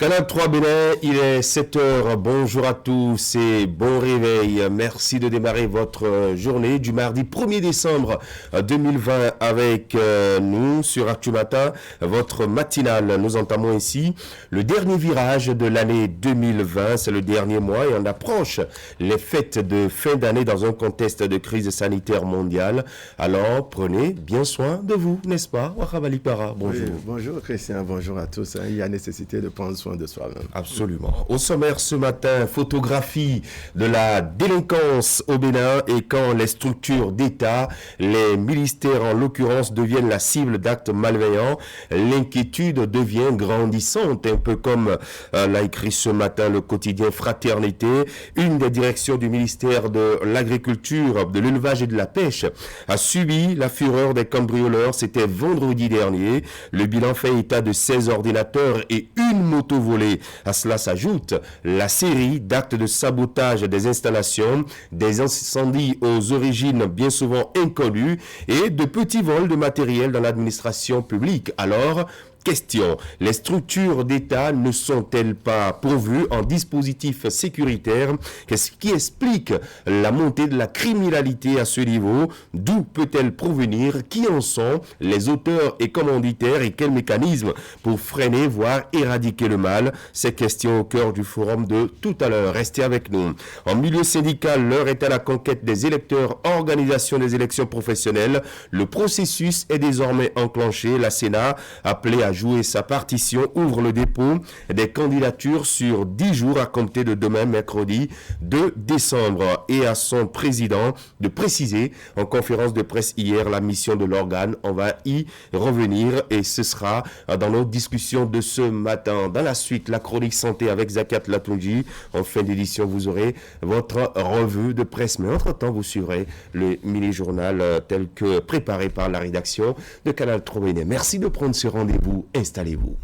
Canal 3 Bénin, il est 7 heures. Bonjour à tous et bon réveil. Merci de démarrer votre journée du mardi 1er décembre 2020 avec nous sur Actu Matin, votre matinale. Nous entamons ici le dernier virage de l'année 2020. C'est le dernier mois et on approche les fêtes de fin d'année dans un contexte de crise sanitaire mondiale. Alors, prenez bien soin de vous, n'est-ce pas? Wakhabali Para, bonjour. Oui, bonjour Christian, bonjour à tous. Il y a nécessité de prendre soin de soi-même. Absolument. Au sommaire ce matin, photographie de la délinquance au Bénin et quand les structures d'État, les ministères en l'occurrence, deviennent la cible d'actes malveillants, l'inquiétude devient grandissante, un peu comme l'a écrit ce matin le quotidien Fraternité. Une des directions du ministère de l'Agriculture, de l'Élevage et de la Pêche a subi la fureur des cambrioleurs. C'était vendredi dernier. Le bilan fait état de 16 ordinateurs et une moto volée. À cela s'ajoute la série d'actes de sabotage des installations, des incendies aux origines bien souvent inconnues et de petits vols de matériel dans l'administration publique. Alors, question, les structures d'État ne sont-elles pas pourvues en dispositifs sécuritaires? Qu'est-ce qui explique la montée de la criminalité à ce niveau? D'où peut-elle provenir? Qui en sont les auteurs et commanditaires et quels mécanismes pour freiner, voire éradiquer le mal? Ces questions au cœur du forum de tout à l'heure. Restez avec nous. En milieu syndical, l'heure est à la conquête des électeurs, organisation des élections professionnelles. Le processus est désormais enclenché. La Sénat, appelée à jouer sa partition, ouvre le dépôt des candidatures sur 10 jours à compter de demain, mercredi 2 décembre. Et à son président de préciser en conférence de presse hier la mission de l'organe. On va y revenir et ce sera dans nos discussions de ce matin. Dans la suite, la chronique santé avec Zakat Latunji. En fin d'édition, vous aurez votre revue de presse. Mais entre-temps, vous suivrez le mini-journal tel que préparé par la rédaction de Canal 3 Bénin. Merci de prendre ce rendez-vous. Installez-vous.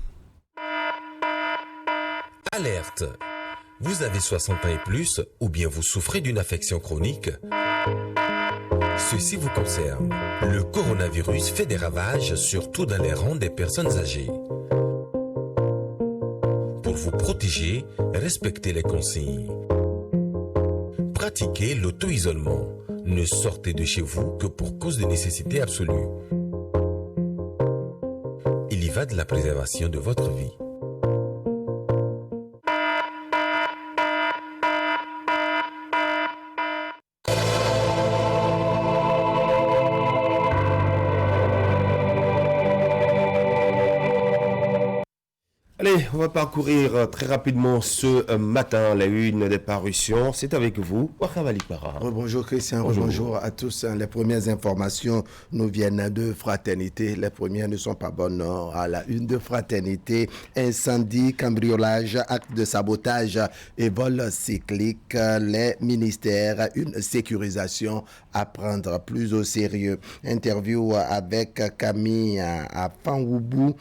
Alerte! Vous avez 60 ans et plus ou bien vous souffrez d'une affection chronique? Ceci vous concerne. Le coronavirus fait des ravages surtout dans les rangs des personnes âgées. Pour vous protéger, respectez les consignes. Pratiquez l'auto-isolement. Ne sortez de chez vous que pour cause de nécessité absolue. Il y va de la préservation de votre vie. Allez, on va parcourir très rapidement ce matin la une des parutions. C'est avec vous, Wakhabali Para. Bonjour Christian, bonjour à tous. Les premières informations nous viennent de Fraternité. Les premières ne sont pas bonnes. À la une de Fraternité, incendie, cambriolage, acte de sabotage et vol cyclique. Les ministères, une sécurisation à prendre plus au sérieux. Interview avec Camille Afanwoubou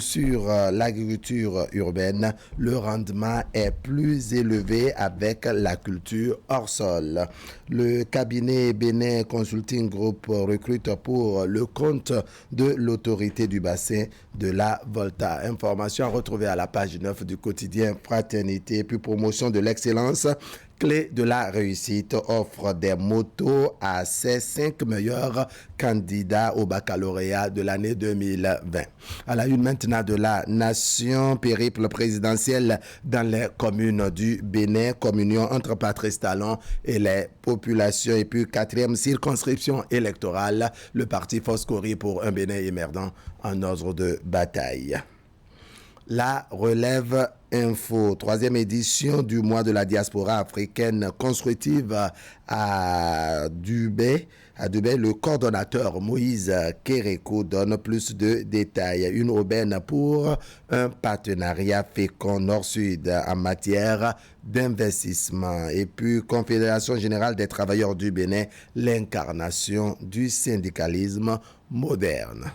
sur l'agriculture urbaine. Le rendement est plus élevé avec la culture hors sol. Le cabinet Bénin Consulting Group recrute pour le compte de l'autorité du bassin de la Volta. Information à retrouver à la page 9 du quotidien Fraternité. Puis promotion de l'excellence. Clé de la réussite offre des motos à ses 5 meilleurs candidats au baccalauréat de l'année 2020. À la une maintenant de la Nation, périple présidentiel dans les communes du Bénin, communion entre Patrice Talon et les populations. Et puis 4e circonscription électorale, le parti Foscori pour un Bénin émergent en ordre de bataille. La relève info, 3e édition du mois de la diaspora africaine constructive à Dubaï. À Dubaï, le coordonnateur Moïse Kérékou donne plus de détails. Une aubaine pour un partenariat fécond nord-sud en matière d'investissement. Et puis, Confédération générale des travailleurs du Bénin, l'incarnation du syndicalisme moderne.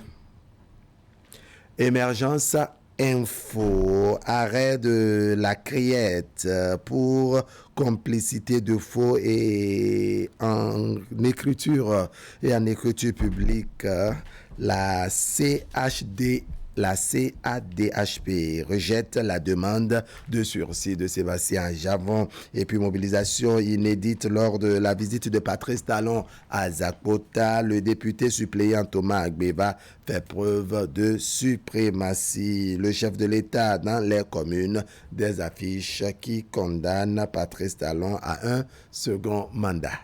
Émergence Info, arrêt de la criette pour complicité de faux et en écriture publique. La CHDI la CADHP rejette la demande de sursis de Sébastien Javon. Et puis mobilisation inédite lors de la visite de Patrice Talon à Zakota. Le député suppléant Thomas Agbeva fait preuve de suprématie. Le chef de l'État dans les communes, des affiches qui condamnent Patrice Talon à un second mandat.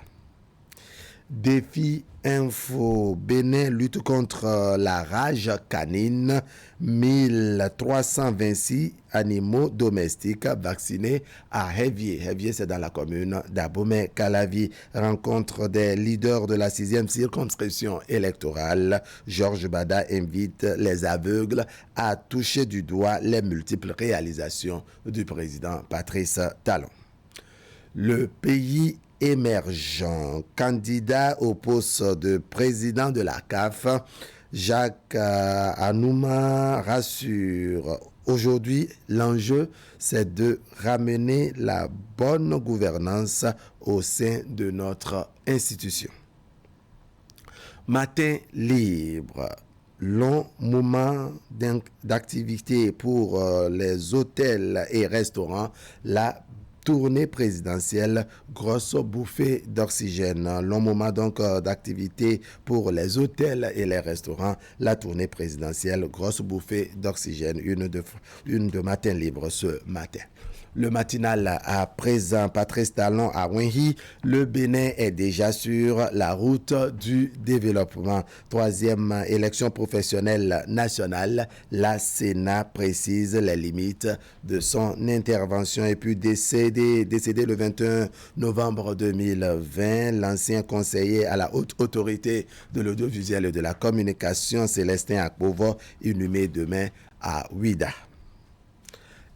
Défi Info, Bénin lutte contre la rage canine. 1326 animaux domestiques vaccinés à Hévier. Hévier, c'est dans la commune d'Abomey-Calavi. Rencontre des leaders de la 6e circonscription électorale. Georges Bada invite les aveugles à toucher du doigt les multiples réalisations du président Patrice Talon. Le pays émergent. Candidat au poste de président de la CAF, Jacques Anouma rassure. Aujourd'hui, l'enjeu, c'est de ramener la bonne gouvernance au sein de notre institution. Matin libre. Long moment d'activité pour les hôtels et restaurants. La tournée présidentielle, grosse bouffée d'oxygène. Long moment donc d'activité pour les hôtels et les restaurants. La tournée présidentielle, grosse bouffée d'oxygène. Une de matin libre ce matin. Le matinal à présent, Patrice Talon à Wenhi. Le Bénin est déjà sur la route du développement. 3e élection professionnelle nationale. La Sénat précise les limites de son intervention. Et puis décédé le 21 novembre 2020, l'ancien conseiller à la haute autorité de l'audiovisuel et de la communication, Célestin Akpovo, inhumé demain à Ouida.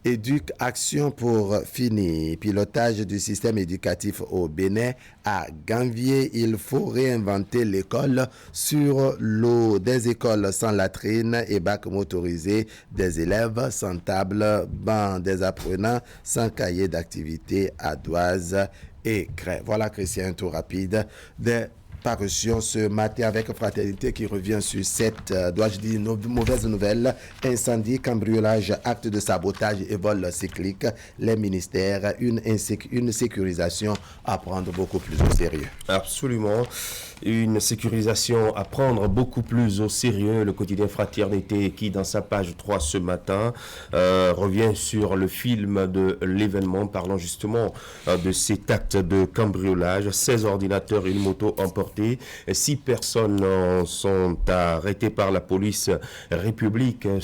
Éduc Action pour finir. Pilotage du système éducatif au Bénin. À Ganvier, il faut réinventer l'école sur l'eau. Des écoles sans latrine et bac motorisé. Des élèves sans table, banc. Des apprenants sans cahier d'activité à Douaz et Grès. Voilà, Christian, un tour rapide des parution ce matin avec Fraternité qui revient sur cette, dois-je dire, mauvaise nouvelle. Incendie, cambriolage, acte de sabotage et vol cyclique. Les ministères, une sécurisation à prendre beaucoup plus au sérieux. Absolument. Une sécurisation à prendre beaucoup plus au sérieux. Le quotidien Fraternité qui, dans sa page 3 ce matin, revient sur le film de l'événement parlant justement de cet acte de cambriolage. 16 ordinateurs et une moto emportés. 6 personnes sont arrêtées par la police républicaine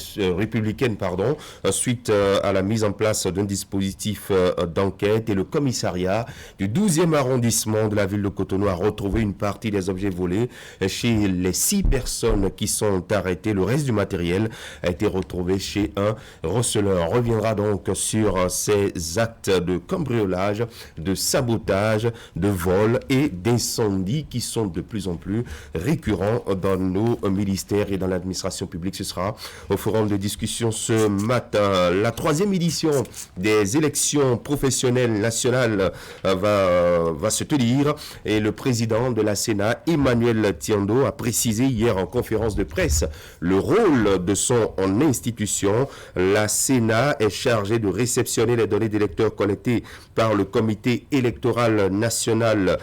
suite à la mise en place d'un dispositif d'enquête. Et le commissariat du 12e arrondissement de la ville de Cotonou a retrouvé une partie des objets volés chez les 6 personnes qui sont arrêtées. Le reste du matériel a été retrouvé chez un receleur. On reviendra donc sur ces actes de cambriolage, de sabotage, de vol et d'incendie qui sont de plus en plus récurrents dans nos ministères et dans l'administration publique. Ce sera au forum de discussion ce matin. La 3e édition des élections professionnelles nationales va se tenir et le président de la Sénat, Emmanuel Tiando, a précisé hier en conférence de presse le rôle de son institution. La Sénat est chargée de réceptionner les données d'électeurs collectées par le comité électoral national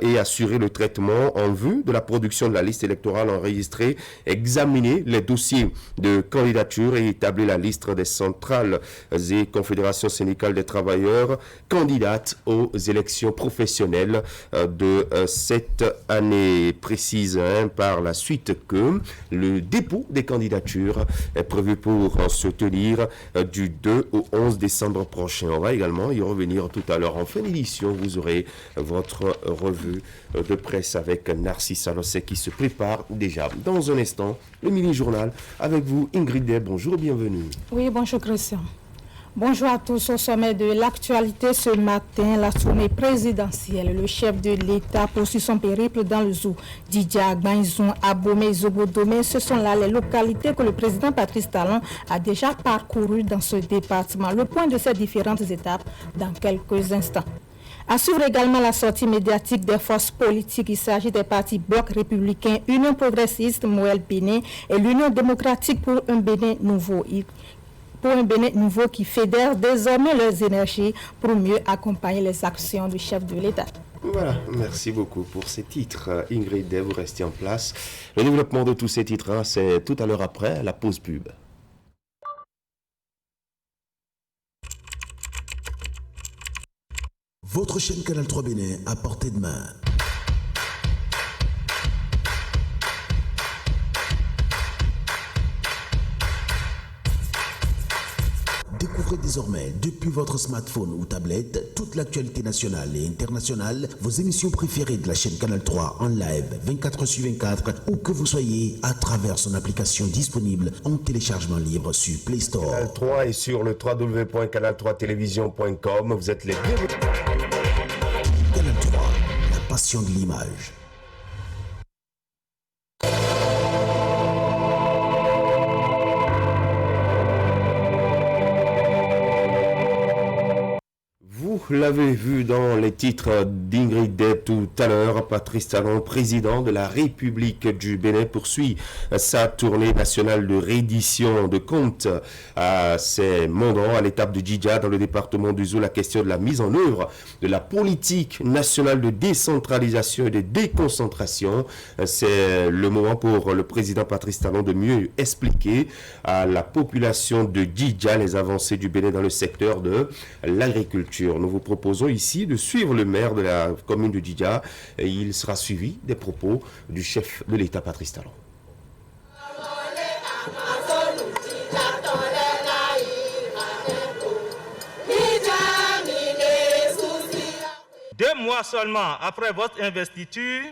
et assurer le traitement en vue de la production de la liste électorale enregistrée, examiner les dossiers de candidature et établir la liste des centrales et confédérations syndicales des travailleurs candidates aux élections professionnelles de cette année. Précise par la suite que le dépôt des candidatures est prévu pour se tenir du 2 au 11 décembre prochain. On va également y revenir tout à l'heure en fin d'édition. Vous aurez votre revue de presse avec Narcisse Alossé qui se prépare déjà. Dans un instant, le mini-journal avec vous, Ingrid Day. Bonjour, bienvenue. Oui, bonjour Christian. Bonjour à tous. Au sommet de l'actualité ce matin, la tournée présidentielle. Le chef de l'État poursuit son périple dans le zoo. Didia, Gbanzoun, Abomey, Zobodome, ce sont là les localités que le président Patrice Talon a déjà parcourues dans ce département. Le point de ces différentes étapes dans quelques instants. À suivre également la sortie médiatique des forces politiques. Il s'agit des partis Bloc républicain, Union progressiste, Moël Bénin et l'Union démocratique pour un Bénin nouveau. Qui fédère désormais leurs énergies pour mieux accompagner les actions du chef de l'État. Voilà, merci beaucoup pour ces titres. Ingrid, vous restez en place. Le développement de tous ces titres, c'est tout à l'heure après la pause pub. Votre chaîne Canal 3 Bénin à portée de main. Découvrez désormais, depuis votre smartphone ou tablette, toute l'actualité nationale et internationale, vos émissions préférées de la chaîne Canal 3 en live 24/24, où que vous soyez, à travers son application disponible en téléchargement libre sur Play Store. Canal 3 est sur le www.canal3television.com. Vous êtes les bienvenus. Canal 3, la passion de l'image. Vous l'avez vu dans les titres d'Ingrid tout à l'heure, Patrice Talon, président de la République du Bénin, poursuit sa tournée nationale de réédition de comptes à ses mandants à l'étape de Djidja dans le département du Zou. La question de la mise en œuvre de la politique nationale de décentralisation et de déconcentration. C'est le moment pour le président Patrice Talon de mieux expliquer à la population de Djidja les avancées du Bénin dans le secteur de l'agriculture. Nous vous proposons ici de suivre le maire de la commune de Djidja et il sera suivi des propos du chef de l'État Patrice Talon. Deux mois seulement après votre investiture,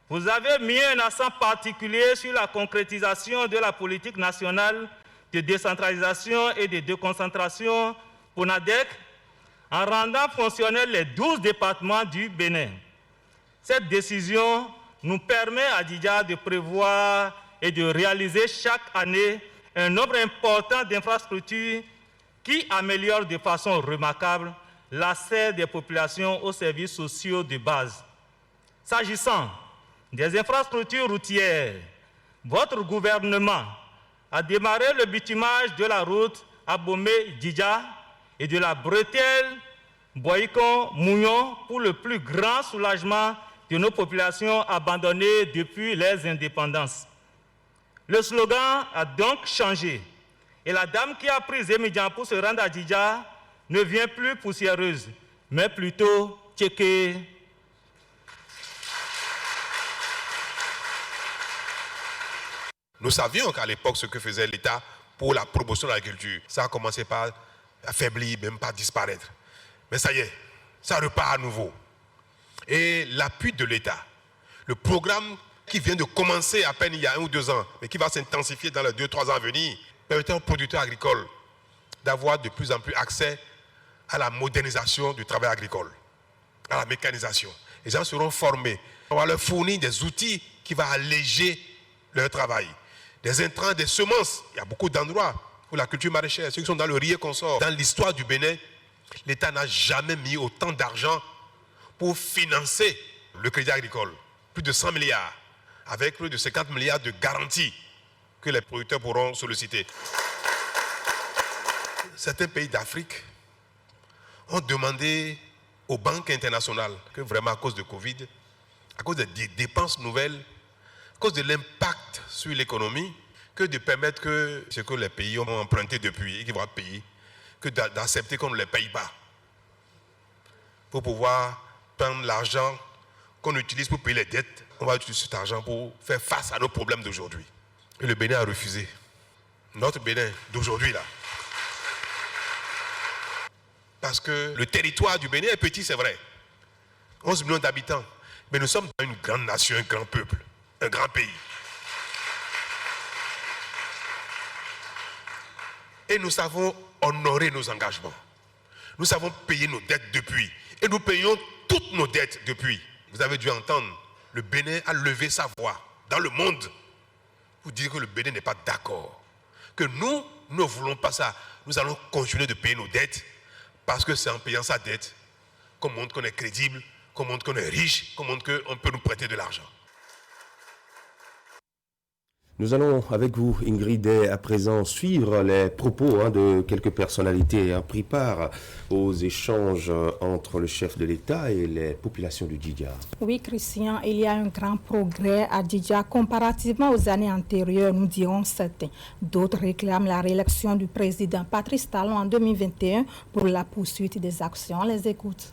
vous avez mis un accent particulier sur la concrétisation de la politique nationale de décentralisation et de déconcentration pour NADEC, en rendant fonctionnels les 12 départements du Bénin. Cette décision nous permet à Djidja de prévoir et de réaliser chaque année un nombre important d'infrastructures qui améliorent de façon remarquable l'accès des populations aux services sociaux de base. S'agissant des infrastructures routières, votre gouvernement a démarré le bitumage de la route Abomey-Djidja et de la bretelle Boycon-Mouillon pour le plus grand soulagement de nos populations abandonnées depuis les indépendances. Le slogan a donc changé et la dame qui a pris Zémidjan pour se rendre à Djidja ne vient plus poussiéreuse, mais plutôt tchéquée. Nous savions qu'à l'époque, ce que faisait l'État pour la promotion de l'agriculture, ça a commencé par affaiblir, même par disparaître. Mais ça y est, ça repart à nouveau. Et l'appui de l'État, le programme qui vient de commencer à peine il y a 1 ou 2 ans, mais qui va s'intensifier dans les 2-3 ans à venir, permettait aux producteurs agricoles d'avoir de plus en plus accès à la modernisation du travail agricole, à la mécanisation. Les gens seront formés. On va leur fournir des outils qui vont alléger leur travail. Des intrants, des semences. Il y a beaucoup d'endroits pour la culture maraîchère, ceux qui sont dans le riz et consorts. Dans l'histoire du Bénin, l'État n'a jamais mis autant d'argent pour financer le crédit agricole. Plus de 100 milliards, avec plus de 50 milliards de garanties que les producteurs pourront solliciter. Certains pays d'Afrique ont demandé aux banques internationales que vraiment à cause de Covid, à cause des dépenses nouvelles, à cause de l'impact sur l'économie, que de permettre que ce que les pays ont emprunté depuis et qu'ils vont payer, que d'accepter qu'on ne les paye pas. Pour pouvoir prendre l'argent qu'on utilise pour payer les dettes, on va utiliser cet argent pour faire face à nos problèmes d'aujourd'hui. Et le Bénin a refusé. Notre Bénin d'aujourd'hui là. Parce que le territoire du Bénin est petit, c'est vrai. 11 millions d'habitants. Mais nous sommes dans une grande nation, un grand peuple, un grand pays. Et nous savons honorer nos engagements. Nous savons payer nos dettes depuis. Et nous payons toutes nos dettes depuis. Vous avez dû entendre, le Bénin a levé sa voix dans le monde pour dire que le Bénin n'est pas d'accord. Que nous ne voulons pas ça. Nous allons continuer de payer nos dettes parce que c'est en payant sa dette qu'on montre qu'on est crédible, qu'on montre qu'on est riche, qu'on montre qu'on peut nous prêter de l'argent. Nous allons avec vous, Ingrid, à présent suivre les propos de quelques personnalités pris part aux échanges entre le chef de l'État et les populations du Djidja. Oui, Christian, il y a un grand progrès à Djidja comparativement aux années antérieures, nous dirons certains. D'autres réclament la réélection du président Patrice Talon en 2021 pour la poursuite des actions. On les écoute.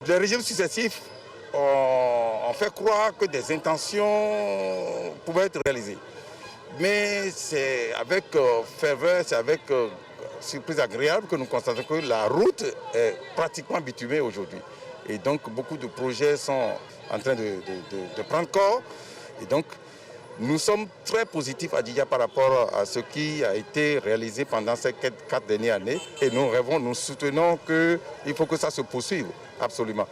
Les régimes successifs ont fait croire que des intentions pouvaient être réalisées. Mais c'est avec ferveur, c'est avec surprise agréable que nous constatons que la route est pratiquement bitumée aujourd'hui. Et donc beaucoup de projets sont en train de prendre corps. Et donc nous sommes très positifs à Djidja par rapport à ce qui a été réalisé pendant ces 4 dernières années. Et nous rêvons, nous soutenons qu'il faut que ça se poursuive, absolument.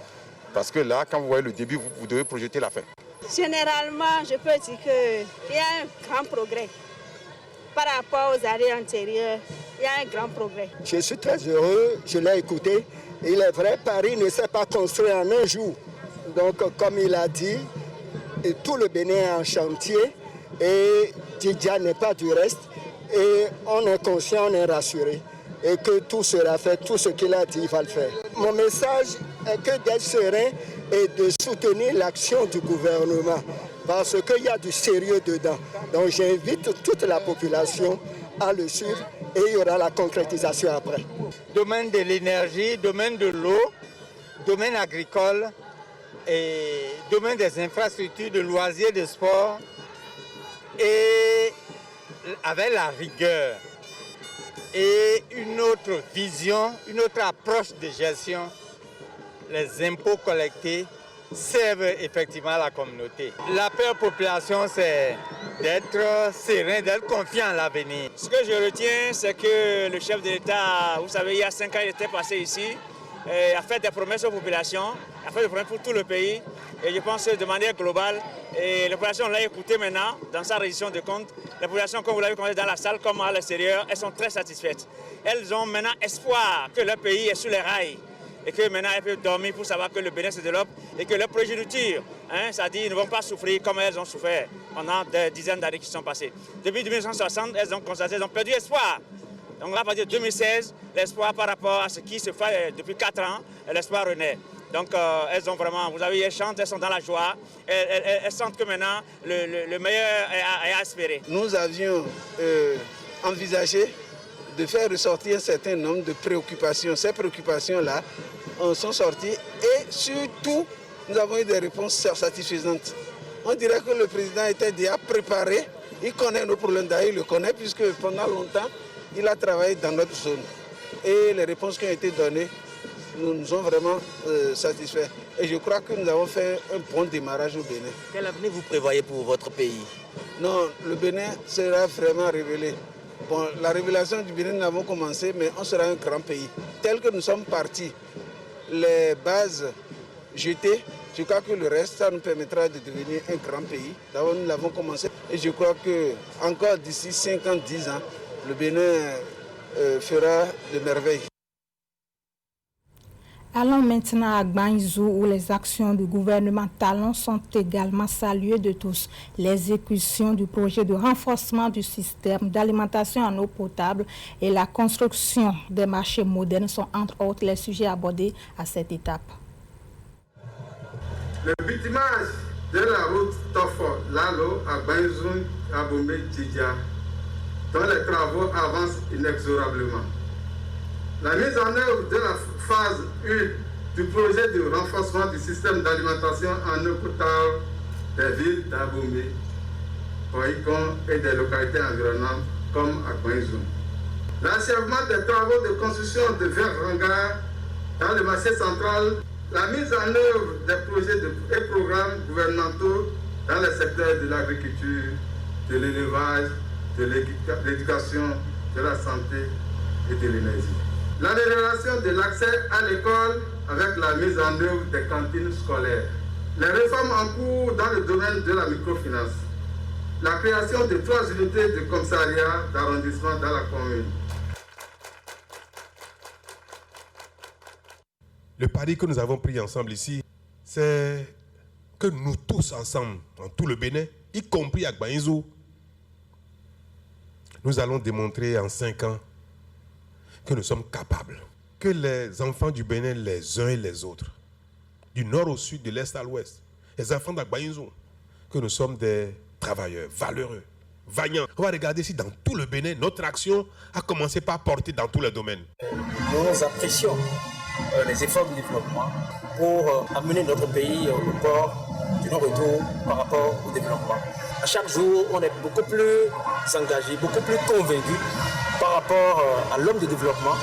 Parce que là, quand vous voyez le début, vous devez projeter la fin. Généralement, je peux dire qu'il y a un grand progrès. Par rapport aux années antérieures, il y a un grand progrès. Je suis très heureux, je l'ai écouté. Il est vrai, Paris ne s'est pas construit en un jour. Donc, comme il a dit, tout le Bénin est en chantier et Djidja n'est pas du reste. Et on est conscient, on est rassuré. Et que tout sera fait, tout ce qu'il a dit, il va le faire. Mon message est que d'être serein et de soutenir l'action du gouvernement parce qu'il y a du sérieux dedans. Donc j'invite toute la population à le suivre et il y aura la concrétisation après. Domaine de l'énergie, domaine de l'eau, domaine agricole et domaine des infrastructures, de loisirs, de sport et avec la rigueur. Et une autre vision, une autre approche de gestion, les impôts collectés servent effectivement à la communauté. L'appel aux populations, c'est d'être serein, d'être confiant en l'avenir. Ce que je retiens, c'est que le chef de l'État, vous savez, il y a 5 ans, il était passé ici, a fait des promesses aux populations, a fait des promesses pour tout le pays. Et je pense que de manière globale, et les populations l'ont écouté maintenant dans sa reddition de comptes. Les populations, comme vous l'avez constaté dans la salle comme à l'extérieur, elles sont très satisfaites. Elles ont maintenant espoir que leur pays est sur les rails et que maintenant elles peuvent dormir pour savoir que le Bénin se développe et que leurs progénitures, c'est-à-dire ne vont pas souffrir comme elles ont souffert pendant des dizaines d'années qui sont passées. Depuis 1960, elles ont constaté, elles ont perdu espoir. Donc là, à partir de 2016, l'espoir par rapport à ce qui se fait depuis 4 ans, l'espoir renaît. Donc elles ont vraiment, vous avez, elles chantent, elles sont dans la joie, elles sentent que maintenant le meilleur est à espérer. Nous avions envisagé de faire ressortir un certain nombre de préoccupations. Ces préoccupations-là sont sorties et surtout, nous avons eu des réponses satisfaisantes. On dirait que le président était déjà préparé, il connaît nos problèmes, d'ailleurs il le connaît puisque pendant longtemps, il a travaillé dans notre zone. Et les réponses qui ont été données nous ont vraiment satisfaits. Et je crois que nous avons fait un bon démarrage au Bénin. Quel avenir vous prévoyez pour votre pays? Non, le Bénin sera vraiment révélé. Bon, la révélation du Bénin, nous l'avons commencé, mais on sera un grand pays. Tel que nous sommes partis, les bases jetées, je crois que le reste, ça nous permettra de devenir un grand pays. D'abord, nous l'avons commencé. Et je crois que encore d'ici 5 ans, 10 ans, le Bénin fera de merveilles. Allons maintenant à Gbaïzou où les actions du gouvernement Talon sont également saluées de tous. L'exécution du projet de renforcement du système d'alimentation en eau potable et la construction des marchés modernes sont entre autres les sujets abordés à cette étape. Le bitumage de la route Tofo-Lalo à Gbaïzou à Bombé-Djidja, dont les travaux avancent inexorablement. La mise en œuvre de la phase 1 du projet de renforcement du système d'alimentation en eau potable des villes d'Abomey, Oikon et des localités environnantes comme à Gbaïzou. L'achèvement des travaux de construction de 20 hangars dans le marché central, la mise en œuvre des projets et programmes gouvernementaux dans les secteurs de l'agriculture, de l'élevage, de l'éducation, de la santé et de l'énergie. L'amélioration de l'accès à l'école avec la mise en œuvre des cantines scolaires. Les réformes en cours dans le domaine de la microfinance. La création de 3 unités de commissariat d'arrondissement dans la commune. Le pari que nous avons pris ensemble ici, c'est que nous tous ensemble, dans tout le Bénin, y compris à Gbaïnzou, nous allons démontrer en 5 ans que nous sommes capables, que les enfants du Bénin, les uns et les autres, du nord au sud, de l'est à l'ouest, les enfants d'Agbaïnzou, que nous sommes des travailleurs valeureux, vaillants. On va regarder si dans tout le Bénin, notre action a commencé par porter dans tous les domaines. Nous apprécions les efforts de développement pour amener notre pays au port du non-retour par rapport au développement. À chaque jour, on est beaucoup plus engagé, beaucoup plus convaincu par rapport à l'homme de développement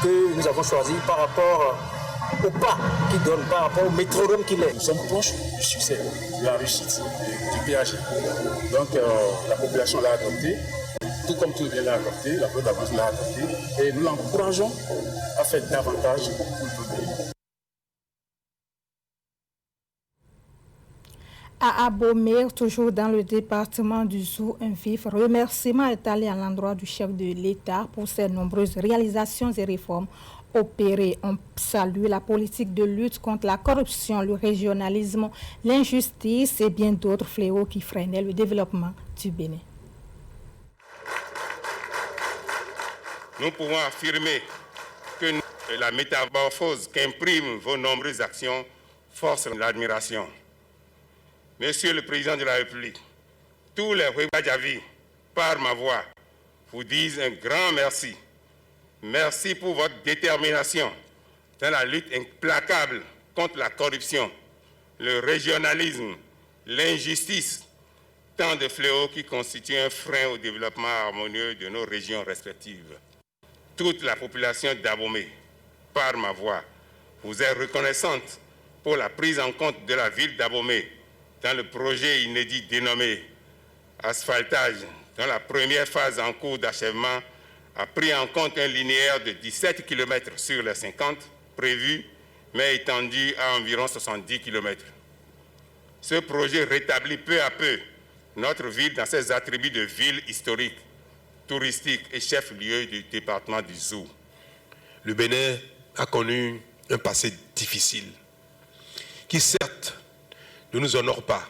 que nous avons choisi, par rapport au pas qu'il donne, par rapport au métronome qu'il est. Nous sommes proches du succès, de la réussite du PAG. Donc la population l'a adopté, tout comme tout le bien l'a adopté, la peuple d'Agbaïnzou l'a adopté, et nous l'encourageons à faire davantage pour le pays. À Abomey, toujours dans le département du Zou, un vif remerciement est allé à l'endroit du chef de l'État pour ses nombreuses réalisations et réformes opérées. On salue la politique de lutte contre la corruption, le régionalisme, l'injustice et bien d'autres fléaux qui freinaient le développement du Bénin. Nous pouvons affirmer que la métamorphose qu'impriment vos nombreuses actions force l'admiration. Monsieur le Président de la République, tous les Webadjavi, par ma voix, vous disent un grand merci. Merci pour votre détermination dans la lutte implacable contre la corruption, le régionalisme, l'injustice, tant de fléaux qui constituent un frein au développement harmonieux de nos régions respectives. Toute la population d'Abomey, par ma voix, vous est reconnaissante pour la prise en compte de la ville d'Abomey dans le projet inédit dénommé asphaltage, dont la première phase en cours d'achèvement a pris en compte un linéaire de 17 km sur les 50 prévus, mais étendu à environ 70 km. Ce projet rétablit peu à peu notre ville dans ses attributs de ville historique, touristique et chef-lieu du département du Zou. Le Bénin a connu un passé difficile, qui certes ne nous honore pas,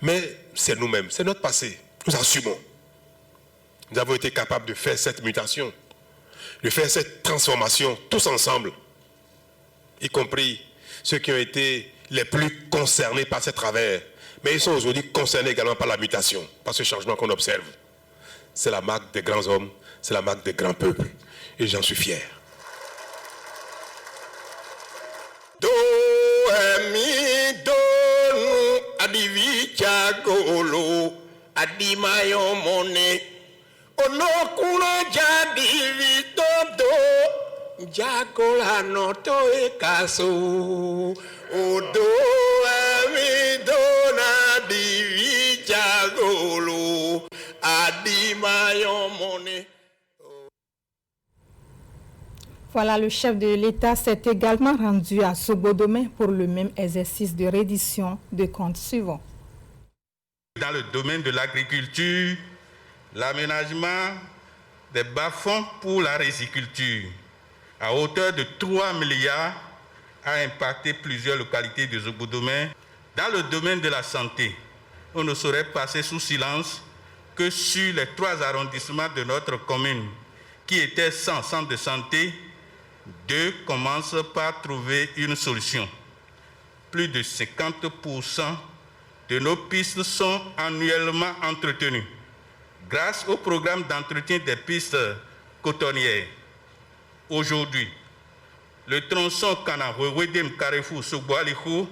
mais c'est nous-mêmes, c'est notre passé, nous assumons. Nous avons été capables de faire cette mutation, de faire cette transformation tous ensemble, y compris ceux qui ont été les plus concernés par ces travers, mais ils sont aujourd'hui concernés également par la mutation, par ce changement qu'on observe. C'est la marque des grands hommes, c'est la marque des grands peuples, et j'en suis fier. Do mi do adivi chagolo adimayo mone onokuna jadivi todo jagola no to ekaso odo mi do adivi chagolo adimayo mone. Voilà, le chef de l'État s'est également rendu à Sobodomé pour le même exercice de reddition de comptes suivants. Dans le domaine de l'agriculture, l'aménagement des bas-fonds pour la riziculture à hauteur de 3 milliards a impacté plusieurs localités de Sobodomé. Dans le domaine de la santé, on ne saurait passer sous silence que sur les 3 arrondissements de notre commune qui étaient sans centre de santé, 2 commencent par trouver une solution. Plus de 50% de nos pistes sont annuellement entretenues grâce au programme d'entretien des pistes cotonnières. Aujourd'hui, le tronçon Kana-Wewedem Carrefour Sogbo-Alikou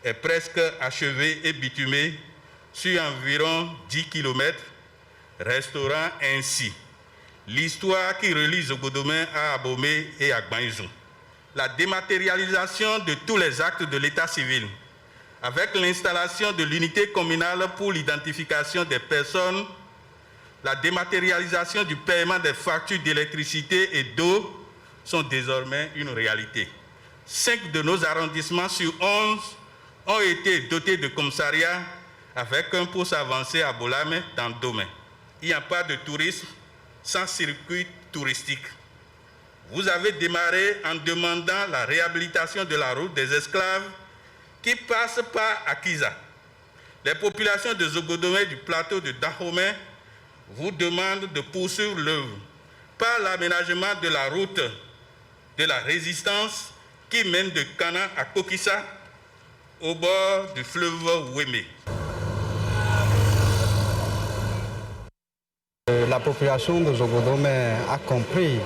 est presque achevé et bitumé sur environ 10 km, restaurant ainsi l'histoire qui relie Sobodomé à Abomey et à Gbaïnzou. La dématérialisation de tous les actes de l'état civil, avec l'installation de l'unité communale pour l'identification des personnes, la dématérialisation du paiement des factures d'électricité et d'eau sont désormais une réalité. 5 de nos arrondissements sur 11 ont été dotés de commissariats avec un poste avancé à Bolame dans Domé. Il n'y a pas de tourisme sans circuit touristique. vous avez démarré en demandant la réhabilitation de la route des esclaves qui passe par Akiza. Les populations de Zogodomé du plateau de Dahomey vous demandent de poursuivre l'œuvre par l'aménagement de la route de la résistance qui mène de Kana à Kokissa au bord du fleuve Wémé. La population de Zogodomé a compris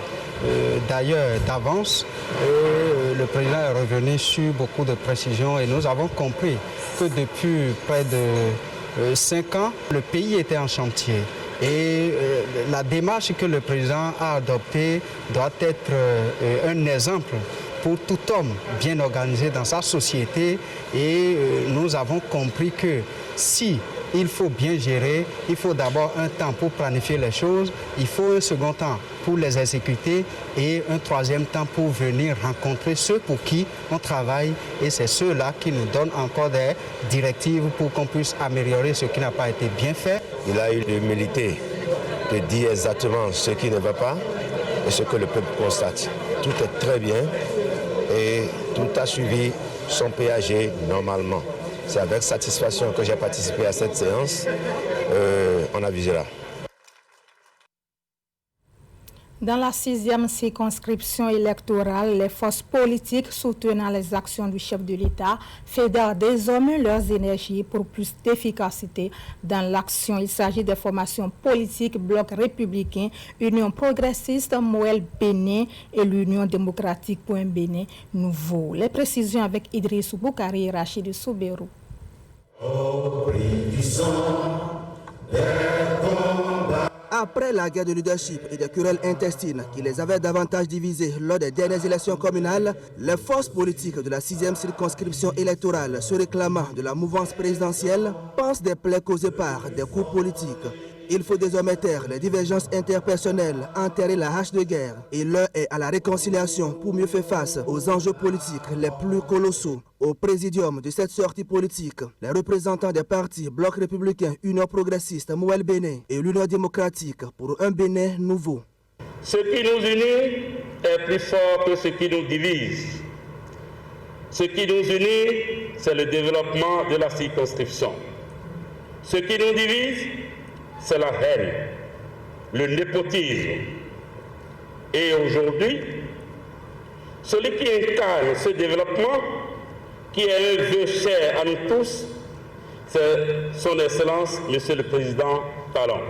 d'ailleurs d'avance et le président est revenu sur beaucoup de précisions et nous avons compris que depuis près de 5 ans, le pays était en chantier. Et la démarche que le président a adoptée doit être un exemple pour tout homme bien organisé dans sa société. Et nous avons compris que si il faut bien gérer, il faut d'abord un temps pour planifier les choses, il faut un second temps pour les exécuter et un troisième temps pour venir rencontrer ceux pour qui on travaille. Et c'est ceux-là qui nous donnent encore des directives pour qu'on puisse améliorer ce qui n'a pas été bien fait. Il a eu l'humilité de dire exactement ce qui ne va pas et ce que le peuple constate. Tout est très bien et tout a suivi son péage normalement. C'est avec satisfaction que j'ai participé à cette séance. On a visé là. Dans la 6e circonscription électorale, les forces politiques soutenant les actions du chef de l'État fédèrent désormais leurs énergies pour plus d'efficacité dans l'action. Il s'agit des formations politiques Bloc républicain, Union progressiste, Moël Bénin et l'Union démocratique pour un Bénin nouveau. Les précisions avec Idriss Boukari et Rachid Souberou. Au prix du sang des combats. Après la guerre de leadership et des querelles intestines qui les avaient davantage divisés lors des dernières élections communales, les forces politiques de la 6e circonscription électorale se réclamant de la mouvance présidentielle pensent des plaies causées par des coups politiques. Il faut désormais taire les divergences interpersonnelles, enterrer la hache de guerre et l'heure est à la réconciliation pour mieux faire face aux enjeux politiques les plus colossaux. Au présidium de cette sortie politique, les représentants des partis Bloc républicain, Union progressiste, Moël Bénin et l'Union démocratique pour un Bénin nouveau. Ce qui nous unit est plus fort que ce qui nous divise. Ce qui nous unit, c'est le développement de la circonscription. Ce qui nous divise, c'est la haine, le népotisme. Et aujourd'hui, celui qui incarne ce développement, qui est un vœu cher à nous tous, c'est son Excellence, Monsieur le Président Talon.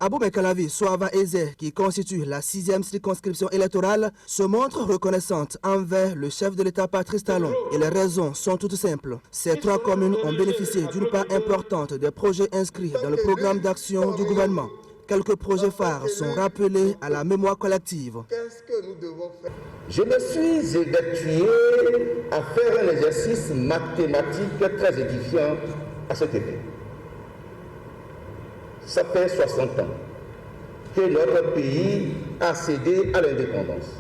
Aboubé Calavi Soava Eze, qui constitue la 6e circonscription électorale, se montre reconnaissante envers le chef de l'État Patrice Talon. Et les raisons sont toutes simples. Ces 3 communes ont bénéficié d'une part importante des projets inscrits dans le programme d'action du gouvernement. Quelques projets phares sont rappelés à la mémoire collective. Qu'est-ce que nous devons faire? Je me suis évertué à faire un exercice mathématique très édifiant à cet effet. Ça fait 60 ans que notre pays a cédé à l'indépendance.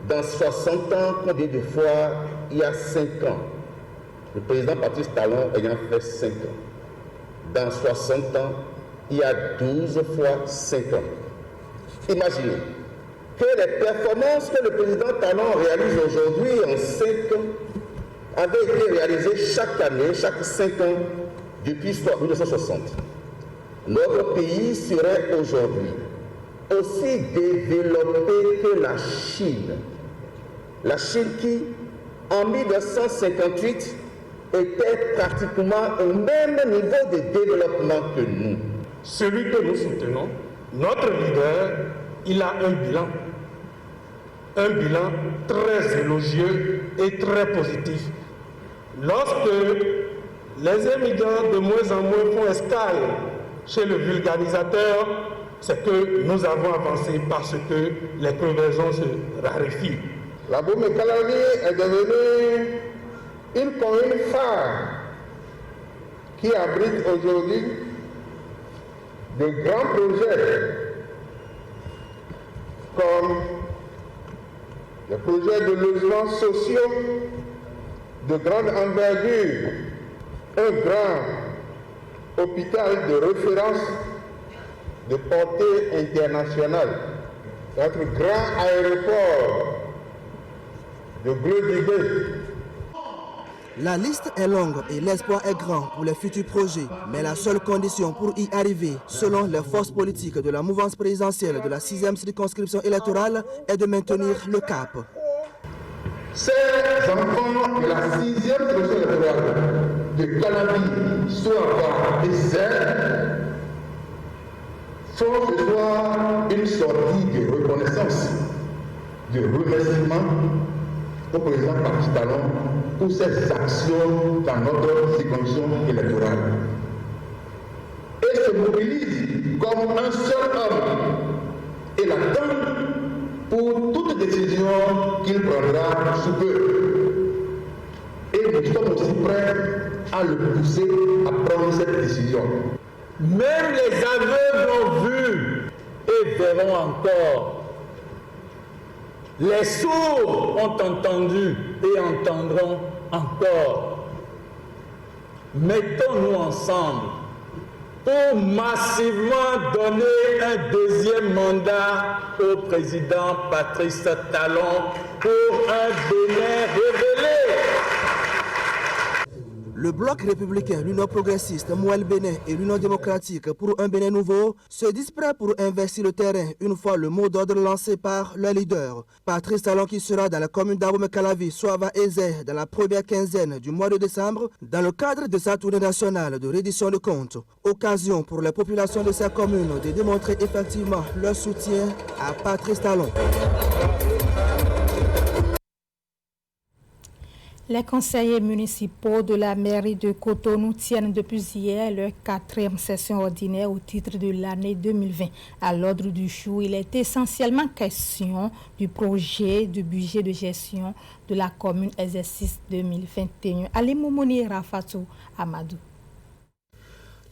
Dans 60 ans, combien de fois il y a 5 ans, le président Patrice Talon ayant fait 5 ans. Dans 60 ans, il y a 12 fois 5 ans. Imaginez que les performances que le président Talon réalise aujourd'hui en 5 ans avaient été réalisées chaque année, chaque 5 ans, depuis 1960. Notre pays serait aujourd'hui aussi développé que la Chine. La Chine qui, en 1958, était pratiquement au même niveau de développement que nous. Celui que nous soutenons, notre leader, il a un bilan très élogieux et très positif. Lorsque les immigrants de moins en moins font escale chez le vulgarisateur, c'est que nous avons avancé parce que les crevaisons se raréfient. La Aboubé-Calavi est devenue une commune phare qui abrite aujourd'hui de grands projets comme les projets de logements sociaux de grande envergure, un grand hôpital de référence de portée internationale, notre grand aéroport de Glodigué. La liste est longue et l'espoir est grand pour les futurs projets. Mais la seule condition pour y arriver, selon les forces politiques de la mouvance présidentielle de la 6e circonscription électorale, est de maintenir le cap. Ces enfants de la 6e circonscription électorale de Calabi, Soava et Zère font ce soir une sortie de reconnaissance, de remerciement au président Patrice Talon pour ses actions dans notre circonscription électorale. Et se mobilise comme un seul homme et l'attend pour toute décision qu'il prendra sous peu. Et nous sommes aussi prêts à le pousser à prendre cette décision. Même les aveugles ont vu et verront encore. Les sourds ont entendu et entendront encore. Mettons-nous ensemble pour massivement donner un deuxième mandat au président Patrice Talon pour un Bénin révélé. Le bloc républicain, l'Union progressiste, Mouel Bénin et l'Union démocratique pour un Bénin nouveau se disent prêts pour investir le terrain une fois le mot d'ordre lancé par leur leader. Patrice Talon qui sera dans la commune d'Abomey-Calavi, Soava et Zère dans la première quinzaine du mois de décembre dans le cadre de sa tournée nationale de reddition de comptes. Occasion pour les populations de sa commune de démontrer effectivement leur soutien à Patrice Talon. Les conseillers municipaux de la mairie de Cotonou tiennent depuis hier leur 4e session ordinaire au titre de l'année 2020. À l'ordre du jour, il est essentiellement question du projet du budget de gestion de la commune exercice 2021. Ali Moumouni Rafatou Amadou.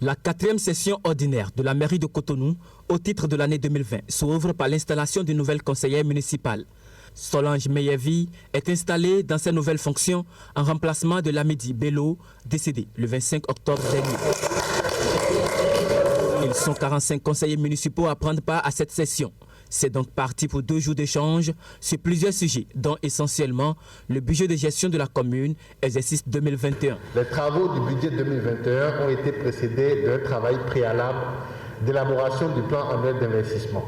La 4e session ordinaire de la mairie de Cotonou au titre de l'année 2020 s'ouvre par l'installation d'une nouvelle conseillère municipale. Solange Meyevi est installée dans ses nouvelles fonctions en remplacement de Lamidi Bello, décédé le 25 octobre dernier. Ils sont 45 conseillers municipaux à prendre part à cette session. C'est donc parti pour 2 jours d'échange sur plusieurs sujets, dont essentiellement le budget de gestion de la commune, exercice 2021. Les travaux du budget 2021 ont été précédés d'un travail préalable d'élaboration du plan annuel d'investissement.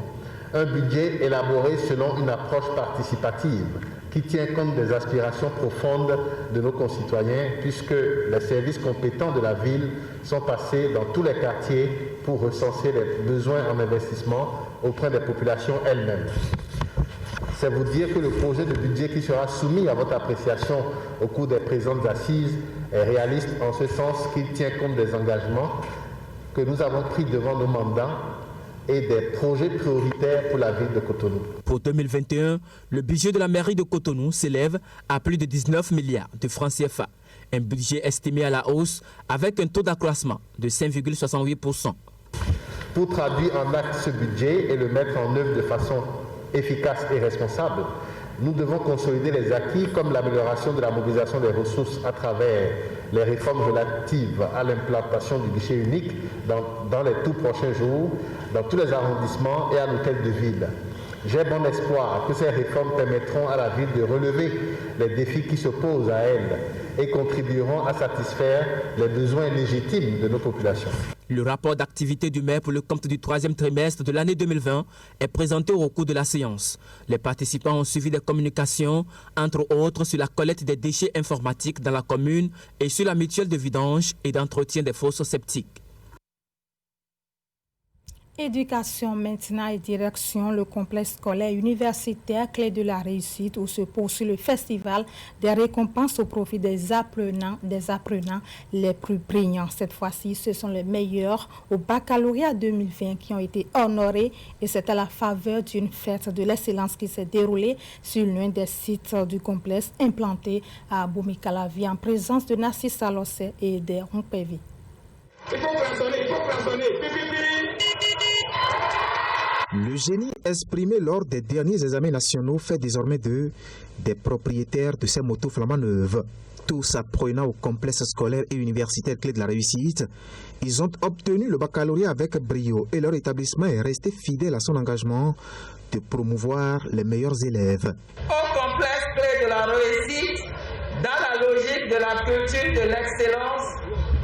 Un budget élaboré selon une approche participative qui tient compte des aspirations profondes de nos concitoyens puisque les services compétents de la ville sont passés dans tous les quartiers pour recenser les besoins en investissement auprès des populations elles-mêmes. C'est vous dire que le projet de budget qui sera soumis à votre appréciation au cours des présentes assises est réaliste en ce sens qu'il tient compte des engagements que nous avons pris devant nos mandats et des projets prioritaires pour la ville de Cotonou. Pour 2021, le budget de la mairie de Cotonou s'élève à plus de 19 milliards de francs CFA. Un budget estimé à la hausse avec un taux d'accroissement de 5,68%. Pour traduire en acte ce budget et le mettre en œuvre de façon efficace et responsable, nous devons consolider les acquis comme l'amélioration de la mobilisation des ressources à travers les réformes relatives à l'implantation du guichet unique dans les tout prochains jours, dans tous les arrondissements et à l'hôtel de ville. J'ai bon espoir que ces réformes permettront à la ville de relever les défis qui se posent à elle et contribueront à satisfaire les besoins légitimes de nos populations. Le rapport d'activité du maire pour le compte du 3e trimestre de l'année 2020 est présenté au cours de la séance. Les participants ont suivi des communications, entre autres sur la collecte des déchets informatiques dans la commune et sur la mutuelle de vidange et d'entretien des fosses septiques. Éducation maintenant et direction, le complexe scolaire universitaire clé de la réussite où se poursuit le festival des récompenses au profit des apprenants les plus brillants. Cette fois-ci, ce sont les meilleurs au baccalauréat 2020 qui ont été honorés et c'est à la faveur d'une fête de l'excellence qui s'est déroulée sur l'un des sites du complexe implanté à Abomey-Calavi en présence de Nassis Salossé et d'Eron Pévi. Il faut klaxonner. Le génie exprimé lors des derniers examens nationaux fait désormais d'eux des propriétaires de ces motos flambant neuves. Tous apprenant au complexe scolaire et universitaire clé de la réussite, ils ont obtenu le baccalauréat avec brio et leur établissement est resté fidèle à son engagement de promouvoir les meilleurs élèves. Au complexe clé de la réussite, dans la logique de la culture de l'excellence,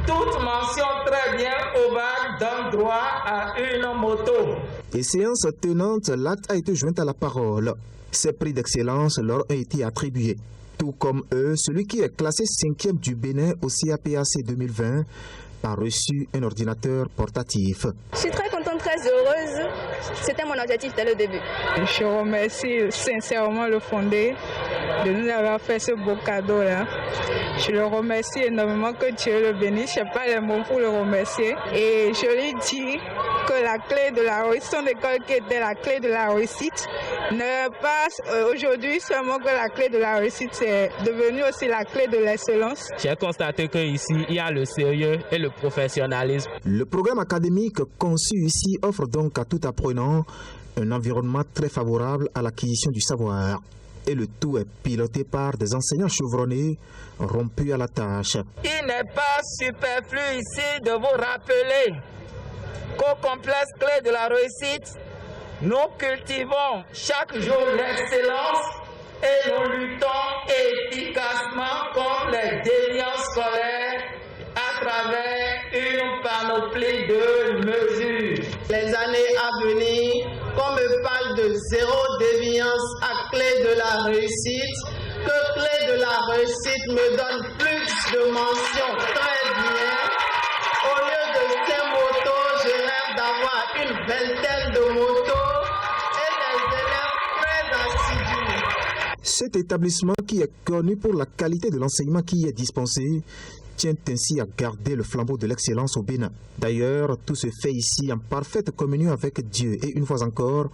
toute mention très bien au bac donne droit à une moto. Et séance tenante, l'acte a été joint à la parole. Ces prix d'excellence leur ont été attribués. Tout comme eux, celui qui est classé 5e du Bénin au CAPAC 2020 a reçu un ordinateur portatif. Je suis très contente, très heureuse. C'était mon objectif dès le début. Je remercie sincèrement le fondé de nous avoir fait ce beau cadeau-là. Je le remercie énormément, que Dieu le bénisse. Je n'ai pas les mots pour le remercier. Et je lui dis que la clé de la réussite, son école qui était la clé de la réussite, ne passe aujourd'hui seulement que la clé de la réussite, c'est devenu aussi la clé de l'excellence. J'ai constaté qu'ici, il y a le sérieux et le professionnalisme. Le programme académique conçu ici offre donc à tout apprenant un environnement très favorable à l'acquisition du savoir. Et le tout est piloté par des enseignants chevronnés, rompus à la tâche. Il n'est pas superflu ici de vous rappeler qu'au complexe clé de la réussite, nous cultivons chaque jour l'excellence et nous luttons efficacement contre les déviances scolaires à travers une panoplie de mesures. Les années à venir, qu'on me parle de zéro déviance à clé de la réussite, que clé de la réussite me donne plus de mentions très bien. Au lieu de ces motos, je rêve d'avoir une vingtaine de motos et des élèves très assidus. Cet établissement, qui est connu pour la qualité de l'enseignement qui y est dispensé, tient ainsi à garder le flambeau de l'excellence au Bénin. D'ailleurs, tout se fait ici en parfaite communion avec Dieu. Et une fois encore,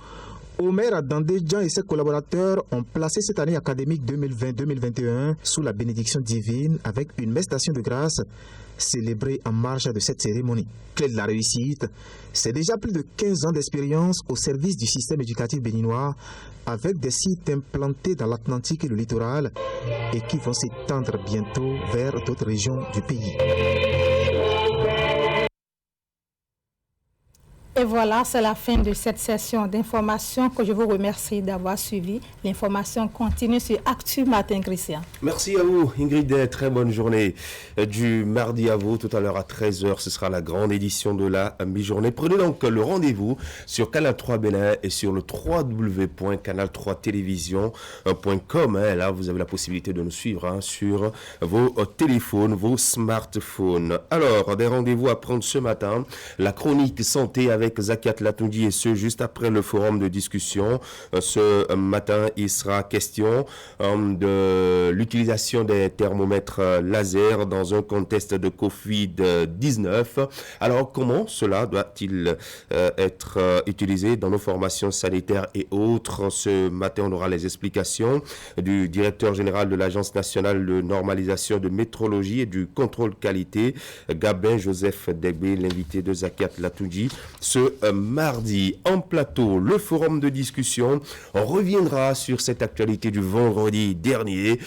Omer Adandé-Djan et ses collaborateurs ont placé cette année académique 2020-2021 sous la bénédiction divine avec une messe d'action de grâce célébrée en marge de cette cérémonie. Clé de la réussite, c'est déjà plus de 15 ans d'expérience au service du système éducatif béninois avec des sites implantés dans l'Atlantique et le littoral et qui vont s'étendre bientôt vers d'autres régions du pays. Et voilà, c'est la fin de cette session d'information que je vous remercie d'avoir suivi. L'information continue sur Actu Matin, Christian. Merci à vous, Ingrid. Très bonne journée du mardi à vous. Tout à l'heure à 13h, ce sera la grande édition de la mi-journée. Prenez donc le rendez-vous sur Canal 3 Bénin et sur le www.canal3télévision.com. Là, vous avez la possibilité de nous suivre sur vos téléphones, vos smartphones. Alors, des rendez-vous à prendre ce matin. La chronique santé avec Zakiat Latoundi et ce juste après le forum de discussion. Ce matin, il sera question de l'utilisation des thermomètres laser dans un contexte de Covid-19. Alors, comment cela doit-il être utilisé dans nos formations sanitaires et autres? Ce matin, on aura les explications du directeur général de l'Agence nationale de normalisation de métrologie et du contrôle qualité, Gabin Joseph Degbe, l'invité de Zakiat Latoundi. Ce mardi, en plateau, le forum de discussion. On reviendra sur cette actualité du vendredi dernier,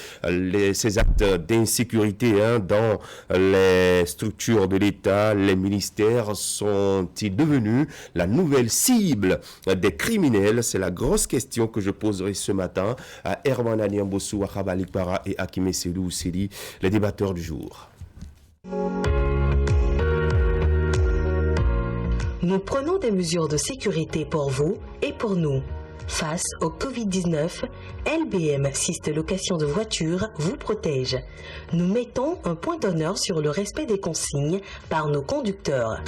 ces actes d'insécurité dans les structures de l'État. Les ministères sont-ils devenus la nouvelle cible des criminels? C'est la grosse question que je poserai ce matin à Herman Aliambossou, à Khabalik Para et Akime Selou Seli, les débatteurs du jour. Nous prenons des mesures de sécurité pour vous et pour nous. Face au Covid-19, LBM Syste Location de Voitures vous protège. Nous mettons un point d'honneur sur le respect des consignes par nos conducteurs.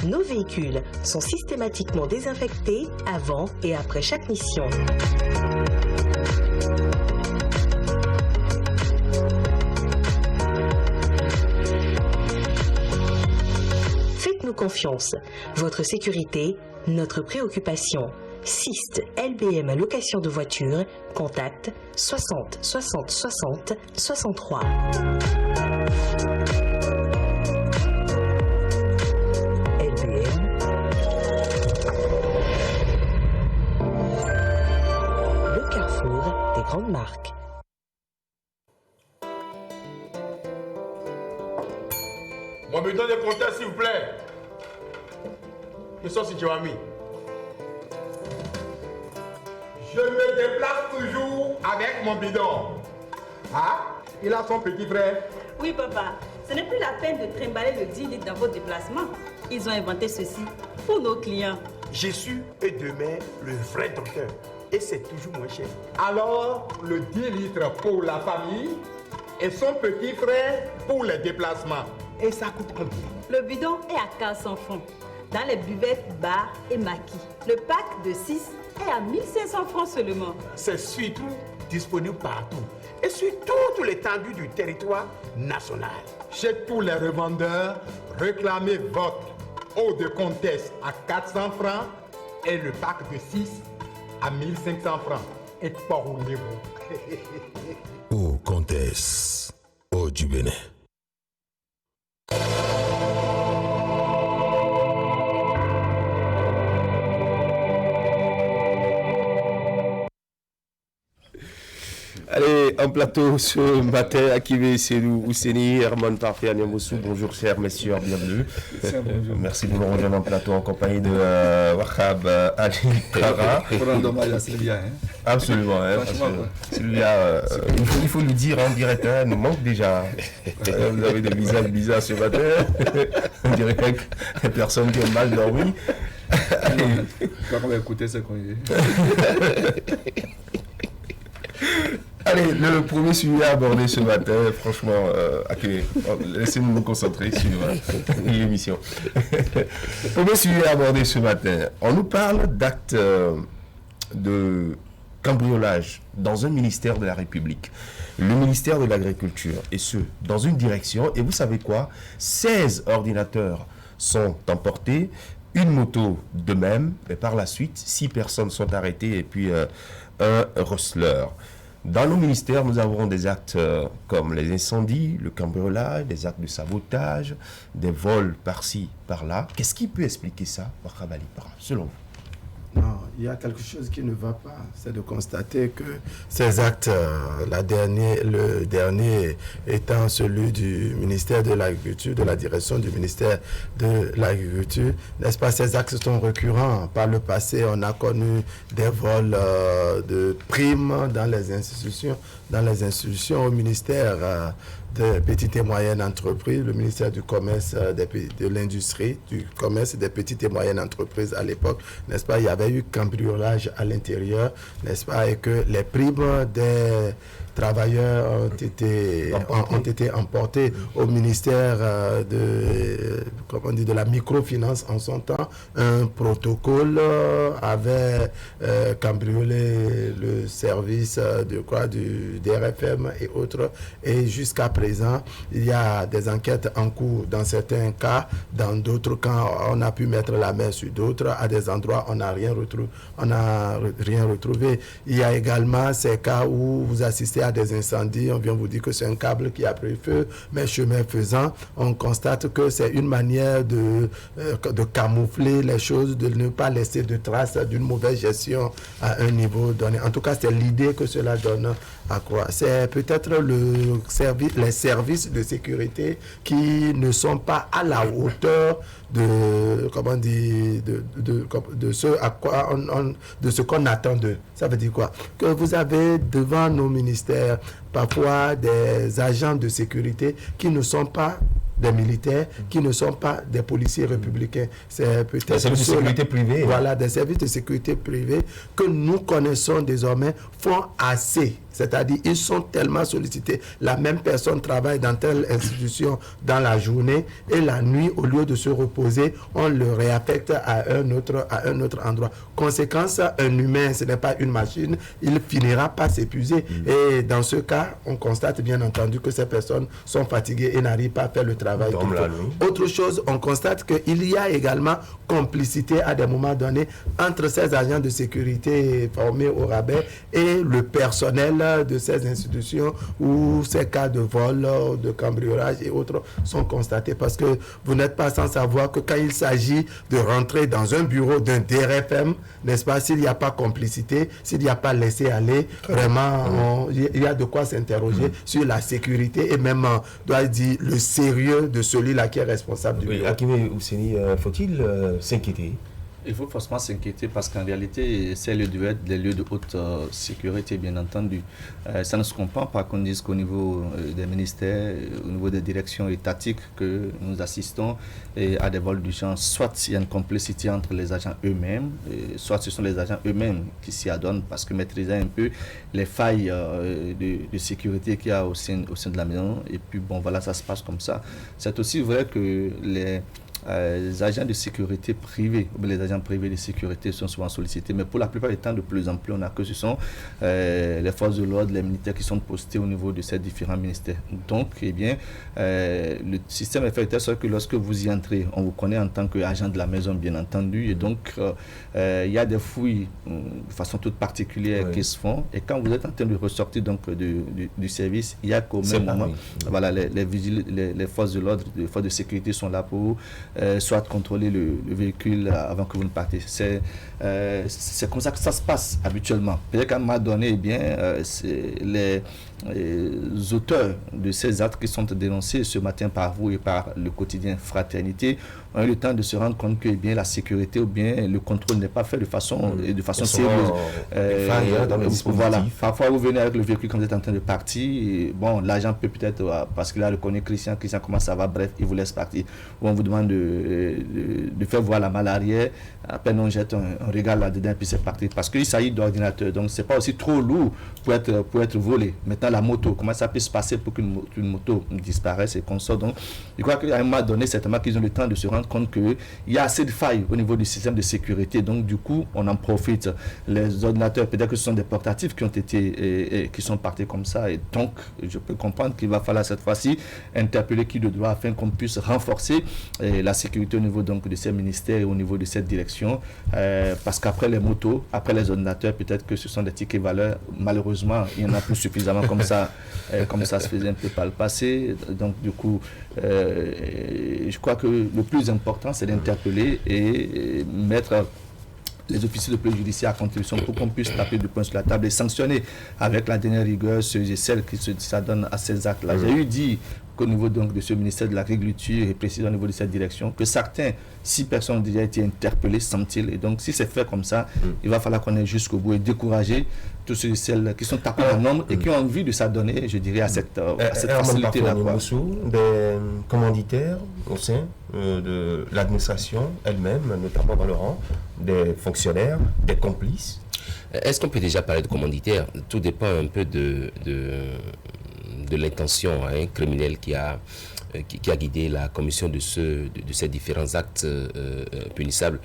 Nos véhicules sont systématiquement désinfectés avant et après chaque mission. Faites-nous confiance. Votre sécurité, notre préoccupation. Syste LBM Location de Voitures, contact 60 60 60 63. LBM, le carrefour des grandes marques. me donne des compteurs, s'il vous plaît. Je suis Situami. Je me déplace toujours avec mon bidon. Ah, il a son petit frère. Oui, papa. Ce n'est plus la peine de trimballer le 10 litres dans votre déplacement. Ils ont inventé ceci pour nos clients. Jésus est demain le vrai docteur. Et c'est toujours moins cher. Alors, le 10 litres pour la famille et son petit frère pour les déplacements. Et ça coûte combien? Le bidon est à 400 francs. Dans les buvettes, bars et maquis. Le pack de 6 est à 1500 francs seulement. C'est surtout disponible partout et sur toute l'étendue du territoire national. Chez tous les revendeurs, réclamez votre eau de comtesse à 400 francs et le pack de 6 à 1500 francs. Et pas roulez-vous. Eau comtesse, eau du Bénin. Allez, en plateau ce matin, Akivé Sédou Ousseni, Herman Parfait, Agnamoussou. Bonjour, chers messieurs, bienvenue. Merci de nous rejoindre en plateau en compagnie de Wahab Ali Kara. Absolument, Sylvia, il faut lui dire en direct, elle nous manque déjà. Vous avez des visages bizarres ce matin. On dirait que les personnes qui ont mal dormi. On va écouter ce qu'on dit. Allez, le premier sujet à aborder ce matin, franchement, laissez-nous nous concentrer sur l'émission. Le premier sujet à aborder ce matin, on nous parle d'actes de cambriolage dans un ministère de la République, le ministère de l'Agriculture, et ce, dans une direction, et vous savez quoi, 16 ordinateurs sont emportés, une moto de même, mais par la suite, 6 personnes sont arrêtées et puis un rustler. Dans nos ministères, nous avons des actes comme les incendies, le cambriolage, des actes de sabotage, des vols par-ci, par-là. Qu'est-ce qui peut expliquer ça, selon vous? Non, il y a quelque chose qui ne va pas. C'est de constater que ces actes, le dernier étant celui du ministère de l'Agriculture, de la direction du ministère de l'Agriculture, n'est-ce pas, ces actes sont récurrents. Par le passé, on a connu des vols de primes dans les institutions au ministère des petites et moyennes entreprises, le ministère du commerce, de l'industrie, du commerce et des petites et moyennes entreprises à l'époque, n'est-ce pas, il y avait eu cambriolage à l'intérieur, n'est-ce pas, et que les primes des travailleurs ont été emportés au ministère de la microfinance en son temps. Un protocole avait cambriolé le service du DRFM et autres. Et jusqu'à présent, il y a des enquêtes en cours dans certains cas. Dans d'autres cas, on a pu mettre la main sur d'autres. À des endroits, on n'a rien retrouvé. Il y a également ces cas où vous assistez à des incendies, on vient vous dire que c'est un câble qui a pris feu, mais chemin faisant, on constate que c'est une manière de camoufler les choses, de ne pas laisser de traces d'une mauvaise gestion à un niveau donné. En tout cas, c'est l'idée que cela donne à croire. C'est peut-être les services de sécurité qui ne sont pas à la hauteur de ce qu'on attend d'eux. Ça veut dire quoi? Que vous avez devant nos ministères parfois des agents de sécurité qui ne sont pas des militaires, qui ne sont pas des policiers républicains. C'est peut-être des services de sécurité privés. Voilà, des services de sécurité privés que nous connaissons désormais font assez. C'est-à-dire, ils sont tellement sollicités. La même personne travaille dans telle institution dans la journée et la nuit, au lieu de se reposer, on le réaffecte à un autre endroit. Conséquence, un humain, ce n'est pas une machine, il finira par s'épuiser. Et dans ce cas, on constate bien entendu que ces personnes sont fatiguées et n'arrivent pas à faire le travail. Autre chose, on constate qu'il y a également complicité à des moments donnés entre ces agents de sécurité formés au rabais et le personnel aucune de ces institutions où ces cas de vol, de cambriolage et autres sont constatés, parce que vous n'êtes pas sans savoir que quand il s'agit de rentrer dans un bureau d'un DRFM, n'est-ce pas, s'il n'y a pas complicité, s'il n'y a pas laissé aller, vraiment, il y a de quoi s'interroger sur la sécurité et même, doit dire, le sérieux de celui-là qui est responsable du bureau. Hakimi Ousseni, faut-il s'inquiéter? Il faut forcément s'inquiéter parce qu'en réalité, ces lieux doivent être des lieux de haute sécurité, bien entendu. Ça ne se comprend pas qu'on dise qu'au niveau des ministères, au niveau des directions étatiques, que nous assistons à des vols d'urgence. Soit il y a une complicité entre les agents eux-mêmes, soit ce sont les agents eux-mêmes qui s'y adonnent parce que maîtriser un peu les failles de sécurité qu'il y a au sein de la maison. Et puis, bon, voilà, ça se passe comme ça. C'est aussi vrai que les agents de sécurité privés, les agents privés de sécurité sont souvent sollicités, mais pour la plupart du temps, de plus en plus, on a que ce sont les forces de l'ordre, les militaires qui sont postés au niveau de ces différents ministères. Donc, eh bien, le système est fait tel que lorsque vous y entrez, on vous connaît en tant qu'agent de la maison, bien entendu, et donc, il y a des fouilles de façon toute particulière qui se font, et quand vous êtes en train de ressortir donc, du service, il y a qu'au même moment, voilà, les forces de l'ordre, les forces de sécurité sont là pour soit contrôler le véhicule avant que vous ne partez. C'est comme ça que ça se passe habituellement. Peut-être qu'à un moment donné, eh bien, les auteurs de ces actes qui sont dénoncés ce matin par vous et par le quotidien Fraternité ont eu le temps de se rendre compte que eh bien, la sécurité ou bien le contrôle n'est pas fait de façon sérieuse. Voilà. Parfois, vous venez avec le véhicule quand vous êtes en train de partir. Et, bon, l'agent peut-être, parce qu'il a reconnu Christian, comment ça va, bref, il vous laisse partir. Ou on vous demande de faire voir la malle arrière, à peine on jette un regard là-dedans et puis c'est parti. Parce qu'il s'agit d'ordinateur, donc c'est pas aussi trop lourd pour être volé. Maintenant, la moto, comment ça peut se passer pour qu'une moto disparaisse et qu'on sort. Donc, je crois qu'à un moment donné, certainement qu'ils ont le temps de se rendre compte qu'il y a assez de failles au niveau du système de sécurité. Donc, du coup, on en profite. Les ordinateurs, peut-être que ce sont des portatifs qui ont été, qui sont partis comme ça. Et donc, je peux comprendre qu'il va falloir cette fois-ci interpeller qui de droit afin qu'on puisse renforcer la sécurité au niveau donc, de ces ministères et au niveau de cette direction. Parce qu'après les motos, après les ordinateurs, peut-être que ce sont des tickets valeurs. Malheureusement, il y en a plus suffisamment comme ça se faisait un peu par le passé. Donc, du coup, je crois que le plus important, c'est d'interpeller et mettre les officiers de police judiciaire à contribution pour qu'on puisse taper du poing sur la table et sanctionner avec la dernière rigueur ceux et celles qui s'adonnent à ces actes-là. J'ai eu dit qu'au niveau donc, de ce ministère de l'Agriculture et précisément au niveau de cette direction, que 6 personnes ont déjà été interpellées, semble-t-il. Et donc, si c'est fait comme ça, il va falloir qu'on aille jusqu'au bout et décourager tous ceux et celles qui sont tapés en nombre et qui ont envie de s'adonner, je dirais, à cette facilité-là. Des commanditaires au sein de l'administration elle-même, notamment dans le rang des fonctionnaires, des complices. Est-ce qu'on peut déjà parler de commanditaires? Tout dépend un peu de l'intention criminelle qui a guidé la commission de ces différents actes punissables.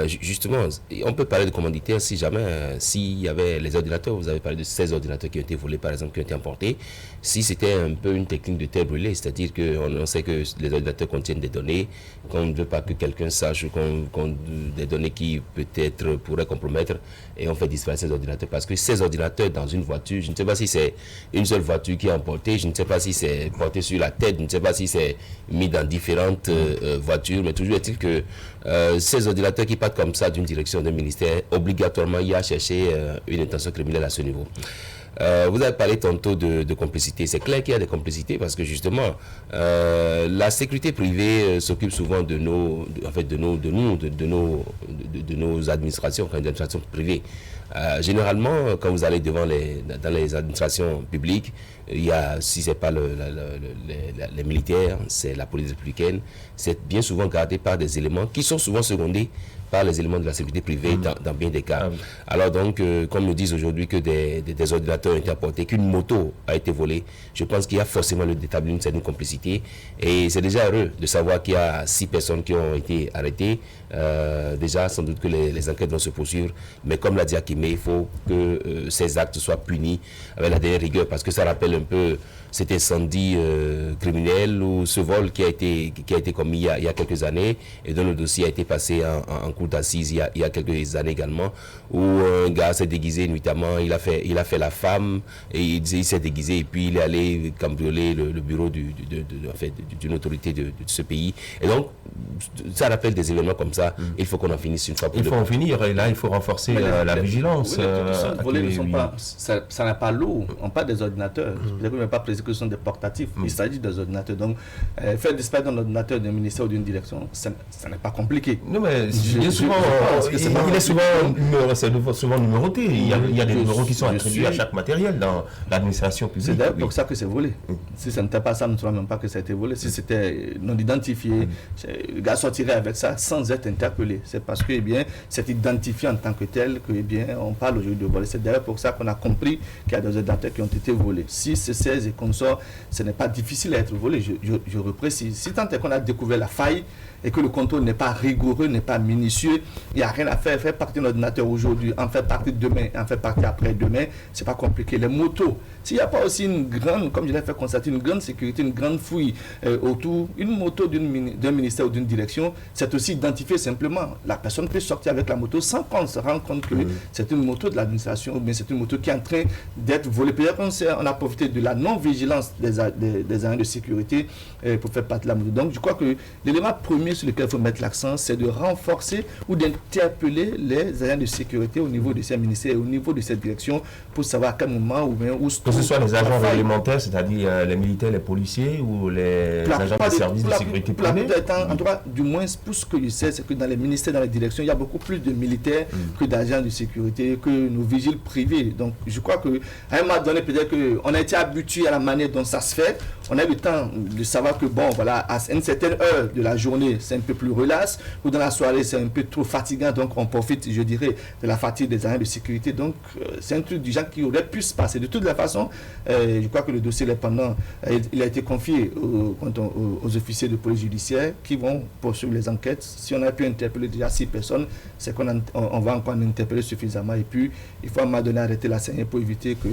Justement, on peut parler de commanditaires si jamais, s'il y avait les ordinateurs, vous avez parlé de 16 ordinateurs qui ont été volés, par exemple, qui ont été emportés. Si c'était un peu une technique de terre brûlée, c'est-à-dire qu'on sait que les ordinateurs contiennent des données, qu'on ne veut pas que quelqu'un sache, des données qui peut-être pourraient compromettre, et on fait disparaître ces ordinateurs. Parce que ces ordinateurs dans une voiture, je ne sais pas si c'est une seule voiture qui est emportée, je ne sais pas si c'est porté sur la tête, je ne sais pas si c'est mis dans différentes voitures, mais toujours est-il que ces ordinateurs qui partent comme ça d'une direction d'un ministère, obligatoirement, il y a cherché une intention criminelle à ce niveau. Vous avez parlé tantôt de complicité. C'est clair qu'il y a des complicités parce que justement, la sécurité privée s'occupe souvent de nos administrations, enfin, des administrations privées. Généralement, quand vous allez dans les administrations publiques, il y a, si ce n'est pas les militaires, c'est la police républicaine, c'est bien souvent gardé par des éléments qui sont souvent secondés par les éléments de la sécurité privée dans bien des cas. Alors donc, comme nous disent aujourd'hui que des ordinateurs ont été apportés, qu'une moto a été volée, je pense qu'il y a forcément d'établir une certaine complicité. Et c'est déjà heureux de savoir qu'il y a 6 personnes qui ont été arrêtées. Déjà, sans doute que les enquêtes vont se poursuivre. Mais comme l'a dit Akimé, il faut que ces actes soient punis avec la dernière rigueur, parce que ça rappelle un peu cet incendie criminel ou ce vol qui a été commis il y a quelques années et dont le dossier a été passé en cour d'assises il y a quelques années également, où un gars s'est déguisé nuitamment, il a fait la femme et il s'est déguisé et puis il est allé cambrioler le bureau d'une autorité de ce pays. Et donc, ça rappelle des événements comme ça. Il faut qu'on en finisse une fois pour toutes. Il faut en finir et là, il faut renforcer la vigilance. Ça n'a pas lourd. On parle des ordinateurs. Peut-être qu'on n'a pas précisé que ce sont des portatifs. Il s'agit des ordinateurs. Donc, faire disparaître un ordinateur d'un ministère ou d'une direction, ça n'est pas compliqué. Non, mais il est souvent numéroté. Il y a des numéros qui sont attribués à chaque matériel dans l'administration publique. C'est d'ailleurs pour ça que c'est volé. Si ça n'était pas ça, nous ne saurions même pas que ça a été volé. Si c'était non identifié, le gars sortirait avec ça sans être interpellé. C'est parce que c'est identifié en tant que tel que on parle aujourd'hui de voler. C'est d'ailleurs pour ça qu'on a compris qu'il y a des ordinateurs qui ont été volés. Si c'est 16 et consorts, ce n'est pas difficile à être volé. Je reprécise. Si tant est qu'on a découvert la faille et que le contrôle n'est pas rigoureux, n'est pas minutieux, il n'y a rien à faire. Faire partie de l'ordinateur aujourd'hui, en faire partie demain, en faire partie après-demain, c'est pas compliqué. Les motos, s'il n'y a pas aussi une grande, comme je l'ai fait constater, une grande sécurité, une grande fouille autour, une moto d'un ministère ou d'une direction, c'est aussi identifié simplement. La personne peut sortir avec la moto sans qu'on se rende compte que c'est une moto de l'administration ou bien c'est une moto qui est en train d'être volée. Peut-être qu'on a profité de la non-vigilance des agents de sécurité pour faire partie de la moto. Donc je crois que l'élément premier sur lequel il faut mettre l'accent, c'est de renforcer ou d'interpeller les agents de sécurité au niveau de ces ministères et au niveau de cette direction pour savoir à quel moment ou bien où que ce soit les agents réglementaires, c'est-à-dire les militaires, les policiers ou les agents de services de sécurité privée. En tout cas, du moins, pour ce que je sais, c'est que dans les ministères, dans les directions, il y a beaucoup plus de militaires que d'agents de sécurité, que nos vigiles privés. Donc, je crois qu'à un moment donné, peut-être qu'on a été habitué à la manière dont ça se fait. On a eu le temps de savoir que, bon, voilà, à une certaine heure de la journée, c'est un peu plus relax, ou dans la soirée, c'est un peu trop fatigant, donc on profite, je dirais, de la fatigue des agents de sécurité. Donc, c'est un truc du genre qui aurait pu se passer. De toute la façon, je crois que le dossier il a été confié aux officiers de police judiciaire qui vont poursuivre les enquêtes. Si on a pu interpeller déjà 6 personnes, c'est qu'on va encore en interpeller suffisamment. Et puis, il faut à un moment donné arrêter la saignée pour éviter que,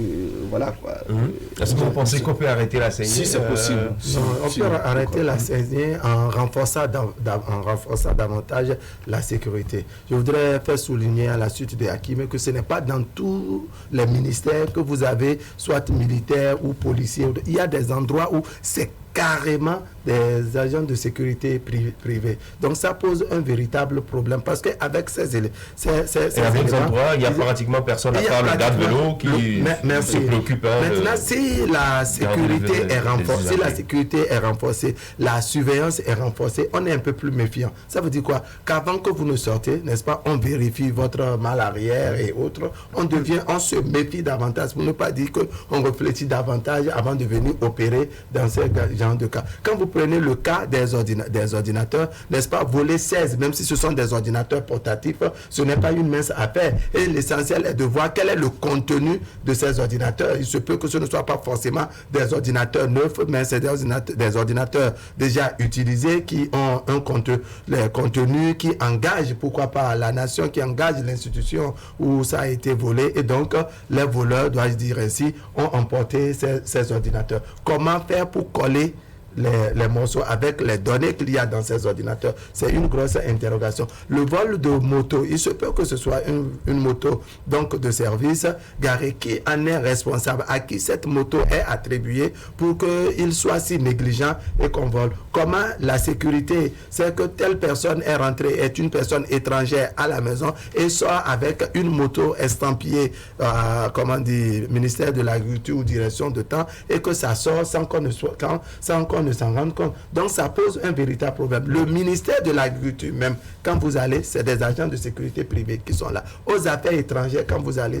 voilà quoi. Est-ce que vous pensez qu'on peut arrêter la saignée? Si c'est possible. On peut arrêter la saignée en renforçant davantage la sécurité. Je voudrais faire souligner à la suite de Hakim que ce n'est pas dans tous les ministères que vous avez soit militaires ou policiers. Il y a des endroits où c'est carrément des agents de sécurité privés. Donc ça pose un véritable problème parce qu'avec ces éléments... Et avec les endroits, il n'y a pratiquement personne à part le garde de l'eau qui se préoccupe. Maintenant, si la sécurité est renforcée, la surveillance est renforcée, on est un peu plus méfiant. Ça veut dire quoi? Qu'avant que vous ne sortez, n'est-ce pas, on vérifie votre mal arrière et autres, on se méfie davantage pour ne pas dire qu'on réfléchit davantage avant de venir opérer dans ce genre de cas. Quand vous prenez le cas des ordinateurs, n'est-ce pas, voler 16, même si ce sont des ordinateurs portatifs, ce n'est pas une mince affaire. Et l'essentiel est de voir quel est le contenu de ces ordinateurs. Il se peut que ce ne soit pas forcément des ordinateurs neufs, mais c'est des ordinateurs déjà utilisés qui ont un contenu qui engage, pourquoi pas, la nation, qui engage l'institution où ça a été volé. Et donc, les voleurs, dois-je dire ainsi, ont emporté ces ordinateurs. Comment faire pour coller les morceaux avec les données qu'il y a dans ces ordinateurs? C'est une grosse interrogation. Le vol de moto, il se peut que ce soit une moto donc de service garée. Qui en est responsable? À qui cette moto est attribuée pour qu'il soit si négligent et qu'on vole? Comment la sécurité, c'est que telle personne est rentrée, est une personne étrangère à la maison et sort avec une moto estampillée, ministère de l'Agriculture ou direction de temps, et que ça sort sans qu'on ne s'en rende compte. Donc ça pose un véritable problème. Le ministère de l'Agriculture même, quand vous allez, c'est des agents de sécurité privés qui sont là. Aux affaires étrangères, quand vous allez,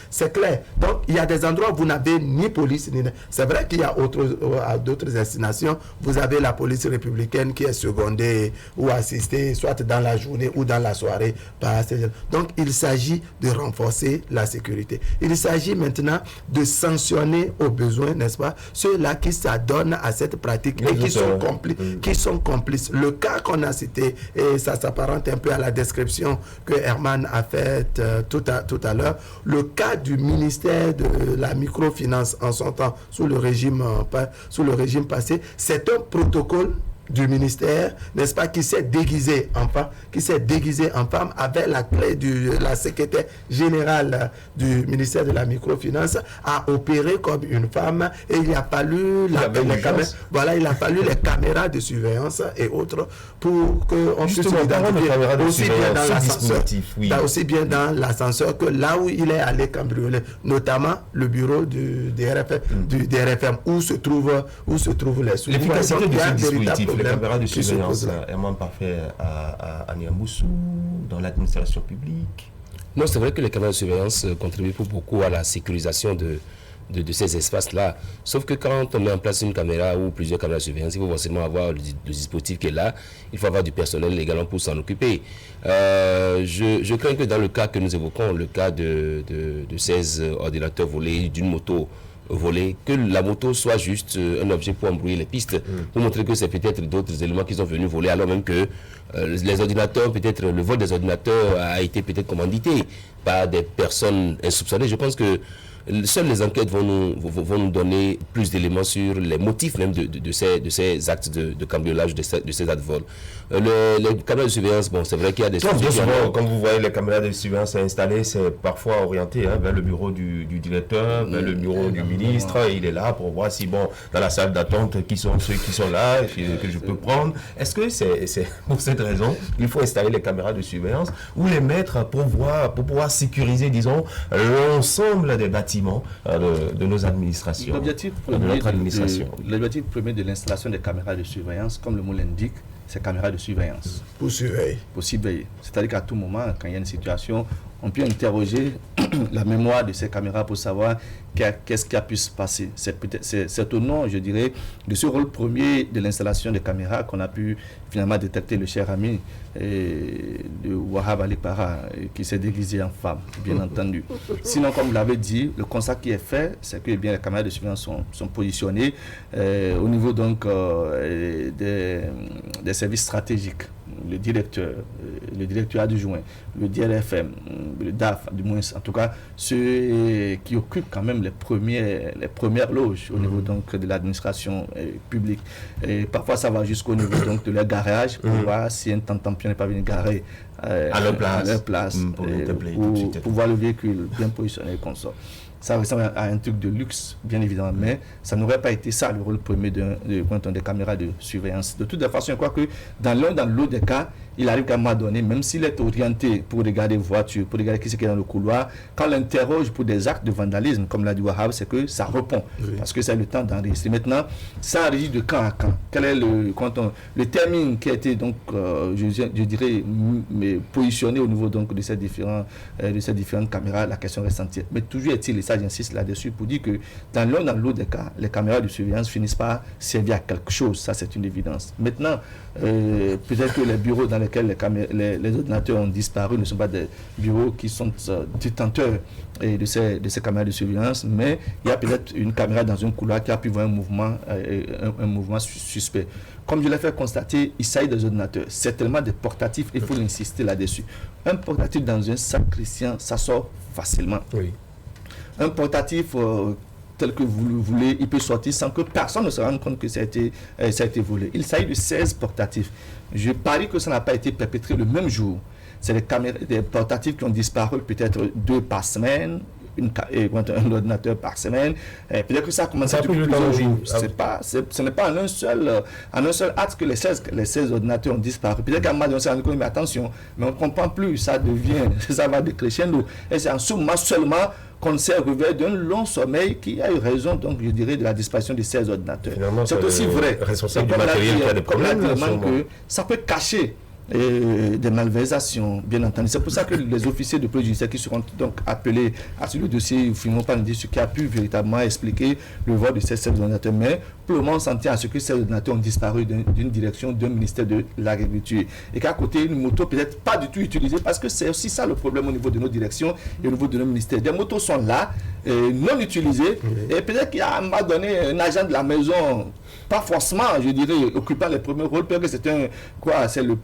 c'est clair. Donc il y a des endroits où vous n'avez ni police, ni... C'est vrai qu'il y a à d'autres destinations, vous avez la police républicaine qui est secondée ou assistée, soit dans la journée ou dans la soirée par ces gens. Donc il s'agit de renforcer la sécurité. Il s'agit maintenant de sanctionner au besoin, n'est-ce pas, ceux-là qui s'adonnent à cette pratique public et qui sont complices. Le cas qu'on a cité, et ça s'apparente un peu à la description que Herman a faite tout à l'heure, le cas du ministère de la microfinance en son temps, sous le régime passé, c'est un protocole du ministère, n'est-ce pas, qui s'est déguisé en femme, avec la clé de la secrétaire générale du ministère de la microfinance, a opéré comme une femme, et il a fallu il a fallu les caméras de surveillance et autres pour qu'on puisse l'identifier aussi bien dans l'ascenseur que là où il est allé cambrioler, notamment le bureau du DRFM où se trouvent les sous. L'efficacité de ce dispositif, les caméras de surveillance, Herman Parfait à Niamboussou, dans l'administration publique. Non, c'est vrai que les caméras de surveillance contribuent beaucoup à la sécurisation de ces espaces-là. Sauf que quand on met en place une caméra ou plusieurs caméras de surveillance, il faut forcément avoir le dispositif qui est là. Il faut avoir du personnel également pour s'en occuper. Je crains que dans le cas que nous évoquons, le cas de 16 ordinateurs volés, d'une moto volée, que la moto soit juste un objet pour embrouiller les pistes, pour montrer que c'est peut-être d'autres éléments qui sont venus voler, alors même que les ordinateurs, peut-être le vol des ordinateurs a été peut-être commandité par des personnes insoupçonnées. Je pense que seules les enquêtes vont nous donner plus d'éléments sur les motifs même de ces actes de cambriolage, de ces actes de vol. Les caméras de surveillance, bon, c'est vrai qu'il y a des... Quand vous voyez les caméras de surveillance installées, c'est parfois orienté vers le bureau du directeur, vers le bureau du ministre. Il est là pour voir si, dans la salle d'attente, qui sont ceux qui sont là, que je peux prendre. Est-ce que c'est pour cette raison qu'il faut installer les caméras de surveillance ou les mettre pour pouvoir sécuriser, disons, l'ensemble des bâtiments de nos administrations, l'objectif premier de l'installation des caméras de surveillance, comme le mot l'indique, c'est caméras de surveillance. Pour surveiller. C'est-à-dire qu'à tout moment, quand il y a une situation, on peut interroger la mémoire de ces caméras pour savoir qu'est-ce qui a pu se passer. C'est au nom, je dirais, de ce rôle premier de l'installation des caméras qu'on a pu finalement détecter le cher ami de Wahab Ali Para, qui s'est déguisé en femme, bien entendu. Sinon, comme vous l'avez dit, le constat qui est fait, c'est que les caméras de surveillance sont positionnées au niveau donc des services stratégiques. Le directeur adjoint, le DRFM, le DAF, du moins, en tout cas, ceux qui occupent quand même les premières loges au niveau donc de l'administration publique. Et parfois, ça va jusqu'au niveau donc de leur garage pour voir si un tentampion n'est pas venu garer à leur place pour voir le véhicule bien positionné comme ça. Ça ressemble à un truc de luxe, bien évidemment, mais ça n'aurait pas été ça le rôle premier des caméras de surveillance. De toute façon, je crois que dans l'un dans l'autre des cas, il arrive qu'à un moment donné, même s'il est orienté pour regarder voitures, pour regarder qui c'est qui est dans le couloir, quand on l'interroge pour des actes de vandalisme, comme l'a dit Wahab, c'est que ça répond, parce que c'est le temps d'enregistrer. Maintenant, ça enregistre de camp à camp. Quel est le termine qui a été donc, je dirais, positionné au niveau donc de ces différentes caméras, la question reste entière. Mais toujours est-il, et ça j'insiste là-dessus, pour dire que dans l'un dans l'autre des cas, les caméras de surveillance finissent par servir à quelque chose, ça c'est une évidence. Maintenant, peut-être que les bureaux dans lesquels les ordinateurs ont disparu ne sont pas des bureaux qui sont détenteurs de ces caméras de surveillance, mais il y a peut-être une caméra dans un couloir qui a pu voir un mouvement suspect. Comme je l'ai fait constater, il s'agit des ordinateurs. C'est tellement des portatifs, il faut insister là-dessus. Un portatif dans un sac chrétien, ça sort facilement. Oui. Un portatif tel que vous le voulez, il peut sortir sans que personne ne se rende compte que ça a été volé. Il s'agit de 16 portatifs. Je parie que ça n'a pas été perpétré le même jour. C'est des portatifs qui ont disparu peut-être 2 par semaine, un ordinateur par semaine. Peut-être que ça a commencé depuis plusieurs jours. Ce n'est pas en un seul acte que les 16 ordinateurs ont disparu. Peut-être qu'à un moment donné, on s'est rendu compte, mais attention, mais on ne comprend plus, ça va décrescendo. Et c'est en ce moment seulement qu'on s'est réveillé d'un long sommeil qui a eu raison, donc je dirais, de la disparition de 16 ordinateurs. C'est aussi vrai. Responsable du matériel qui a des problèmes, que ça peut cacher des malversations, bien entendu. C'est pour ça que les officiers de police judiciaire qui seront donc appelés à ce dossier, ils finiront par nous dire ce qui a pu véritablement expliquer le vol de ces ordinateurs. Mais pour le moment, on s'en tient à ce que ces ordinateurs ont disparu d'une direction d'un ministère de l'Agriculture. Et qu'à côté, une moto peut-être pas du tout utilisée, parce que c'est aussi ça le problème au niveau de nos directions et au niveau de nos ministères. Des motos sont là, non utilisées, et peut-être qu'il y a à un moment donné un agent de la maison, pas forcément, je dirais, occupant les premiers rôles, parce que c'est un, quoi, c'est le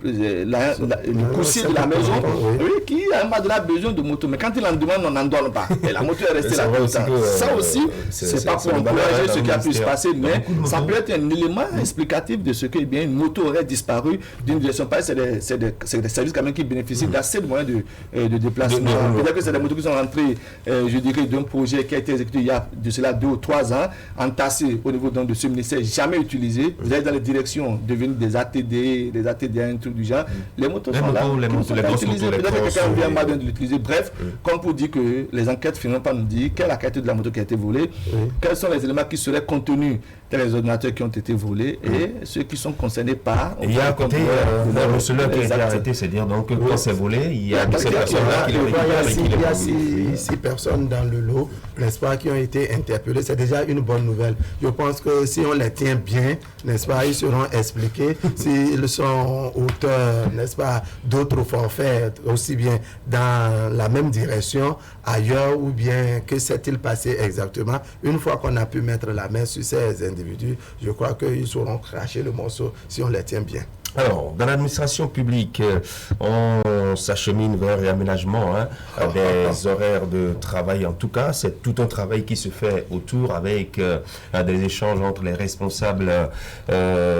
coursier de la maison, oui, qui a un moment donné besoin de moto, mais quand il en demande, on n'en donne pas. Et la moto est restée là tout le temps. Ça aussi, c'est pas pour encourager ce qui a pu se passer, mais ça peut être un élément explicatif de ce que, eh bien, une moto aurait disparu d'une direction. C'est des services quand même qui bénéficient d'assez de moyens de déplacement. Peut-être que c'est des motos qui sont rentrées, je dirais, d'un projet qui a été exécuté il y a de cela 2 ou 3 ans, entassé au niveau de ce ministère, jamais utilisé. Vous allez dans les directions devenues des ATD, un truc du genre. Les motos sont là. Les motos, peut-être que quelqu'un vient mal de l'utiliser. Bref, comme pour dire que les enquêtes finiront par nous dire quelle est la qualité de la moto qui a été volée, quels sont les éléments qui seraient contenus dans les ordinateurs qui ont été volés et ceux qui sont concernés par. Il y a à côté le receleur qui a été arrêté, c'est-à-dire donc quand c'est volé, il y a 17 personnes là qui le récupèrent et qui les volent. Il y a 6 personnes dans le lot, n'est-ce pas, qui ont été interpellées. C'est déjà une bonne nouvelle. Je pense que si on les tient bien, n'est-ce pas, ils seront expliqués s'ils sont auteurs, n'est-ce pas, d'autres forfaits, aussi bien dans la même direction, ailleurs, ou bien que s'est-il passé exactement. Une fois qu'on a pu mettre la main sur ces individus, je crois qu'ils sauront cracher le morceau si on les tient bien. Alors, dans l'administration publique, on s'achemine vers l'aménagement des horaires de travail. En tout cas, c'est tout un travail qui se fait autour avec des échanges entre les responsables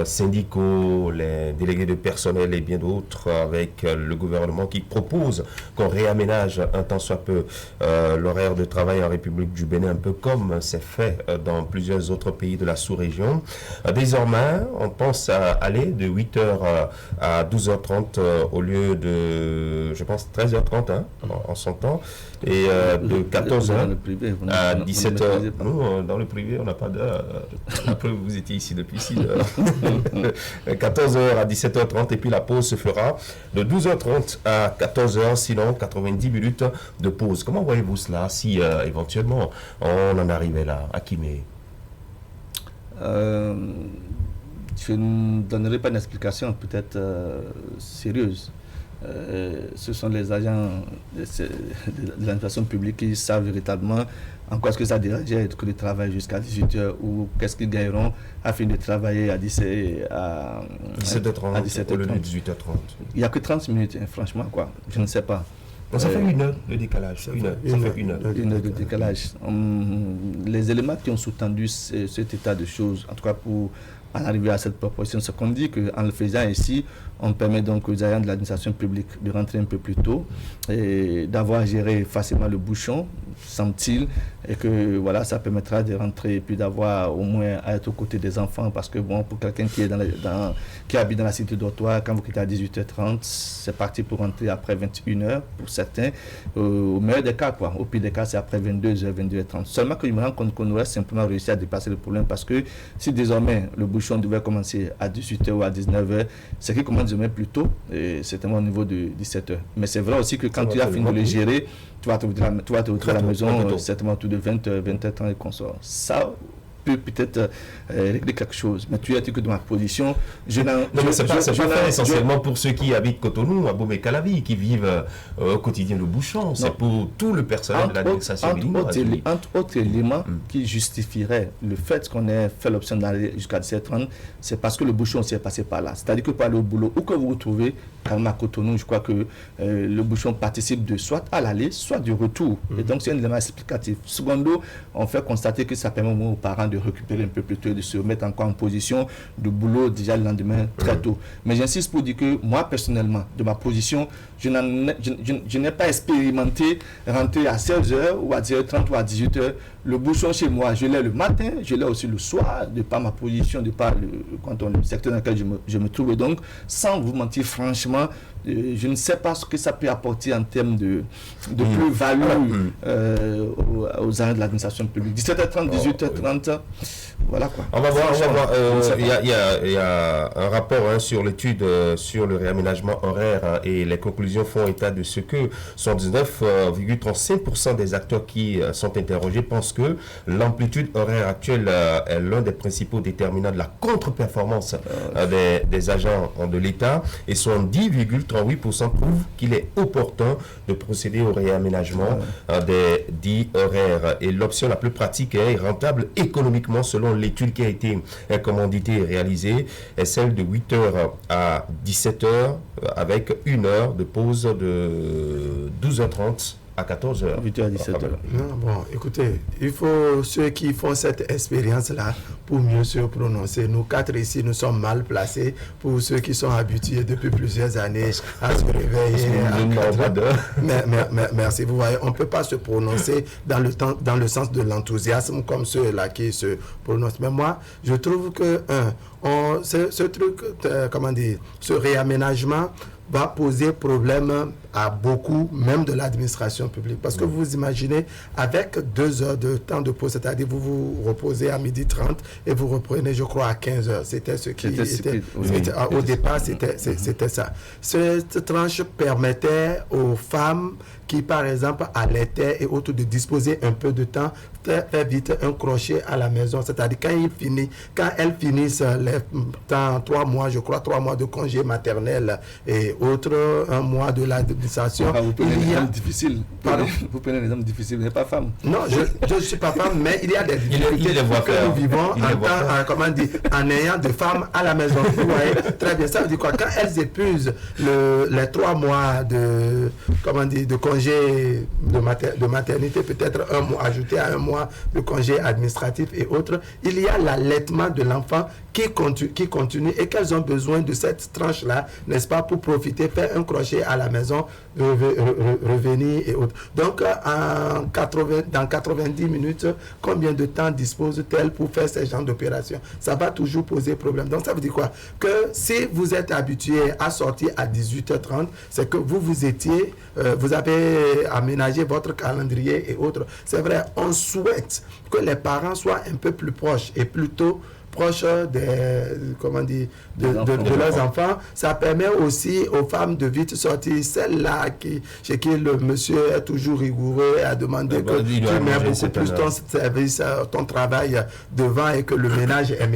syndicaux, les délégués de personnel et bien d'autres, avec le gouvernement qui propose qu'on réaménage un tant soit peu l'horaire de travail en République du Bénin, un peu comme c'est fait dans plusieurs autres pays de la sous-région. Désormais, on pense à aller de 8h à 12h30 au lieu de, je pense, 13h30 en son temps, et de 14h à 17h. Nous, dans le privé, on n'a pas d'heure. Après, vous étiez ici depuis 6h. 14h à 17h30, et puis la pause se fera de 12h30 à 14h, sinon 90 minutes de pause. Comment voyez-vous cela si éventuellement on en arrivait là, à Kimé? Je ne donnerai pas d'explication peut-être sérieuse. Ce sont les agents de l'administration publique qui savent véritablement en quoi est-ce que ça dérangeait que de travailler jusqu'à 18h ou qu'est-ce qu'ils gagneront afin de travailler à 17h30 au lieu de 18h30. Il n'y a que 30 minutes, franchement, quoi. Je ne sais pas. Ça fait 1 heure de décalage. Ça fait 1 heure. 1 heure de décalage. Les éléments qui ont sous-tendu cet état de choses, en tout cas pour en arriver à cette proposition, c'est qu'on dit qu'en le faisant ici, on permet donc aux agents de l'administration publique de rentrer un peu plus tôt et d'avoir géré facilement le bouchon, semble-t-il, et que voilà, ça permettra de rentrer et puis d'avoir au moins à être aux côtés des enfants, parce que bon, pour quelqu'un qui est qui habite dans la cité dortoir, quand vous quittez à 18h30, c'est parti pour rentrer après 21h pour certains, au meilleur des cas, quoi. Au pire des cas, c'est après 22h, 22h30. Seulement que je me rends compte qu'on aurait simplement réussi à dépasser le problème, parce que si désormais le bouchon devait commencer à 18h ou à 19h, c'est qu'il commence demain plus tôt, et certainement au niveau de 17h. Mais c'est vrai aussi que quand tu as fini de le gérer, tu vas te retrouver à la maison, certainement tout de 20h, 20h30 et consorts. Ça peut peut-être régler quelque chose. Mais tu as dit que de ma position, c'est pas fait essentiellement pour ceux qui habitent Cotonou, à Bomé-Calavi, qui vivent au quotidien le bouchon. C'est pour tout le personnel de l'administration. Entre autres éléments qui justifieraient le fait qu'on ait fait l'option d'aller jusqu'à 17h30, c'est parce que le bouchon s'est passé par là. C'est-à-dire que pour aller au boulot, où que vous vous trouvez, comme à Cotonou, je crois que le bouchon participe de soit à l'aller, soit du retour. Et donc c'est un élément explicatif. Secondo, on fait constater que ça permet au moins aux parents de récupérer un peu plus tôt, de se remettre encore en position de boulot déjà le lendemain très tôt. Mais j'insiste pour dire que moi personnellement, de ma position, je n'ai pas expérimenté rentrer à 16h ou à 10h30 ou à 18h. Le bouchon chez moi, je l'ai le matin, je l'ai aussi le soir, de par ma position, de par le secteur dans lequel je me trouve. Et donc, sans vous mentir franchement, je ne sais pas ce que ça peut apporter en termes de plus-value aux agents de l'administration publique. 17h30, 18h30, voilà quoi. On va voir. Il y a un rapport sur l'étude sur le réaménagement horaire et les conclusions font état de ce que 79,35% des acteurs qui sont interrogés pensent que l'amplitude horaire actuelle est l'un des principaux déterminants de la contre-performance des agents de l'État et 70,38% prouvent qu'il est opportun de procéder au réaménagement des dits horaires. Et l'option la plus pratique et rentable économiquement selon l'étude qui a été commanditée et réalisée est celle de 8h à 17h avec une heure de pause de 12h30 à 14h. 8h à 17h. Non, bon, écoutez, il faut ceux qui font cette expérience-là pour mieux se prononcer. Nous quatre ici, nous sommes mal placés pour ceux qui sont habitués depuis plusieurs années à se réveiller. Merci. Vous voyez, on ne peut pas se prononcer dans le sens de l'enthousiasme comme ceux-là qui se prononcent. Mais moi, je trouve que ce truc, ce réaménagement va poser problème à beaucoup, même de l'administration publique. Parce que vous imaginez, avec 2 heures de temps de pause, c'est-à-dire vous vous reposez à 12h30 et vous reprenez, je crois, à 15h. C'était ce qui était... Au départ, c'était ça. Cette tranche permettait aux femmes qui, par exemple, allaitaient et autres, de disposer un peu de temps, faire vite un crochet à la maison. C'est-à-dire quand elles finissent les 3 mois, je crois, 3 mois de congé maternel et autres, 1 mois de l'administration. Vous prenez les hommes difficiles, vous n'êtes pas femme. Non, je ne suis pas femme, mais il y a des difficultés que nous vivons en ayant des femmes à la maison. Vous voyez, très bien. Ça veut dire quoi? Quand elles épuisent les 3 mois de congé de maternité, peut-être 1 mois, ajouté à 1 mois de congé administratif et autres, il y a l'allaitement de l'enfant qui continue et qu'elles ont besoin de cette tranche-là, n'est-ce pas, pour profiter, faire un crochet à la maison, revenir et autres. Donc, dans 90 minutes, combien de temps dispose-t-elle pour faire ce genre d'opération? Ça va toujours poser problème. Donc, ça veut dire quoi? Que si vous êtes habitué à sortir à 18h30, c'est que vous avez aménagé votre calendrier et autres. C'est vrai, on souhaite que les parents soient un peu plus proches et plutôt proches de leurs enfants. Ça permet aussi aux femmes de vite sortir. Celle-là chez qui le monsieur est toujours rigoureux et a demandé que tu mets beaucoup plus ton service, ton travail devant et que le ménage est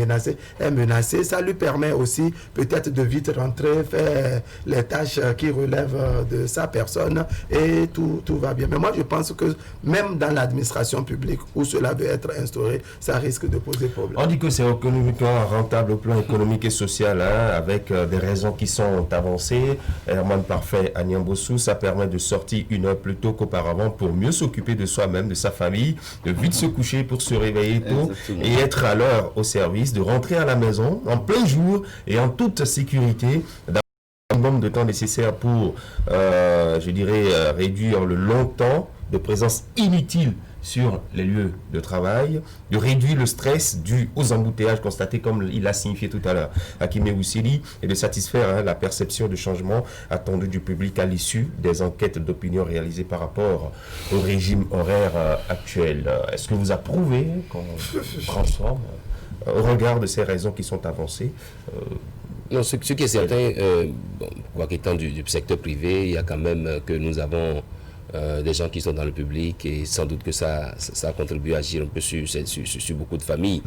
menacé. Ça lui permet aussi peut-être de vite rentrer, faire les tâches qui relèvent de sa personne et tout va bien. Mais moi, je pense que même dans l'administration publique où cela veut être instauré, ça risque de poser problème. On dit que c'est économiquement rentable au plan économique et social, avec des raisons qui sont avancées. Herman Parfait à Niambossou, ça permet de sortir 1 heure plus tôt qu'auparavant pour mieux s'occuper de soi-même, de sa famille, de vite se coucher pour se réveiller tôt et être à l'heure au service, de rentrer à la maison en plein jour et en toute sécurité, un nombre de temps nécessaire pour, réduire le long temps de présence inutile sur les lieux de travail, de réduire le stress dû aux embouteillages constatés, comme il l'a signifié tout à l'heure Hakime Oussili, et de satisfaire la perception de changement attendu du public à l'issue des enquêtes d'opinion réalisées par rapport au régime horaire actuel. Est-ce que vous approuvez qu'on transforme au regard de ces raisons qui sont avancées? Non, ce qui est certain, quoi qu'étant du secteur privé, il y a quand même que nous avons des gens qui sont dans le public et sans doute que ça contribue à agir un peu sur beaucoup de familles.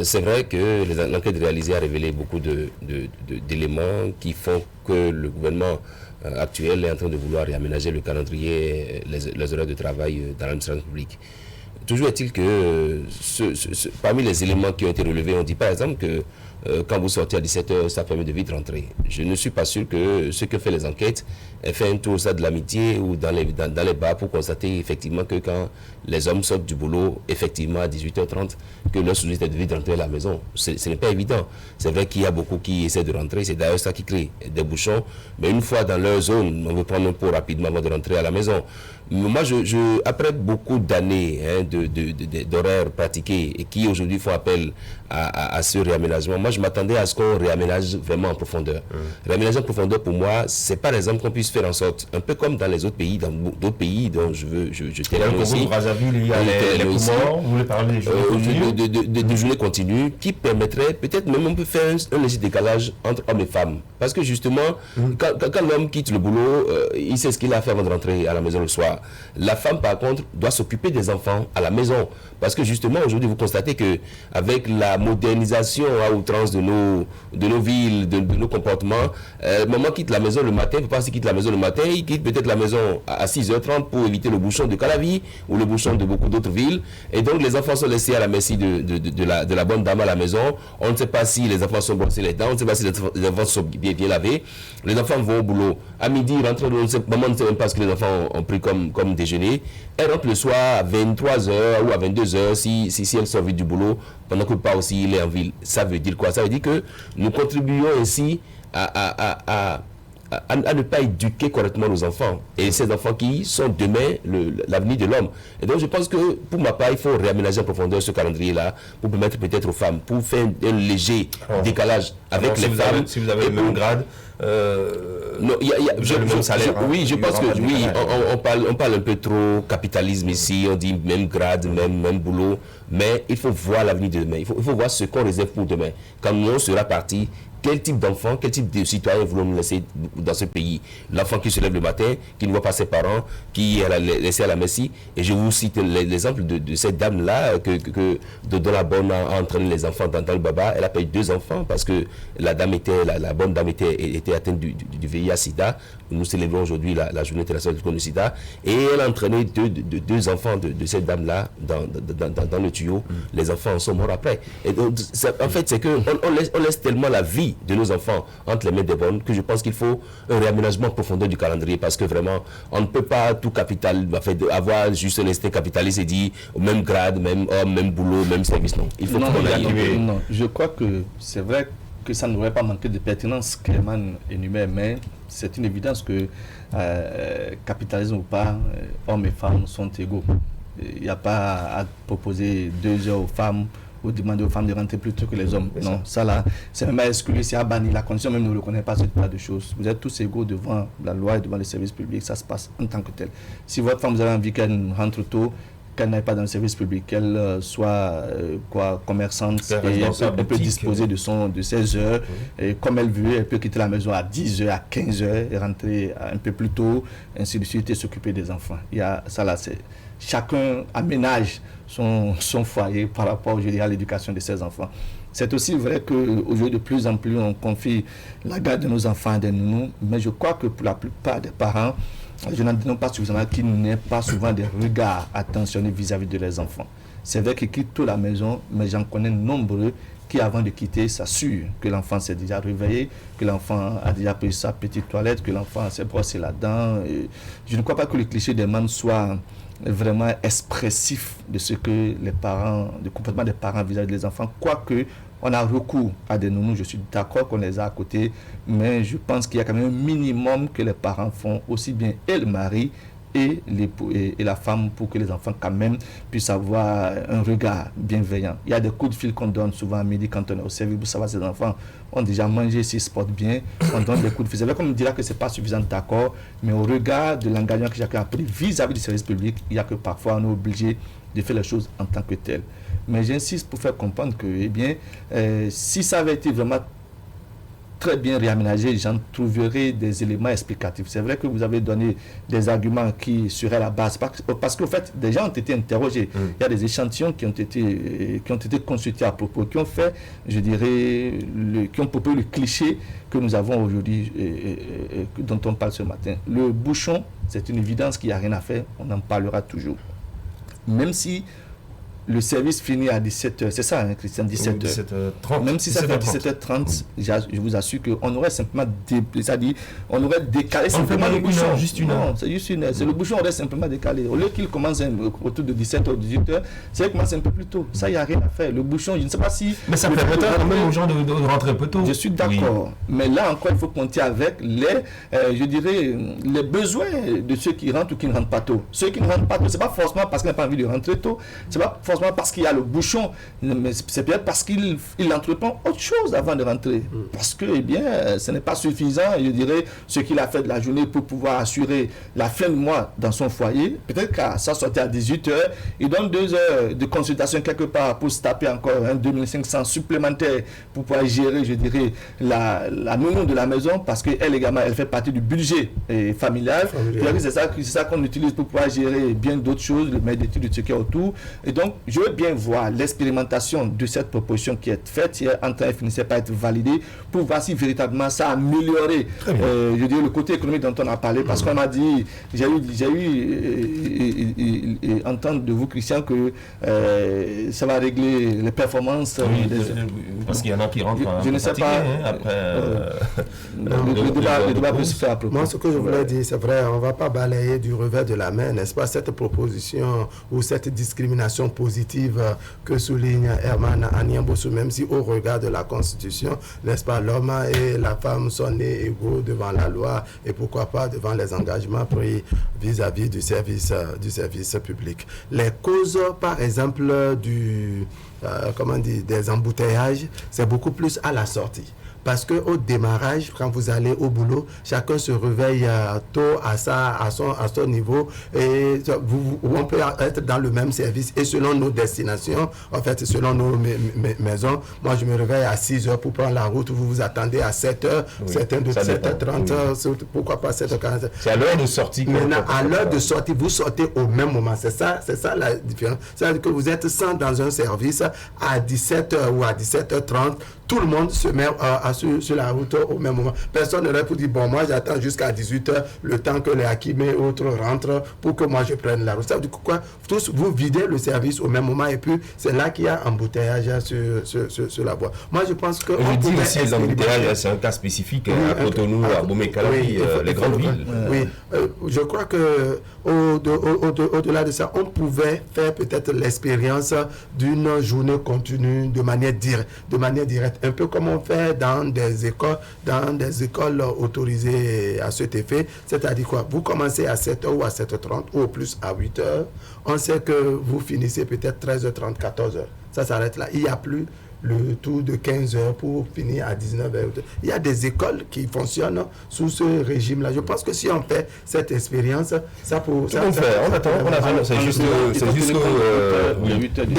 C'est vrai que l'enquête réalisée a révélé beaucoup d'éléments qui font que le gouvernement actuel est en train de vouloir réaménager le calendrier, les horaires de travail dans l'administration publique. Toujours est-il que parmi les éléments qui ont été relevés, on dit par exemple que quand vous sortez à 17h, ça permet de vite rentrer. Je ne suis pas sûr que ce que fait les enquêtes ait fait un tour au stade de l'amitié ou dans les bars pour constater effectivement que quand les hommes sortent du boulot, effectivement à 18h30, que leur souci est de vite rentrer à la maison. Ce n'est pas évident. C'est vrai qu'il y a beaucoup qui essaient de rentrer, c'est d'ailleurs ça qui crée des bouchons, mais une fois dans leur zone, on veut prendre un pot rapidement avant de rentrer à la maison. Moi, après beaucoup d'années d'horaires pratiqués et qui aujourd'hui font appel à ce réaménagement, moi je m'attendais à ce qu'on réaménage vraiment en profondeur. Réaménager en profondeur, pour moi, c'est par exemple qu'on puisse faire en sorte, un peu comme dans les autres pays, dans d'autres pays dont je termine aussi. Il y a le Brazzaville, il y a les Comores, vous voulez parler de journées continues qui permettraient, peut-être même on peut faire un léger décalage entre hommes et femmes. Parce que justement, quand l'homme quitte le boulot, il sait ce qu'il a à faire avant de rentrer à la maison le soir. La femme, par contre, doit s'occuper des enfants à la maison. Parce que justement, aujourd'hui, vous constatez qu'avec la modernisation à outrance de nos villes, de nos comportements, maman quitte la maison le matin, papa quitte la maison le matin, il quitte peut-être la maison à 6h30 pour éviter le bouchon de Calavi ou le bouchon de beaucoup d'autres villes. Et donc, les enfants sont laissés à la merci de la bonne dame à la maison. On ne sait pas si les enfants sont brossés les dents, on ne sait pas si les enfants sont bien lavés. Les enfants vont au boulot. À midi, maman ne sait même pas ce que les enfants ont pris comme déjeuner. Elle rentre le soir à 23h ou à 22h si elle sort vite du boulot, pendant que pas aussi il est en ville. Ça veut dire quoi? Ça veut dire que nous contribuons ainsi à ne pas éduquer correctement nos enfants. Et ces enfants qui sont demain l'avenir de l'homme. Et donc je pense que pour ma part, il faut réaménager en profondeur ce calendrier-là pour permettre peut-être aux femmes, pour faire un léger décalage avec les femmes. Si vous avez le même grade, non, le même salaire. Oui, je pense que oui, on parle un peu trop capitalisme ici, on dit même grade, même boulot, mais il faut voir l'avenir de demain. Il faut voir ce qu'on réserve pour demain. Quand nous sera parti, quel type d'enfant, quel type de citoyen voulons-nous laisser dans ce pays? L'enfant qui se lève le matin, qui ne voit pas ses parents, qui est laissé à la merci. Et je vous cite l'exemple de cette dame-là, dont la bonne a entraîné les enfants dans le baba. Elle a payé 2 enfants parce que la bonne dame était atteinte du VIH-Sida. Nous célébrons aujourd'hui la journée internationale contre le sida. Et elle a entraîné deux enfants de cette dame-là dans le tuyau. Les enfants sont morts après. Et donc, en fait, c'est qu'on laisse tellement la vie de nos enfants entre les mains des bonnes que je pense qu'il faut un réaménagement profondeur du calendrier, parce que vraiment on ne peut pas tout avoir juste un instinct capitaliste et dire au même grade, même homme, même boulot, même service. Non, il faut qu'on aille. Non, je crois que c'est vrai que ça ne devrait pas manquer de pertinence clairement énumérée, mais c'est une évidence que capitalisme ou pas, hommes et femmes sont égaux. Il n'y a pas à proposer 2 heures aux femmes ou demander aux femmes de rentrer plus tôt que les hommes. Non, ça là, c'est même à exclure, c'est à bannir. La condition même ne reconnaît pas ce tas de choses. Vous êtes tous égaux devant la loi et devant les services publics, ça se passe en tant que tel. Si votre femme, vous avez envie qu'elle rentre tôt, qu'elle n'aille pas dans le service public, qu'elle soit commerçante, et elle peut disposer de ses heures, et comme elle veut, elle peut quitter la maison à 10h, à 15h, et rentrer un peu plus tôt, ainsi de suite, et s'occuper des enfants. Il y a ça là, c'est chacun aménage son foyer par rapport, je dirais, à l'éducation de ses enfants. C'est aussi vrai qu'aujourd'hui, de plus en plus, on confie la garde de nos enfants à des nounous, mais je crois que pour la plupart des parents, je n'en dis pas suffisamment, qu'ils n'aient pas souvent des regards attentionnés vis-à-vis de leurs enfants. C'est vrai qu'ils quittent tôt la maison, mais j'en connais nombreux qui, avant de quitter, s'assurent que l'enfant s'est déjà réveillé, que l'enfant a déjà pris sa petite toilette, que l'enfant s'est brossé la dent. Je ne crois pas que le cliché des mânes soit vraiment expressif de ce que les parents, du comportement des parents vis-à-vis des enfants, quoique on a recours à des nounous, je suis d'accord qu'on les a à côté, mais je pense qu'il y a quand même un minimum que les parents font, aussi bien et le mari et la femme, pour que les enfants quand même puissent avoir un regard bienveillant. Il y a des coups de fil qu'on donne souvent à midi quand on est au service pour savoir si les enfants ont déjà mangé, s'ils se portent bien. On donne des coups de fil. C'est vrai qu'on me dira que ce n'est pas suffisant, d'accord, mais au regard de l'engagement que chacun a pris vis-à-vis du service public, il y a que parfois on est obligé de faire les choses en tant que telles. Mais j'insiste pour faire comprendre que, eh bien, si ça avait été vraiment très bien réaménagé, j'en trouverai des éléments explicatifs. C'est vrai que vous avez donné des arguments qui seraient la base, parce qu'en fait, des gens ont été interrogés. Il y a des échantillons qui ont été consultés à propos, qui ont fait, je dirais, qui ont proposé le cliché que nous avons aujourd'hui, dont on parle ce matin. Le bouchon, c'est une évidence qu'il n'y a rien à faire, on en parlera toujours. Même si le service finit à 17h, c'est ça, hein, Christian, 17h. 17h30. Même si ça fait 17h30, je vous assure qu'on aurait simplement on aurait décalé simplement le bouchon. Juste une heure. Non, c'est juste une heure. Le bouchon aurait simplement décalé. Au lieu qu'il commence autour de 17h ou 18h, c'est qu'il commence un peu plus tôt. Ça, il n'y a rien à faire. Le bouchon, je ne sais pas si... Mais ça permettrait quand même aux gens de rentrer un peu tôt. Je suis d'accord. Oui. Mais là encore, il faut compter avec je dirais, les besoins de ceux qui rentrent ou qui ne rentrent pas tôt. Ceux qui ne rentrent pas tôt, ce n'est pas forcément parce qu'ils n'ont pas envie de rentrer tôt. Ce n'est pas forcément forcément parce qu'il y a le bouchon, mais c'est peut-être parce qu'il entreprend autre chose avant de rentrer. Parce que, eh bien, ce n'est pas suffisant, je dirais, ce qu'il a fait de la journée pour pouvoir assurer la fin de mois dans son foyer. Peut-être qu'à sa sortie à 18h, il donne 2 heures de consultation quelque part pour se taper encore 2500 supplémentaires pour pouvoir gérer, je dirais, la nounou de la maison, parce qu'elle également, elle fait partie du budget familial. C'est ça qu'on utilise pour pouvoir gérer bien d'autres choses, le maître d'études, ce qui est autour. Et donc, je veux bien voir l'expérimentation de cette proposition qui est faite, qui est en train de finir par être validée, pour voir si véritablement ça a amélioré, je dirais, le côté économique dont on a parlé, parce qu'on m'a dit, j'ai eu entendre de vous, Christian, que ça va régler les performances. Parce qu'il y en a qui rentrent. Je ne sais pas. Le débat peut se faire à propos. Moi, ce que je voulais dire, c'est vrai, on ne va pas balayer du revers de la main, n'est-ce pas, cette proposition ou cette discrimination positive que souligne Herman Aniambosu, même si au regard de la Constitution, n'est-ce pas, l'homme et la femme sont nés égaux devant la loi et pourquoi pas devant les engagements pris vis-à-vis du service public. Les causes, par exemple, des embouteillages, c'est beaucoup plus à la sortie. Parce qu'au démarrage, quand vous allez au boulot, chacun se réveille tôt à son niveau et on peut être dans le même service. Et selon nos destinations, en fait, selon nos maisons, moi je me réveille à 6h pour prendre la route, vous vous attendez à 7h, certains de 7h30, pourquoi pas 7h40. C'est à l'heure de sortie. Maintenant, à l'heure de sortie, vous sortez au même moment. C'est ça la différence. C'est-à-dire que vous êtes 100 dans un service à 17h ou à 17h30, tout le monde se met sur la route au même moment. Personne n'aurait pu dire, bon, moi j'attends jusqu'à 18h, le temps que les Hakim et autres rentrent pour que moi je prenne la route. Ça veut dire quoi? Tous, vous videz le service au même moment et puis c'est là qu'il y a embouteillage sur la voie. Moi je pense que... Je dis aussi les embouteillages, c'est un cas spécifique à Cotonou, à Bomé-Calavi, les grandes villes. Oui, je crois que au-delà de ça, on pouvait faire peut-être l'expérience d'une journée continue de manière directe, un peu comme on fait dans des écoles autorisées à cet effet. C'est-à-dire quoi? Vous commencez à 7h ou à 7h30 ou au plus à 8h. On sait que vous finissez peut-être 13h30, 14h. Ça s'arrête là. Il n'y a plus le tour de 15 heures pour finir à 19h. Il y a des écoles qui fonctionnent sous ce régime-là. Je pense que si on fait cette expérience, ça pour... On attend, c'est juste 8 heures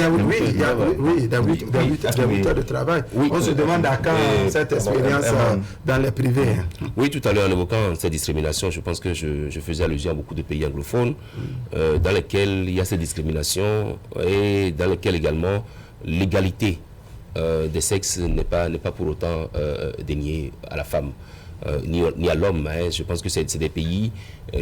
de travail. On se demande à quand cette expérience dans les privés. Oui, tout à l'heure, en évoquant cette discrimination, je pense que je faisais allusion à beaucoup de pays anglophones dans lesquels il y a cette discrimination et dans lesquels également l'égalité des sexes n'est pas pour autant déniée à la femme ni à l'homme. Hein. Je pense que c'est des pays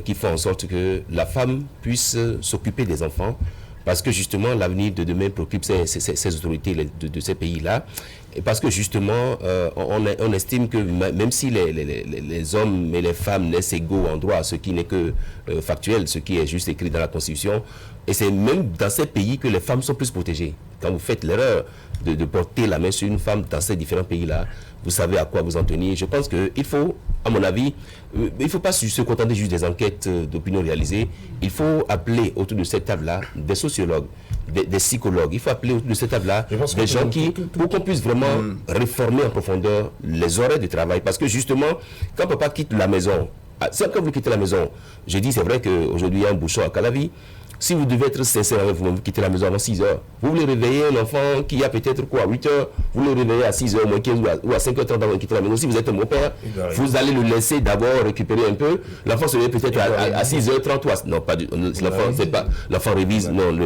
qui font en sorte que la femme puisse s'occuper des enfants parce que justement l'avenir de demain préoccupe ces autorités de ces pays-là. Et parce que justement, on estime que même si les hommes et les femmes naissent égaux en droit, ce qui n'est que factuel, ce qui est juste écrit dans la Constitution, et c'est même dans ces pays que les femmes sont plus protégées. Quand vous faites l'erreur de porter la main sur une femme dans ces différents pays-là, vous savez à quoi vous en tenir. Je pense qu'il faut, à mon avis, il ne faut pas se contenter juste des enquêtes d'opinion réalisées. Il faut appeler autour de cette table-là des sociologues, des psychologues. Il faut appeler autour de cette table-là des gens pour qu'on puisse vraiment réformer en profondeur les horaires de travail. Parce que justement, quand papa quitte la maison, quand vous quittez la maison, je dis c'est vrai qu'aujourd'hui il y a un bouchon à Calavi. Si vous devez être sincère avec vous-même, vous quittez la maison avant 6h. Vous voulez réveiller un enfant qui a peut-être quoi, 8h, vous le réveillez à 6h, moins 15 ou à 5h30 avant de quitter la maison. Si vous êtes un bon père, vous allez le laisser d'abord récupérer un peu. L'enfant se réveille peut-être à 6h30 non, pas du l'enfant, c'est pas l'enfant révise, non,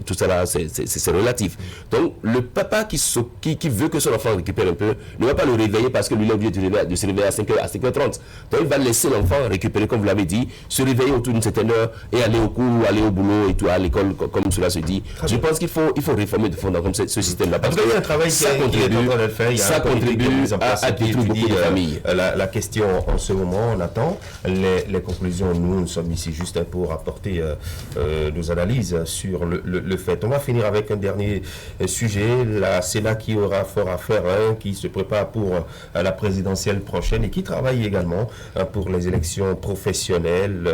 tout ça là, c'est relatif. Donc le papa qui veut que son enfant récupère un peu, ne va pas le réveiller parce que lui il est obligé de se réveiller à 5h30. Donc il va laisser l'enfant récupérer, comme vous l'avez dit, se réveiller autour d'une certaine heure et aller au cours, aller au boulot et tout, à l'école, comme cela se dit. Je pense qu'il faut réformer de fond comme ce système-là. Parce que il y a un travail ça contribue à détruire beaucoup de familles. La question en ce moment, on attend les conclusions. Nous sommes ici juste pour apporter nos analyses sur le fait. On va finir avec un dernier sujet. La Sénat qui aura fort à faire, qui se prépare pour la présidentielle prochaine et qui travaille également pour les élections professionnelles,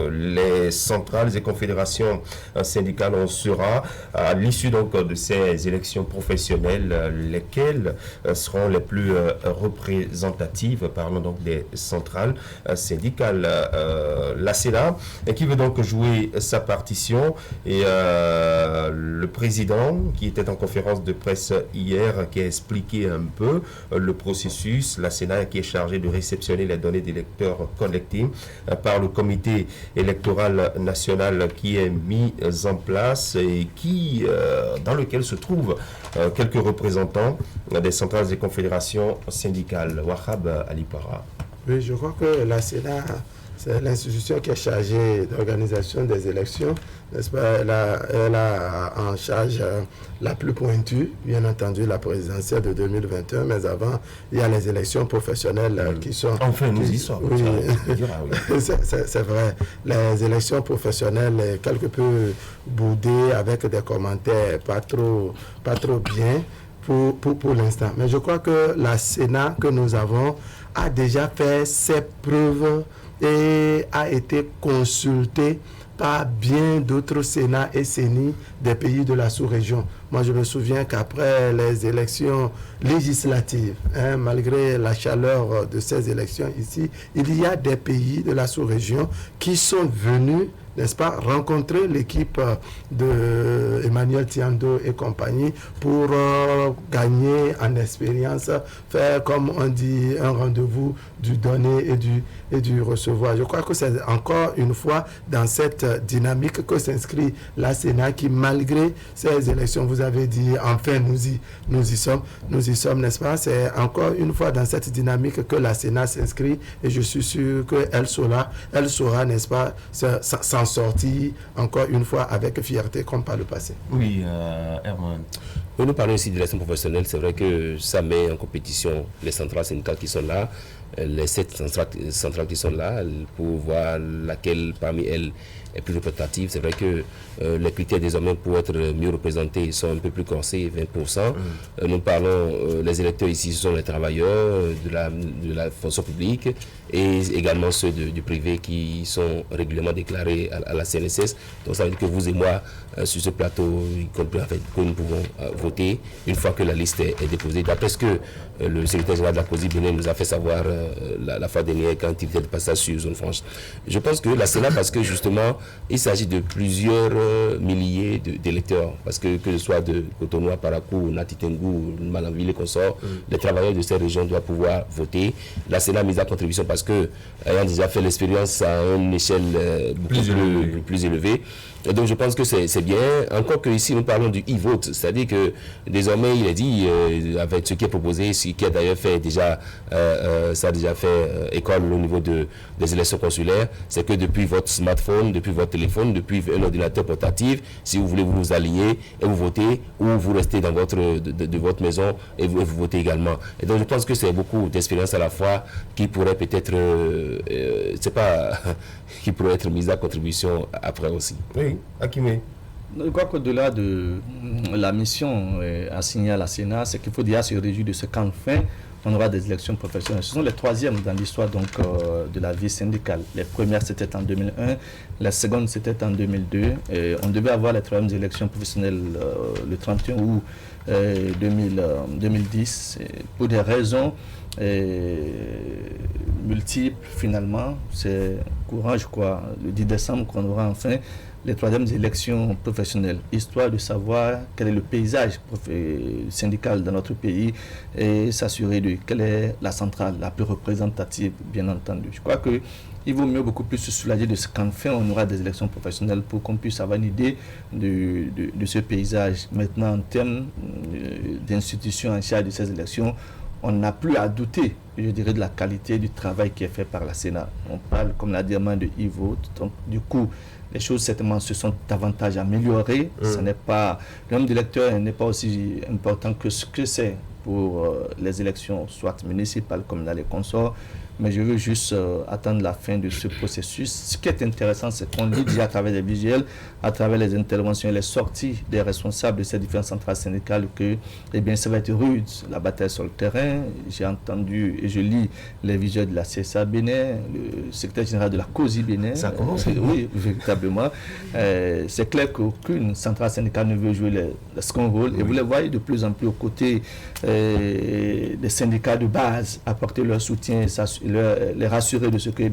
les centrales centrales et confédérations syndicales. On saura à l'issue donc de ces élections professionnelles lesquelles seront les plus représentatives. Parlons donc des centrales syndicales. La CENA qui veut donc jouer sa partition et le président qui était en conférence de presse hier qui a expliqué un peu le processus. La CENA qui est chargée de réceptionner les données d'électeurs collectées par le comité électoral national qui est mis en place et qui, dans lequel se trouvent quelques représentants des centrales et confédérations syndicales. Wahab Alipara. Oui, je crois que la CENA, c'est l'institution qui est chargée d'organisation des élections, n'est-ce pas? Elle a en charge la plus pointue, bien entendu, la présidentielle de 2021, mais avant, il y a les élections professionnelles qui sont... Enfin, nous y sommes. Oui, c'est vrai. Les élections professionnelles, quelque peu boudées, avec des commentaires pas trop bien pour l'instant. Mais je crois que la CENA que nous avons a déjà fait ses preuves et a été consulté par bien d'autres Sénats et CENI des pays de la sous-région. Moi, je me souviens qu'après les élections législatives, malgré la chaleur de ces élections ici, il y a des pays de la sous-région qui sont venus, n'est-ce pas, rencontrer l'équipe de Emmanuel Tiando et compagnie pour gagner en expérience, faire, comme on dit, un rendez-vous du donner et du recevoir. Je crois que c'est encore une fois dans cette dynamique que s'inscrit la CENA qui, malgré ces élections, vous avez dit, enfin, nous y sommes, n'est-ce pas? C'est encore une fois dans cette dynamique que la CENA s'inscrit et je suis sûr qu'elle saura, n'est-ce pas, s'en sortir encore une fois avec fierté comme par le passé. Oui, Herman. Nous parlons ici de l'élection professionnelle. C'est vrai que ça met en compétition les centrales syndicales qui sont là, les 7 centrales qui sont là, pour voir laquelle parmi elles est plus représentative. C'est vrai que les critères désormais pour être mieux représentés sont un peu plus corsés, 20%. Nous parlons, les électeurs ici, ce sont les travailleurs de la fonction publique et également ceux du privé qui sont régulièrement déclarés à la CNSS. Donc ça veut dire que vous et moi, sur ce plateau, y compris en fait, que nous pouvons voter une fois que la liste est déposée. D'après ce que le secrétaire général de la COSI Bénin nous a fait savoir la fois dernière quand il était de passage sur zone franche. Je pense que la CENA, parce que justement, il s'agit de plusieurs milliers d'électeurs, parce que ce soit de Cotonou à Parakou, Natitengu, Malanville et consorts, les travailleurs de ces régions doivent pouvoir voter. La CENA a mis à contribution parce que, ayant déjà fait l'expérience à une échelle beaucoup plus élevée, et donc je pense que c'est bien, encore que ici nous parlons du e-vote, c'est-à-dire que désormais il est dit, avec ce qui est proposé, ce qui a d'ailleurs fait déjà, ça a déjà fait école au niveau des élections consulaires, c'est que depuis votre smartphone, depuis votre téléphone, depuis un ordinateur portatif, si vous voulez vous aligner et vous votez, ou vous restez dans de votre maison et vous votez également. Et donc je pense que c'est beaucoup d'expérience à la fois qui pourrait peut-être, c'est pas, qui pourrait être mise à contribution après aussi. Oui. Akimé. Je crois qu'au-delà de la mission assignée à la CENA, c'est qu'il faut déjà se réjouir de ce qu'enfin on aura des élections professionnelles. Ce sont les troisièmes dans l'histoire donc de la vie syndicale. Les premières c'était en 2001, la seconde c'était en 2002. Et on devait avoir les troisièmes élections professionnelles le 31 août 2010 pour des raisons multiples finalement. C'est courant, je crois, le 10 décembre qu'on aura enfin les troisièmes élections professionnelles, histoire de savoir quel est le paysage syndical dans notre pays et s'assurer de quelle est la centrale la plus représentative, bien entendu. Je crois qu'il vaut mieux beaucoup plus se soulager de ce qu'enfin on aura des élections professionnelles pour qu'on puisse avoir une idée de ce paysage. Maintenant, en termes d'institutions en charge de ces élections, on n'a plus à douter, je dirais, de la qualité du travail qui est fait par la CENA. On parle, comme l'a dit Armand, de e-vote. Donc, du coup, les choses, certainement, se sont davantage améliorées. Ce n'est pas, le nombre d'électeurs n'est pas aussi important que ce que c'est pour les élections, soit municipales comme dans les consorts. mais je veux juste attendre la fin de ce processus. Ce qui est intéressant, c'est qu'on lit déjà à travers les visuels, à travers les interventions et les sorties des responsables de ces différentes centrales syndicales que ça va être rude, la bataille sur le terrain. J'ai entendu et je lis les visuels de la CSA Bénin, le secrétaire général de la COSI Bénin. Ça commence. Oui, véritablement. C'est clair qu'aucune centrale syndicale ne veut jouer le second rôle. Et vous les voyez de plus en plus aux côtés des syndicats de base, apporter leur soutien, les rassurer de ce que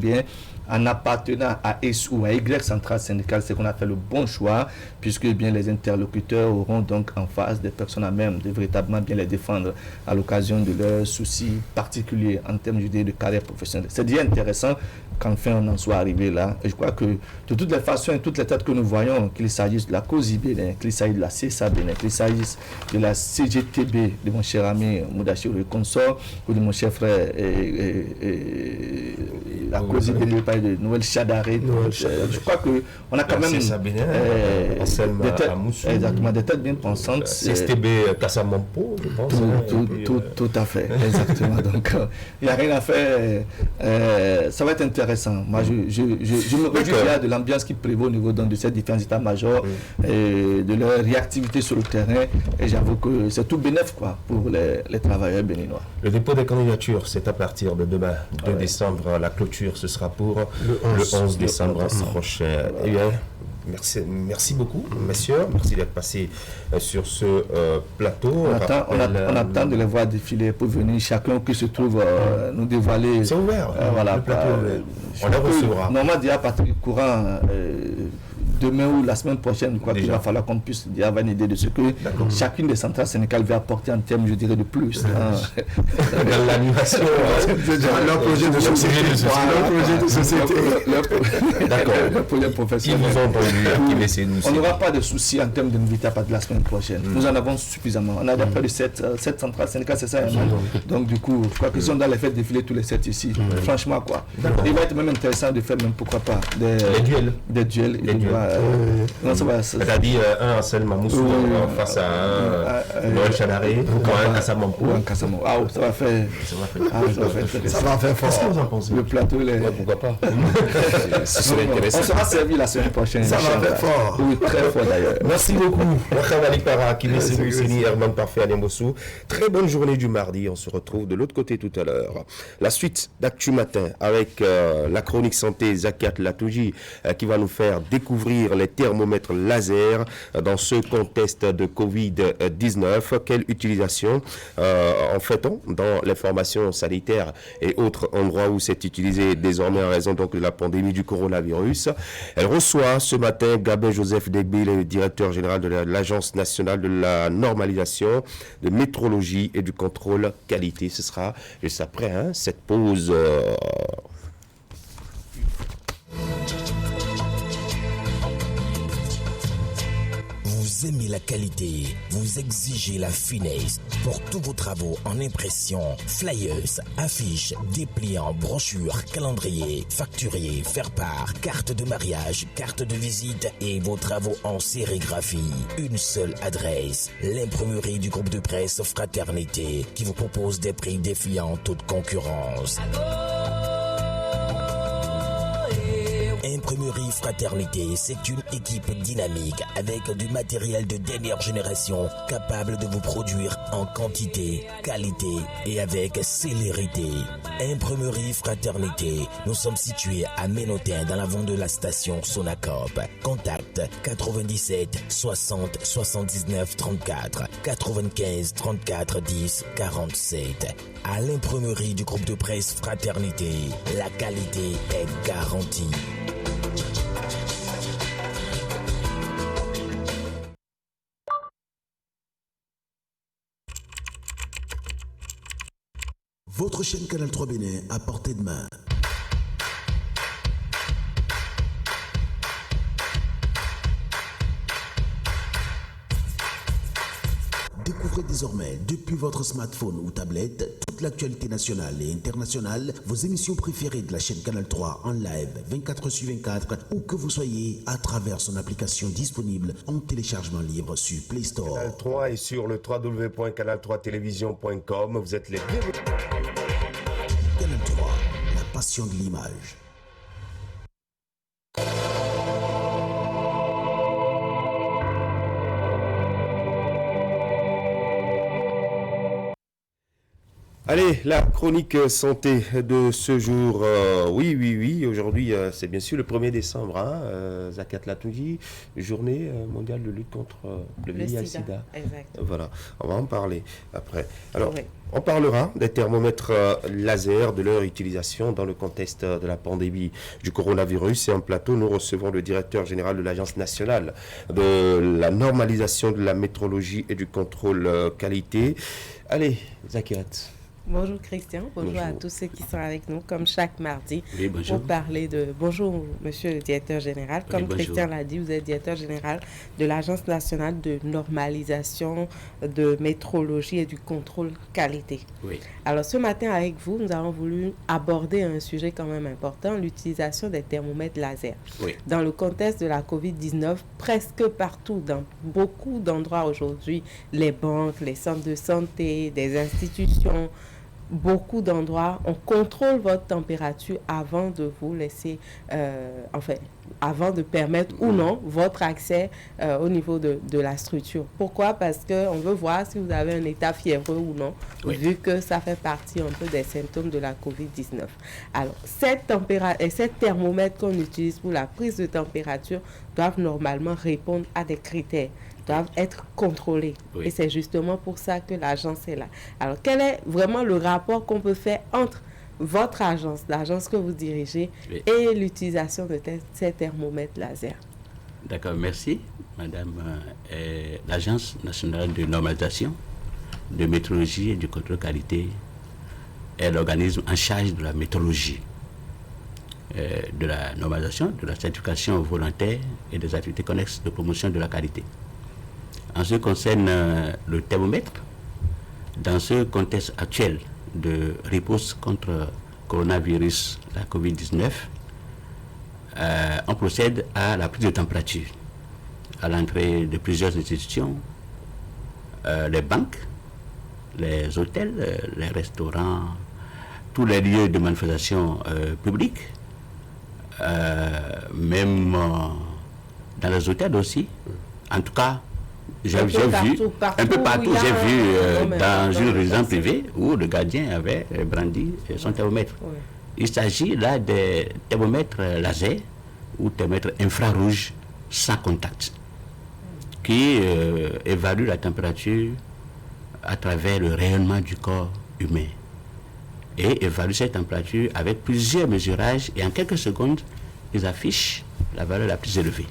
en appartenant à X ou à Y centrale syndicale, c'est qu'on a fait le bon choix, puisque les interlocuteurs auront donc en face des personnes à même de véritablement bien les défendre à l'occasion de leurs soucis particuliers en termes de carrière professionnelle. C'est déjà intéressant qu'enfin on en soit arrivé là. Et je crois que de toutes les façons et toutes les têtes que nous voyons, qu'il s'agisse de la COSI Bénin, qu'il s'agisse de la CSA Bénin, qu'il s'agisse de la CGTB, de mon cher ami Moudachir le consort, ou de mon cher frère la COSI Bénin, de Noël Chadaré. Je crois qu'on a quand même des têtes bien pensantes. CSTB Kassamampo, je pense. Tout à fait, exactement. Donc, il n'y a rien à faire. Ça va être intéressant. Moi, je me réjouis de l'ambiance qui prévaut au niveau de ces différents états-majors et de leur réactivité sur le terrain. Et j'avoue que c'est tout bénéf pour les travailleurs béninois. Le dépôt des candidatures, c'est à partir de demain, 2 décembre. La clôture, ce sera pour le 11 décembre prochain. Eh bien, merci beaucoup, messieurs. Merci d'être passés sur ce plateau. On attend de les voir défiler pour venir chacun qui se trouve nous dévoiler. C'est ouvert. Voilà, le plateau, on les recevra. Normalement, déjà, Patrick Courant, demain ou la semaine prochaine, il va falloir qu'on puisse avoir une idée de ce que chacune des centrales syndicales va apporter en termes, je dirais, de plus. Dans l'animation, leur projet de société. D'accord. Le projet professionnel. Ils vous ont entendu. On n'aura pas de soucis en termes de n'inviter à partir de la semaine prochaine. Nous en avons suffisamment. On a près de 7 centrales syndicales, c'est ça. Donc, du coup, je crois qu'ils sont dans les fêtes défiler tous les 7 ici. Franchement, quoi. Il va être même intéressant de faire, même pourquoi pas, des duels. C'est-à-dire un Ansel Mamoussou face à un Noël Chadaré ou un Kassamampo. Ça va faire fort. Qu'est-ce que vous en pensez? Le plateau, pourquoi pas? On sera servi la semaine prochaine. Ça va faire fort. Oui, très fort d'ailleurs. Merci beaucoup. Wakhavali Para, Kimesi Moussini, Herman Parfait, Anemossou. Très bonne journée du mardi. On se retrouve de l'autre côté tout à l'heure. La suite d'Actu Matin avec la chronique santé Zakiat Latouji qui va nous faire découvrir les thermomètres laser dans ce contexte de Covid-19. Quelle utilisation en fait-on dans les formations sanitaires et autres endroits où c'est utilisé désormais en raison donc de la pandémie du coronavirus? Elle reçoit ce matin Gabin Joseph Degbi, le directeur général de l'Agence nationale de la normalisation, de métrologie et du contrôle qualité. Ce sera juste après cette pause. Vous aimez la qualité, vous exigez la finesse pour tous vos travaux en impression, flyers, affiches, dépliants, brochures, calendriers, facturiers, faire-part, carte de mariage, carte de visite et vos travaux en sérigraphie. Une seule adresse, l'imprimerie du groupe de presse Fraternité qui vous propose des prix défiant toute concurrence. Imprimerie Fraternité, c'est une équipe dynamique avec du matériel de dernière génération capable de vous produire en quantité, qualité et avec célérité. Imprimerie Fraternité, nous sommes situés à Ménotin dans l'avant de la station Sonacop. Contact 97 60 79 34 95 34 10 47. À l'imprimerie du groupe de presse Fraternité, la qualité est garantie. Votre chaîne Canal 3 Bénin à portée de main. Découvrez désormais, depuis votre smartphone ou tablette, toute l'actualité nationale et internationale, vos émissions préférées de la chaîne Canal 3 en live 24/24, où que vous soyez, à travers son application disponible en téléchargement libre sur Play Store. Canal 3 est sur le www.canal3télévision.com. Vous êtes les bienvenus. Canal 3, passion de l'image. Allez, la chronique santé de ce jour. Oui. Aujourd'hui, c'est bien sûr le 1er décembre. Zakat Latouji, journée mondiale de lutte contre le VIH-Sida. Exact. Voilà, on va en parler après. Alors, on parlera des thermomètres laser, de leur utilisation dans le contexte de la pandémie du coronavirus. Et en plateau, nous recevons le directeur général de l'Agence nationale de la normalisation de la métrologie et du contrôle qualité. Allez, Zakat. Bonjour Christian, bonjour à tous ceux qui sont avec nous, comme chaque mardi, pour parler de... Bonjour monsieur le directeur général, comme Christian l'a dit, vous êtes directeur général de l'Agence nationale de normalisation de métrologie et du contrôle qualité. Oui. Alors ce matin avec vous, nous avons voulu aborder un sujet quand même important, l'utilisation des thermomètres laser. Oui. Dans le contexte de la COVID-19, presque partout, dans beaucoup d'endroits aujourd'hui, les banques, les centres de santé, des institutions, beaucoup d'endroits, on contrôle votre température avant de vous laisser, avant de permettre ou non votre accès au niveau de la structure. Pourquoi? Parce qu'on veut voir si vous avez un état fiévreux ou non, vu que ça fait partie un peu des symptômes de la COVID-19. Alors, ces thermomètres qu'on utilise pour la prise de température doivent normalement répondre à des critères, doivent être contrôlés. Oui. Et c'est justement pour ça que l'agence est là. Alors, quel est vraiment le rapport qu'on peut faire entre votre agence, l'agence que vous dirigez, et l'utilisation de ces thermomètres laser? D'accord, merci, madame. L'Agence nationale de normalisation, de métrologie et du contrôle qualité est l'organisme en charge de la métrologie, de la normalisation, de la certification volontaire et des activités connexes de promotion de la qualité. En ce qui concerne le thermomètre, dans ce contexte actuel de riposte contre coronavirus, la COVID-19, on procède à la prise de température à l'entrée de plusieurs institutions, les banques, les hôtels, les restaurants, tous les lieux de manifestation publiques, même dans les hôtels aussi. En tout cas, j'ai vu un peu partout, j'ai vu dans une résidence privée où le gardien avait brandi son thermomètre. Oui. Il s'agit là des thermomètres laser ou thermomètres infrarouges sans contact qui évaluent la température à travers le rayonnement du corps humain et évaluent cette température avec plusieurs mesurages et en quelques secondes, ils affichent la valeur la plus élevée.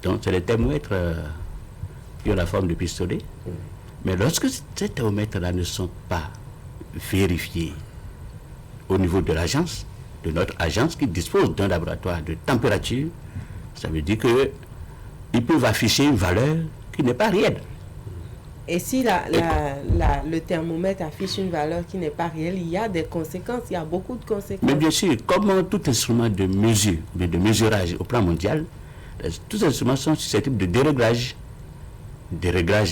Donc, c'est les thermomètres qui ont la forme de pistolet. Mais lorsque ces thermomètres-là ne sont pas vérifiés au niveau de l'agence, de notre agence qui dispose d'un laboratoire de température, ça veut dire qu'ils peuvent afficher une valeur qui n'est pas réelle. Et si le thermomètre affiche une valeur qui n'est pas réelle, il y a des conséquences, il y a beaucoup de conséquences. Mais bien sûr, comme tout instrument de mesure, de mesurage au plan mondial, tous ces instruments sont susceptibles de déréglage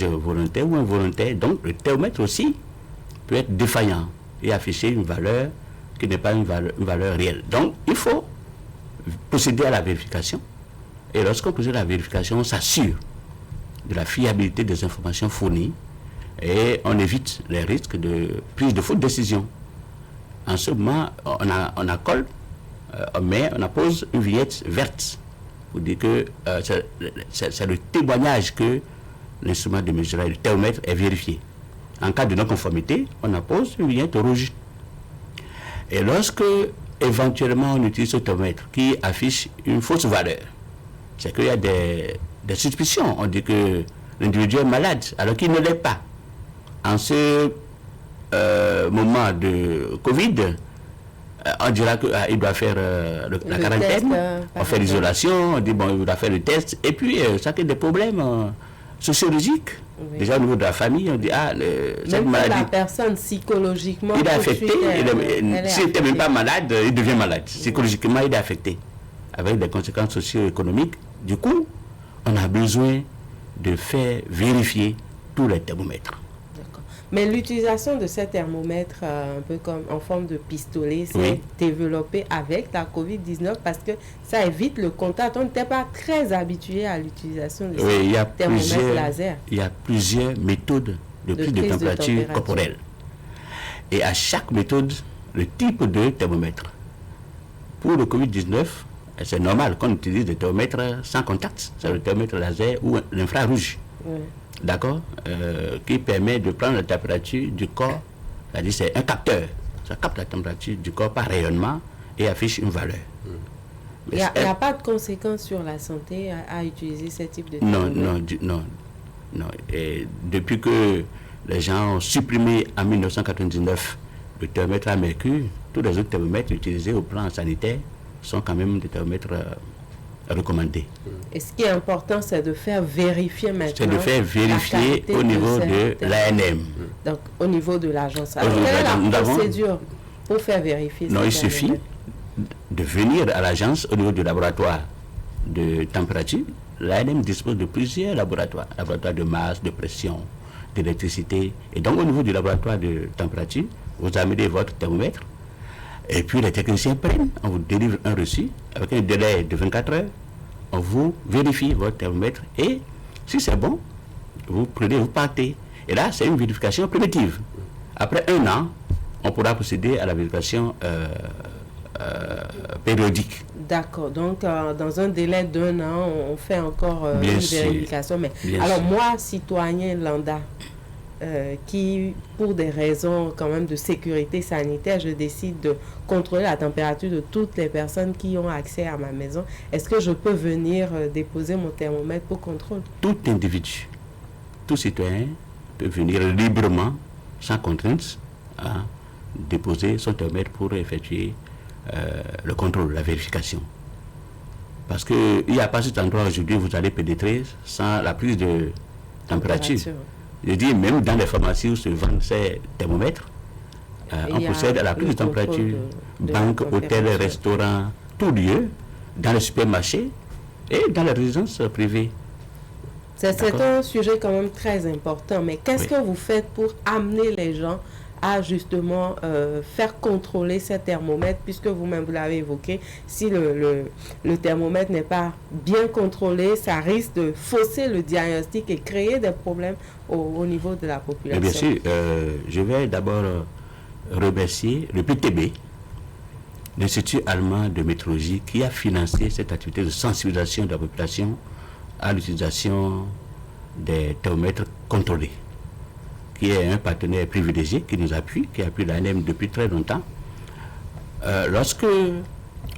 volontaire ou involontaire. Donc le thermomètre aussi peut être défaillant et afficher une valeur qui n'est pas une valeur réelle. Donc il faut procéder à la vérification. Et lorsqu'on procède à la vérification, on s'assure de la fiabilité des informations fournies et on évite les risques de prise de fausses décisions. En ce moment, on accole, on appose une vignette verte pour dire que c'est le témoignage que l'instrument de mesurage, le thermomètre, est vérifié. En cas de non-conformité, on appose une vignette rouge. Et lorsque, éventuellement, on utilise ce thermomètre qui affiche une fausse valeur, c'est qu'il y a des suspicions. On dit que l'individu est malade, alors qu'il ne l'est pas. En ce moment de Covid, on dira qu'il doit faire la quarantaine, on fait l'isolation, on dit bon, il doit faire le test, et puis ça crée des problèmes sociologiques. Oui. Déjà au niveau de la famille, on dit cette maladie. La personne psychologiquement, il est affecté, s'il n'était même pas malade, il devient malade. Psychologiquement, il est affecté, avec des conséquences socio-économiques. Du coup, on a besoin de faire vérifier tous les thermomètres. Mais l'utilisation de ces thermomètres, un peu comme en forme de pistolet, c'est développé avec la COVID-19 parce que ça évite le contact. On n'était pas très habitué à l'utilisation de ces thermomètres laser. Il y a plusieurs méthodes de prise de température corporelle. Et à chaque méthode, le type de thermomètre. Pour le COVID-19, c'est normal qu'on utilise des thermomètres sans contact. C'est le thermomètre laser ou l'infrarouge. D'accord, qui permet de prendre la température du corps, c'est-à-dire c'est un capteur, ça capte la température du corps par rayonnement et affiche une valeur. Il n'y a pas de conséquences sur la santé à utiliser ce type de thermomètre? Non. Et depuis que les gens ont supprimé en 1999 le thermomètre à mercure, tous les autres thermomètres utilisés au plan sanitaire sont quand même des thermomètres recommandés. Et ce qui est important, c'est de faire vérifier maintenant. C'est de faire vérifier au niveau de l'ANM. Donc, au niveau de l'agence. Alors, quelle est la procédure pour faire vérifier? Non, il suffit de venir à l'agence au niveau du laboratoire de température. L'ANM dispose de plusieurs laboratoires de masse, de pression, d'électricité. Et donc, au niveau du laboratoire de température, vous amenez votre thermomètre. Et puis les techniciens prennent, on vous délivre un reçu avec un délai de 24 heures. On vous vérifie votre thermomètre et si c'est bon, vous prenez, vous partez. Et là, c'est une vérification primitive. Après 1 an, on pourra procéder à la vérification périodique. D'accord. Donc, dans un délai d'1 an, on fait encore une vérification. Mais alors, moi, citoyen lambda, qui, pour des raisons quand même de sécurité sanitaire, je décide de contrôler la température de toutes les personnes qui ont accès à ma maison. Est-ce que je peux venir déposer mon thermomètre pour contrôle? Tout individu, tout citoyen peut venir librement, sans contrainte, déposer son thermomètre pour effectuer le contrôle, la vérification. Parce qu'il n'y a pas cet endroit aujourd'hui où vous allez pénétrer sans la prise de température. Je dis, même dans les pharmacies où se vendent ces thermomètres, on procède à la prise de température, banque, hôtel, restaurant, tout lieu, dans les supermarchés et dans les résidences privées. C'est un sujet quand même très important, mais qu'est-ce que vous faites pour amener les gens à justement faire contrôler ces thermomètres, puisque vous-même vous l'avez évoqué, si le thermomètre n'est pas bien contrôlé, ça risque de fausser le diagnostic et créer des problèmes au niveau de la population. Et bien sûr, je vais d'abord remercier le PTB, l'Institut allemand de météorologie, qui a financé cette activité de sensibilisation de la population à l'utilisation des thermomètres contrôlés, qui est un partenaire privilégié, qui nous appuie, qui appuie l'ANM depuis très longtemps. Lorsque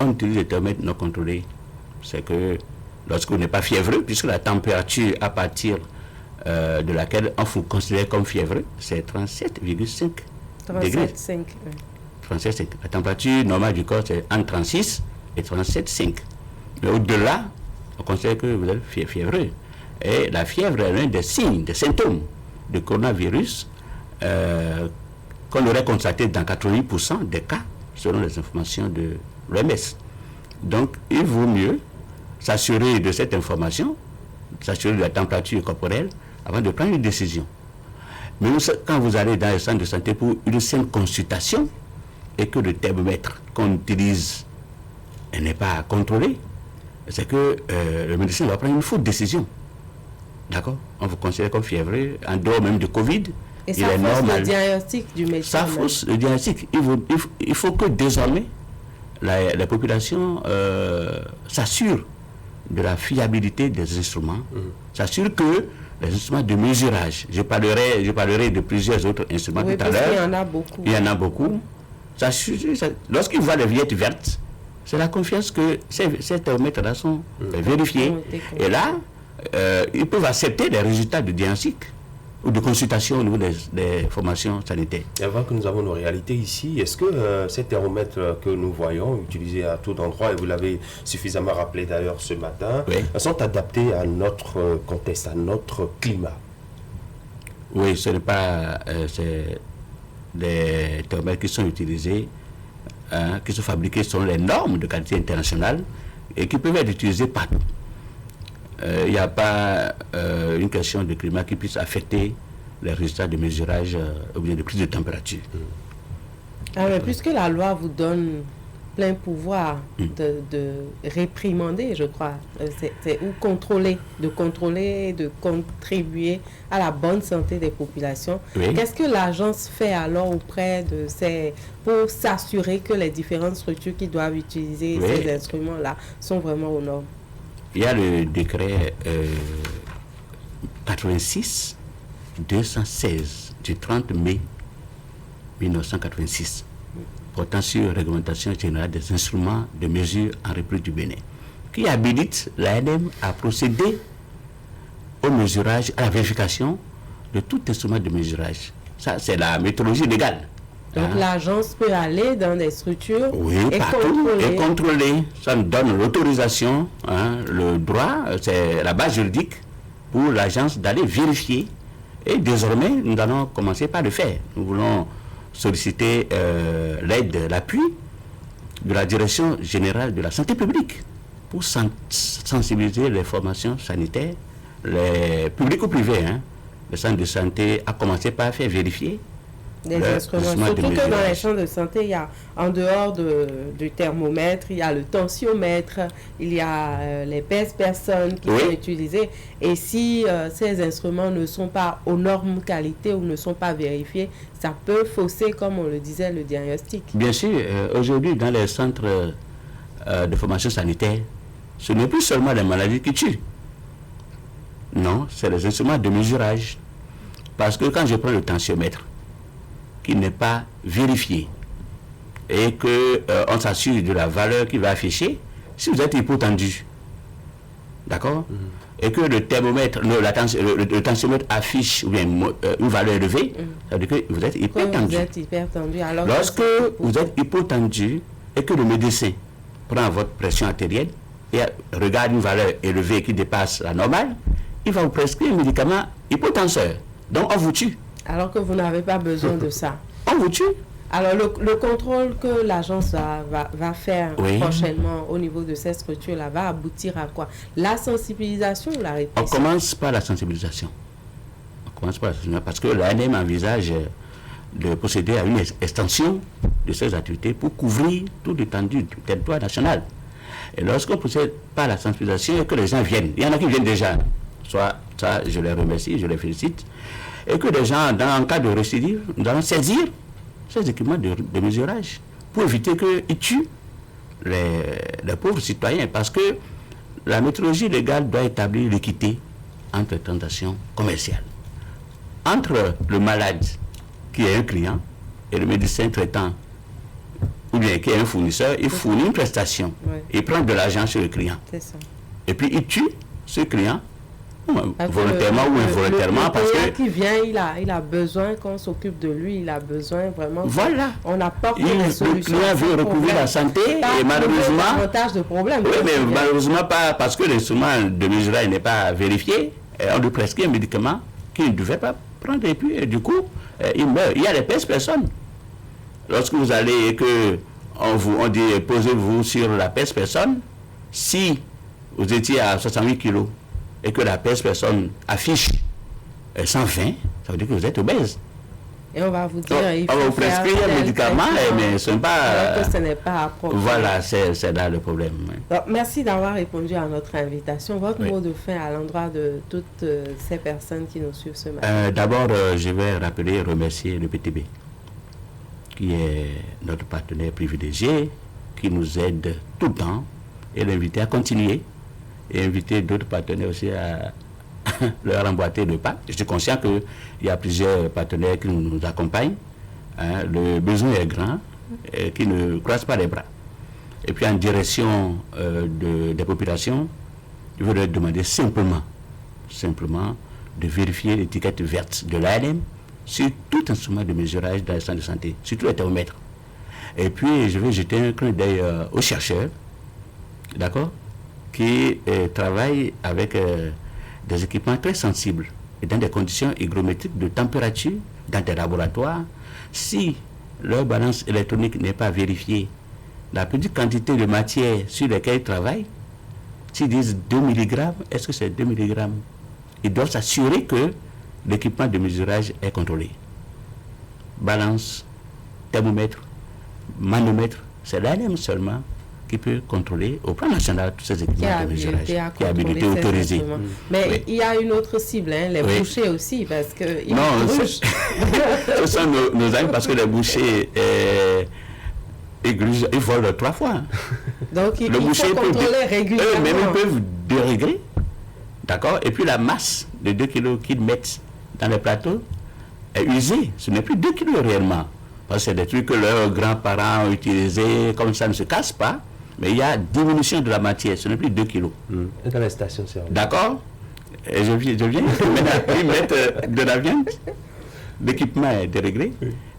on utilise les thermomètres non contrôlés, c'est que lorsqu'on n'est pas fiévreux, puisque la température à partir de laquelle on vous considère comme fiévreux, c'est 37,5 degrés. 37,5. La température normale du corps, c'est entre 36 et 37,5. Mais au-delà, on considère que vous êtes fiévreux. Et la fièvre est l'un des signes, des symptômes de coronavirus qu'on aurait constaté dans 88% des cas, selon les informations de l'OMS. Donc, il vaut mieux s'assurer de cette information, s'assurer de la température corporelle, avant de prendre une décision. Mais quand vous allez dans le centre de santé pour une simple consultation, et que le thermomètre qu'on utilise n'est pas contrôlé, c'est que le médecin va prendre une fausse décision. D'accord? On vous considère comme fiévreux, en dehors même de Covid. Et ça fausse le diagnostic du médecin. Ça fausse le diagnostic. Il faut que désormais, la population s'assure de la fiabilité des instruments, s'assure que les instruments de mesurage, je parlerai de plusieurs autres instruments tout à l'heure. Il y en a beaucoup. Il y en a beaucoup. Lorsqu'ils voient les vignettes vertes, c'est la confiance que ces thermomètres-là sont vérifiés. Et là, ils peuvent accepter les résultats de diagnostic ou de consultation au niveau des formations sanitaires. Et avant que nous avons nos réalités ici, est-ce que ces thermomètres que nous voyons utilisés à tout endroit, et vous l'avez suffisamment rappelé d'ailleurs ce matin, sont adaptés à notre contexte, à notre climat? Oui, ce n'est pas des thermomètres qui sont utilisés, qui sont fabriqués selon les normes de qualité internationale et qui peuvent être utilisés partout. Il n'y a pas une question de climat qui puisse affecter les résultats de mesurage ou bien de prise de température. Mais puisque la loi vous donne plein pouvoir de réprimander, je crois, ou contrôler, de contribuer à la bonne santé des populations. Oui. Qu'est-ce que l'agence fait alors auprès de pour s'assurer que les différentes structures qui doivent utiliser ces instruments-là sont vraiment aux normes? Il y a le décret 86-216 du 30 mai 1986 portant sur réglementation générale des instruments de mesure en République du Bénin, qui habilite l'ANM à procéder au mesurage, à la vérification de tout instrument de mesurage. Ça, c'est la méthodologie légale. Donc l'agence peut aller dans des structures et contrôler. Ça nous donne l'autorisation, le droit, c'est la base juridique pour l'agence d'aller vérifier. Et désormais, nous allons commencer par le faire. Nous voulons solliciter l'aide, l'appui de la Direction générale de la santé publique pour sensibiliser les formations sanitaires, les publics ou privés, les centres de santé, à commencer par faire vérifier des instruments. Surtout que dans les centres de santé, il y a, en dehors du thermomètre, il y a le tensiomètre, il y a les pèse-personnes qui sont utilisées. Et si ces instruments ne sont pas aux normes qualité ou ne sont pas vérifiés, ça peut fausser, comme on le disait, le diagnostic. Bien sûr, aujourd'hui, dans les centres de formation sanitaire, ce n'est plus seulement les maladies qui tuent. Non, c'est les instruments de mesurage. Parce que quand je prends le tensiomètre, qui n'est pas vérifié, et qu'on s'assure de la valeur qu'il va afficher, si vous êtes hypotendu, d'accord, et que le thermomètre, le tensiomètre affiche ou bien une valeur élevée, ça veut dire que vous êtes hypertendu. Lorsque vous êtes hypotendu et que le médecin prend votre pression artérielle et regarde une valeur élevée qui dépasse la normale, il va vous prescrire un médicament hypotenseur. Donc on vous tue. Alors que vous n'avez pas besoin de ça. On vous tue. Alors le contrôle que l'agence va faire prochainement au niveau de cette structure-là va aboutir à quoi? La sensibilisation ou la répression? On commence par la sensibilisation. Parce que l'ANM envisage de procéder à une extension de ces activités pour couvrir tout l'étendue du territoire national. Et lorsqu'on procède par la sensibilisation et que les gens viennent, il y en a qui viennent déjà, soit ça je les remercie, je les félicite, et que les gens, dans un cas de récidive, nous allons saisir ces équipements de mesurage pour éviter qu'ils tuent les pauvres citoyens. Parce que la méthodologie légale doit établir l'équité entre les transactions commerciales. Entre le malade, qui est un client, et le médecin traitant, ou bien qui est un fournisseur, il fournit une prestation. Il prend de l'argent sur le client. C'est ça. Et puis il tue ce client, volontairement ou involontairement, parce que qui vient, il a besoin qu'on s'occupe de lui, il a besoin vraiment. Voilà. On apporte des solutions. Le client veut recouvrir la santé et malheureusement. Davantage de problèmes. Oui, mais malheureusement pas, parce que l'instrument de mesurage n'est pas vérifié. On lui prescrit un médicament qu'il ne devait pas prendre et puis du coup il meurt. Il y a des personnes. Lorsque vous allez et que on dit posez-vous sur la personne, si vous étiez à 68 kilos et que la personne affiche 120, ça veut dire que vous êtes obèse. Et on va vous dire, on va vous prescrire un médicament, mais ce n'est pas... que ce n'est pas approprié. Voilà, c'est là le problème. Donc, merci d'avoir répondu à notre invitation. Votre mot de fin à l'endroit de toutes ces personnes qui nous suivent ce matin. D'abord, je vais rappeler et remercier le PTB, qui est notre partenaire privilégié, qui nous aide tout le temps, et l'inviter à continuer, et inviter d'autres partenaires aussi à leur emboîter le pas. Je suis conscient qu'il y a plusieurs partenaires qui nous accompagnent. Le besoin est grand, et qui ne croisent pas les bras. Et puis en direction des populations, je voudrais demander simplement de vérifier l'étiquette verte de l'ANM sur tout instrument de mesurage dans les centres de santé, surtout les thermomètres. Et puis je vais jeter un clin d'œil aux chercheurs, d'accord, qui travaillent avec des équipements très sensibles et dans des conditions hygrométriques de température dans des laboratoires. Si leur balance électronique n'est pas vérifiée, la petite quantité de matière sur laquelle ils travaillent, s'ils disent 2 mg, est-ce que c'est 2 mg? Ils doivent s'assurer que l'équipement de mesurage est contrôlé. Balance, thermomètre, manomètre, c'est l'ANEM seulement qui peut contrôler au plan national tous ces équipements de mesurage, qui est habilité, autorisé. Mais il y a une autre cible, hein, les bouchers aussi, parce que... Non, ce sont nos amis, parce que les bouchers, ils volent 3 fois. Donc il faut contrôler régulièrement. Eux-mêmes, ils peuvent dérégler, d'accord? Et puis la masse de 2 kilos qu'ils mettent dans les plateaux est usée. Ce n'est plus 2 kilos réellement. Parce que c'est des trucs que leurs grands-parents ont utilisés, comme ça ne se casse pas. Mais il y a diminution de la matière, ce n'est plus 2 kilos. Et dans les stations-service. D'accord? Et je viens, ils mettent de la viande, l'équipement est déréglé,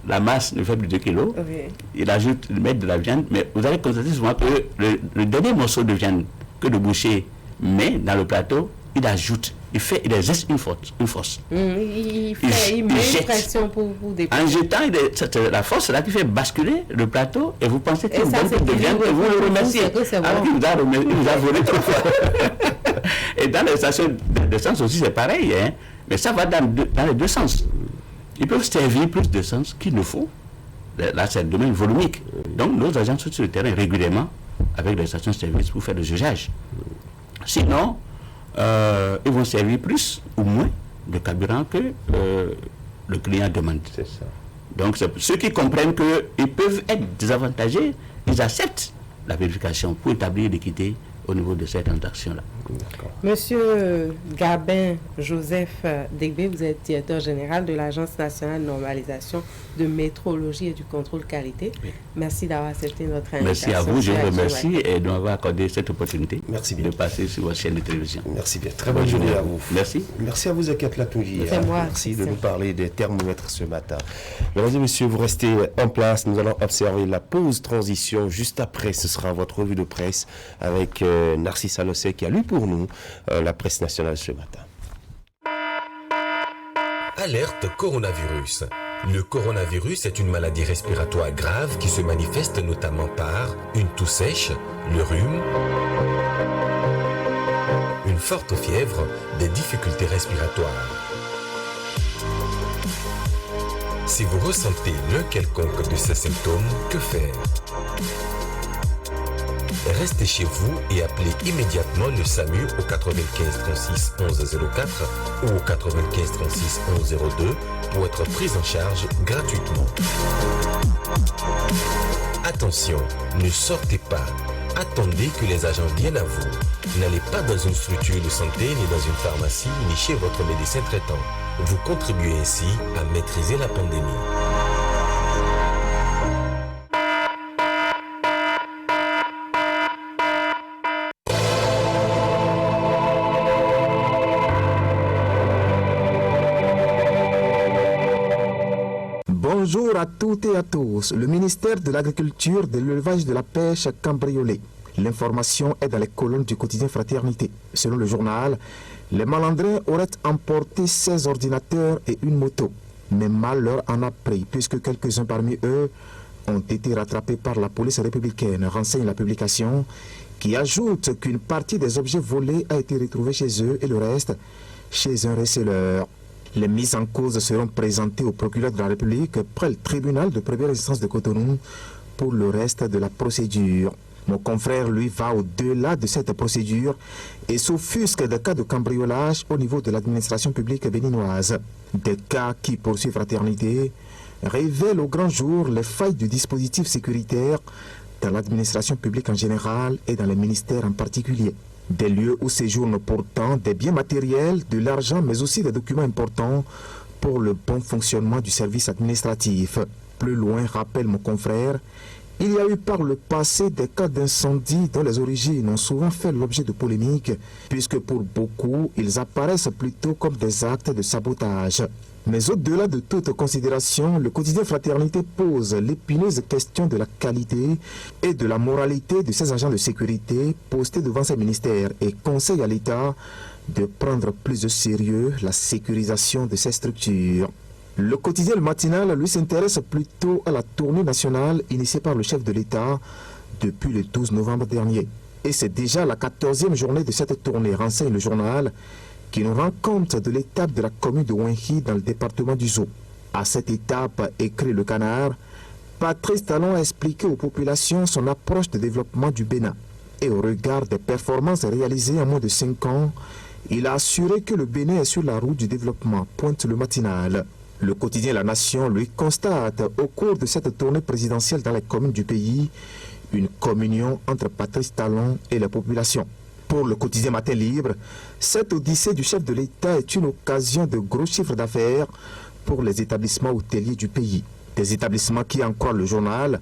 la masse ne fait plus 2 kilos, ils mettent de la viande, mais vous allez constater souvent que le dernier morceau de viande que le boucher met dans le plateau, il ajoute, il exerce une force. Il met une pression pour dépasser. En jetant, c'est la force là qui fait basculer le plateau et vous pensez que vous donne de viande et vous le remerciez. Alors qu'il vous a volé 3 fois. Et dans les stations d'essence aussi, c'est pareil. Hein? Mais ça va dans les deux sens. Ils peuvent servir plus d'essence qu'il ne faut. Là, c'est le domaine volumique. Donc, nos agents sont sur le terrain régulièrement avec les stations-service pour faire le jugeage. Sinon, ils vont servir plus ou moins de carburant que le client demande. C'est ça. Donc, ceux qui comprennent qu'ils peuvent être désavantagés, ils acceptent la vérification pour établir l'équité au niveau de cette transaction-là. Monsieur Gabin Joseph Degbe, vous êtes directeur général de l'Agence nationale de normalisation de métrologie et du contrôle qualité. Oui. Merci d'avoir accepté notre invitation. Merci à vous, je vous remercie et de m'avoir accordé cette opportunité de passer sur votre chaîne de télévision. Merci bien. Très bonne journée à vous. Merci. Merci à vous, Zakiat Latungi. Merci de nous parler des thermomètres ce matin. Mesdames et messieurs, vous restez en place. Nous allons observer la pause transition. Juste après, ce sera votre revue de presse avec Narcisse Alossé qui a lu pour nous la presse nationale ce matin. Alerte coronavirus. Le coronavirus est une maladie respiratoire grave qui se manifeste notamment par une toux sèche, le rhume, une forte fièvre, des difficultés respiratoires. Si vous ressentez l'un quelconque de ces symptômes, que faire? Restez chez vous et appelez immédiatement le SAMU au 95 36 11 04 ou au 95 36 11 02 pour être pris en charge gratuitement. Attention, ne sortez pas. Attendez que les agents viennent à vous. N'allez pas dans une structure de santé, ni dans une pharmacie, ni chez votre médecin traitant. Vous contribuez ainsi à maîtriser la pandémie. Bonjour à toutes et à tous. Le ministère de l'Agriculture, de l'Élevage et de la Pêche a cambriolé. L'information est dans les colonnes du quotidien Fraternité. Selon le journal, les malandrins auraient emporté 16 ordinateurs et une moto. Mais mal leur en a pris, puisque quelques-uns parmi eux ont été rattrapés par la police républicaine, renseigne la publication, qui ajoute qu'une partie des objets volés a été retrouvée chez eux et le reste chez un receleur. Les mises en cause seront présentées au procureur de la République près le tribunal de première instance de Cotonou pour le reste de la procédure. Mon confrère, lui, va au-delà de cette procédure et s'offusque des cas de cambriolage au niveau de l'administration publique béninoise. Des cas qui, poursuit Fraternité, révèlent au grand jour les failles du dispositif sécuritaire dans l'administration publique en général et dans les ministères en particulier. Des lieux où séjournent pourtant des biens matériels, de l'argent, mais aussi des documents importants pour le bon fonctionnement du service administratif. Plus loin, rappelle mon confrère, il y a eu par le passé des cas d'incendie dont les origines ont souvent fait l'objet de polémiques, puisque pour beaucoup, ils apparaissent plutôt comme des actes de sabotage. Mais au-delà de toute considération, le quotidien Fraternité pose l'épineuse question de la qualité et de la moralité de ces agents de sécurité postés devant ces ministères et conseille à l'État de prendre plus au sérieux la sécurisation de ces structures. Le quotidien Le Matinal, lui, s'intéresse plutôt à la tournée nationale initiée par le chef de l'État depuis le 12 novembre dernier. Et c'est déjà la 14e journée de cette tournée, renseigne le journal, qui nous rend compte de l'étape de la commune de Ouenhi dans le département du Zou. À cette étape, écrit le Canard, Patrice Talon a expliqué aux populations son approche de développement du Bénin. Et au regard des performances réalisées en moins de 5 ans, il a assuré que le Bénin est sur la route du développement, pointe le matinal. Le quotidien La Nation, lui, constate au cours de cette tournée présidentielle dans les communes du pays une communion entre Patrice Talon et la population. Pour le quotidien Matin Libre, cette odyssée du chef de l'État est une occasion de gros chiffres d'affaires pour les établissements hôteliers du pays. Des établissements qui, en croient le journal,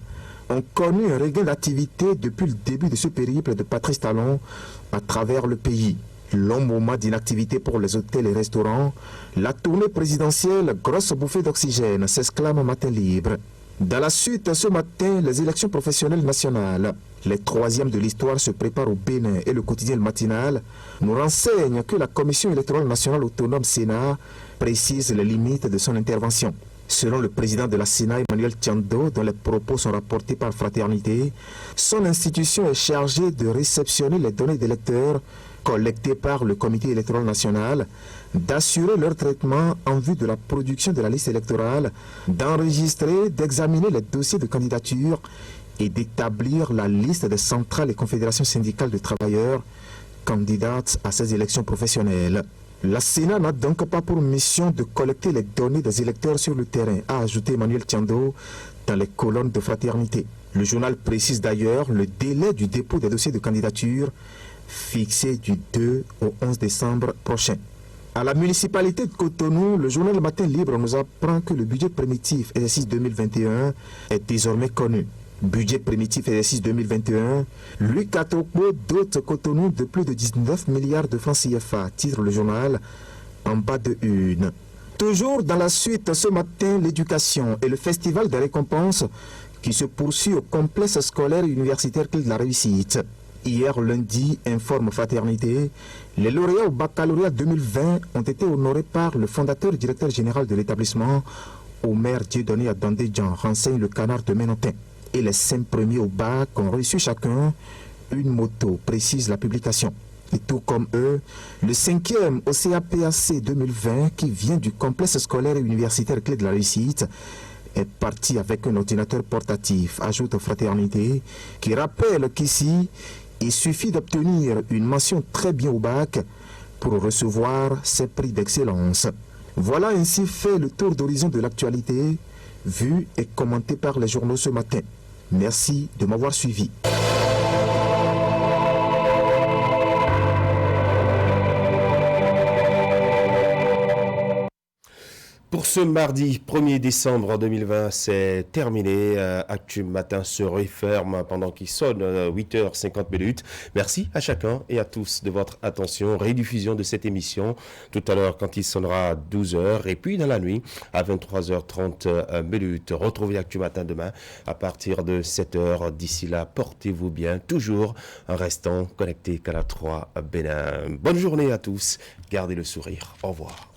ont connu un regain d'activité depuis le début de ce périple de Patrice Talon à travers le pays. Long moment d'inactivité pour les hôtels et restaurants, la tournée présidentielle, grosse bouffée d'oxygène, s'exclame Matin Libre. Dans la suite, ce matin, les élections professionnelles nationales. Les 3e de l'histoire se préparent au Bénin et le quotidien Le Matinal nous renseigne que la Commission électorale nationale autonome Sénat précise les limites de son intervention. Selon le président de la Sénat, Emmanuel Tiando, dont les propos sont rapportés par Fraternité, son institution est chargée de réceptionner les données d'électeurs collectées par le Comité électoral national, d'assurer leur traitement en vue de la production de la liste électorale, d'enregistrer, d'examiner les dossiers de candidature et d'établir la liste des centrales et confédérations syndicales de travailleurs candidates à ces élections professionnelles. La Sénat n'a donc pas pour mission de collecter les données des électeurs sur le terrain, a ajouté Emmanuel Tiando dans les colonnes de Fraternité. Le journal précise d'ailleurs le délai du dépôt des dossiers de candidature fixé du 2 au 11 décembre prochain. À la municipalité de Cotonou, le journal Le Matin Libre nous apprend que le budget primitif exercice 2021 est désormais connu. Budget primitif exercice 2021, Louis Katoko dote Cotonou de plus de 19 milliards de francs CFA, titre le journal en bas de une. Toujours dans la suite, ce matin, l'éducation et le festival des récompenses qui se poursuit au complexe scolaire et universitaire Clé de la Réussite. Hier lundi, informe Fraternité, les lauréats au baccalauréat 2020 ont été honorés par le fondateur et directeur général de l'établissement, Omer Dieudonné Adandé-Djan, renseigne le Canard de Ménontin. Et les 5 premiers au bac ont reçu chacun une moto, précise la publication. Et tout comme eux, le 5e au CAPAC 2020, qui vient du complexe scolaire et universitaire Clé de la Réussite, est parti avec un ordinateur portatif, ajoute Fraternité, qui rappelle qu'ici, il suffit d'obtenir une mention très bien au bac pour recevoir ces prix d'excellence. Voilà ainsi fait le tour d'horizon de l'actualité, vu et commenté par les journaux ce matin. Merci de m'avoir suivi. Pour ce mardi 1er décembre 2020, c'est terminé. Actu Matin se referme pendant qu'il sonne 8h50. Merci à chacun et à tous de votre attention. Rediffusion de cette émission tout à l'heure quand il sonnera 12h et puis dans la nuit à 23h30. Retrouvez Actu Matin demain à partir de 7h. D'ici là, portez-vous bien, toujours en restant connectés Canal 3 Bénin. Bonne journée à tous. Gardez le sourire. Au revoir.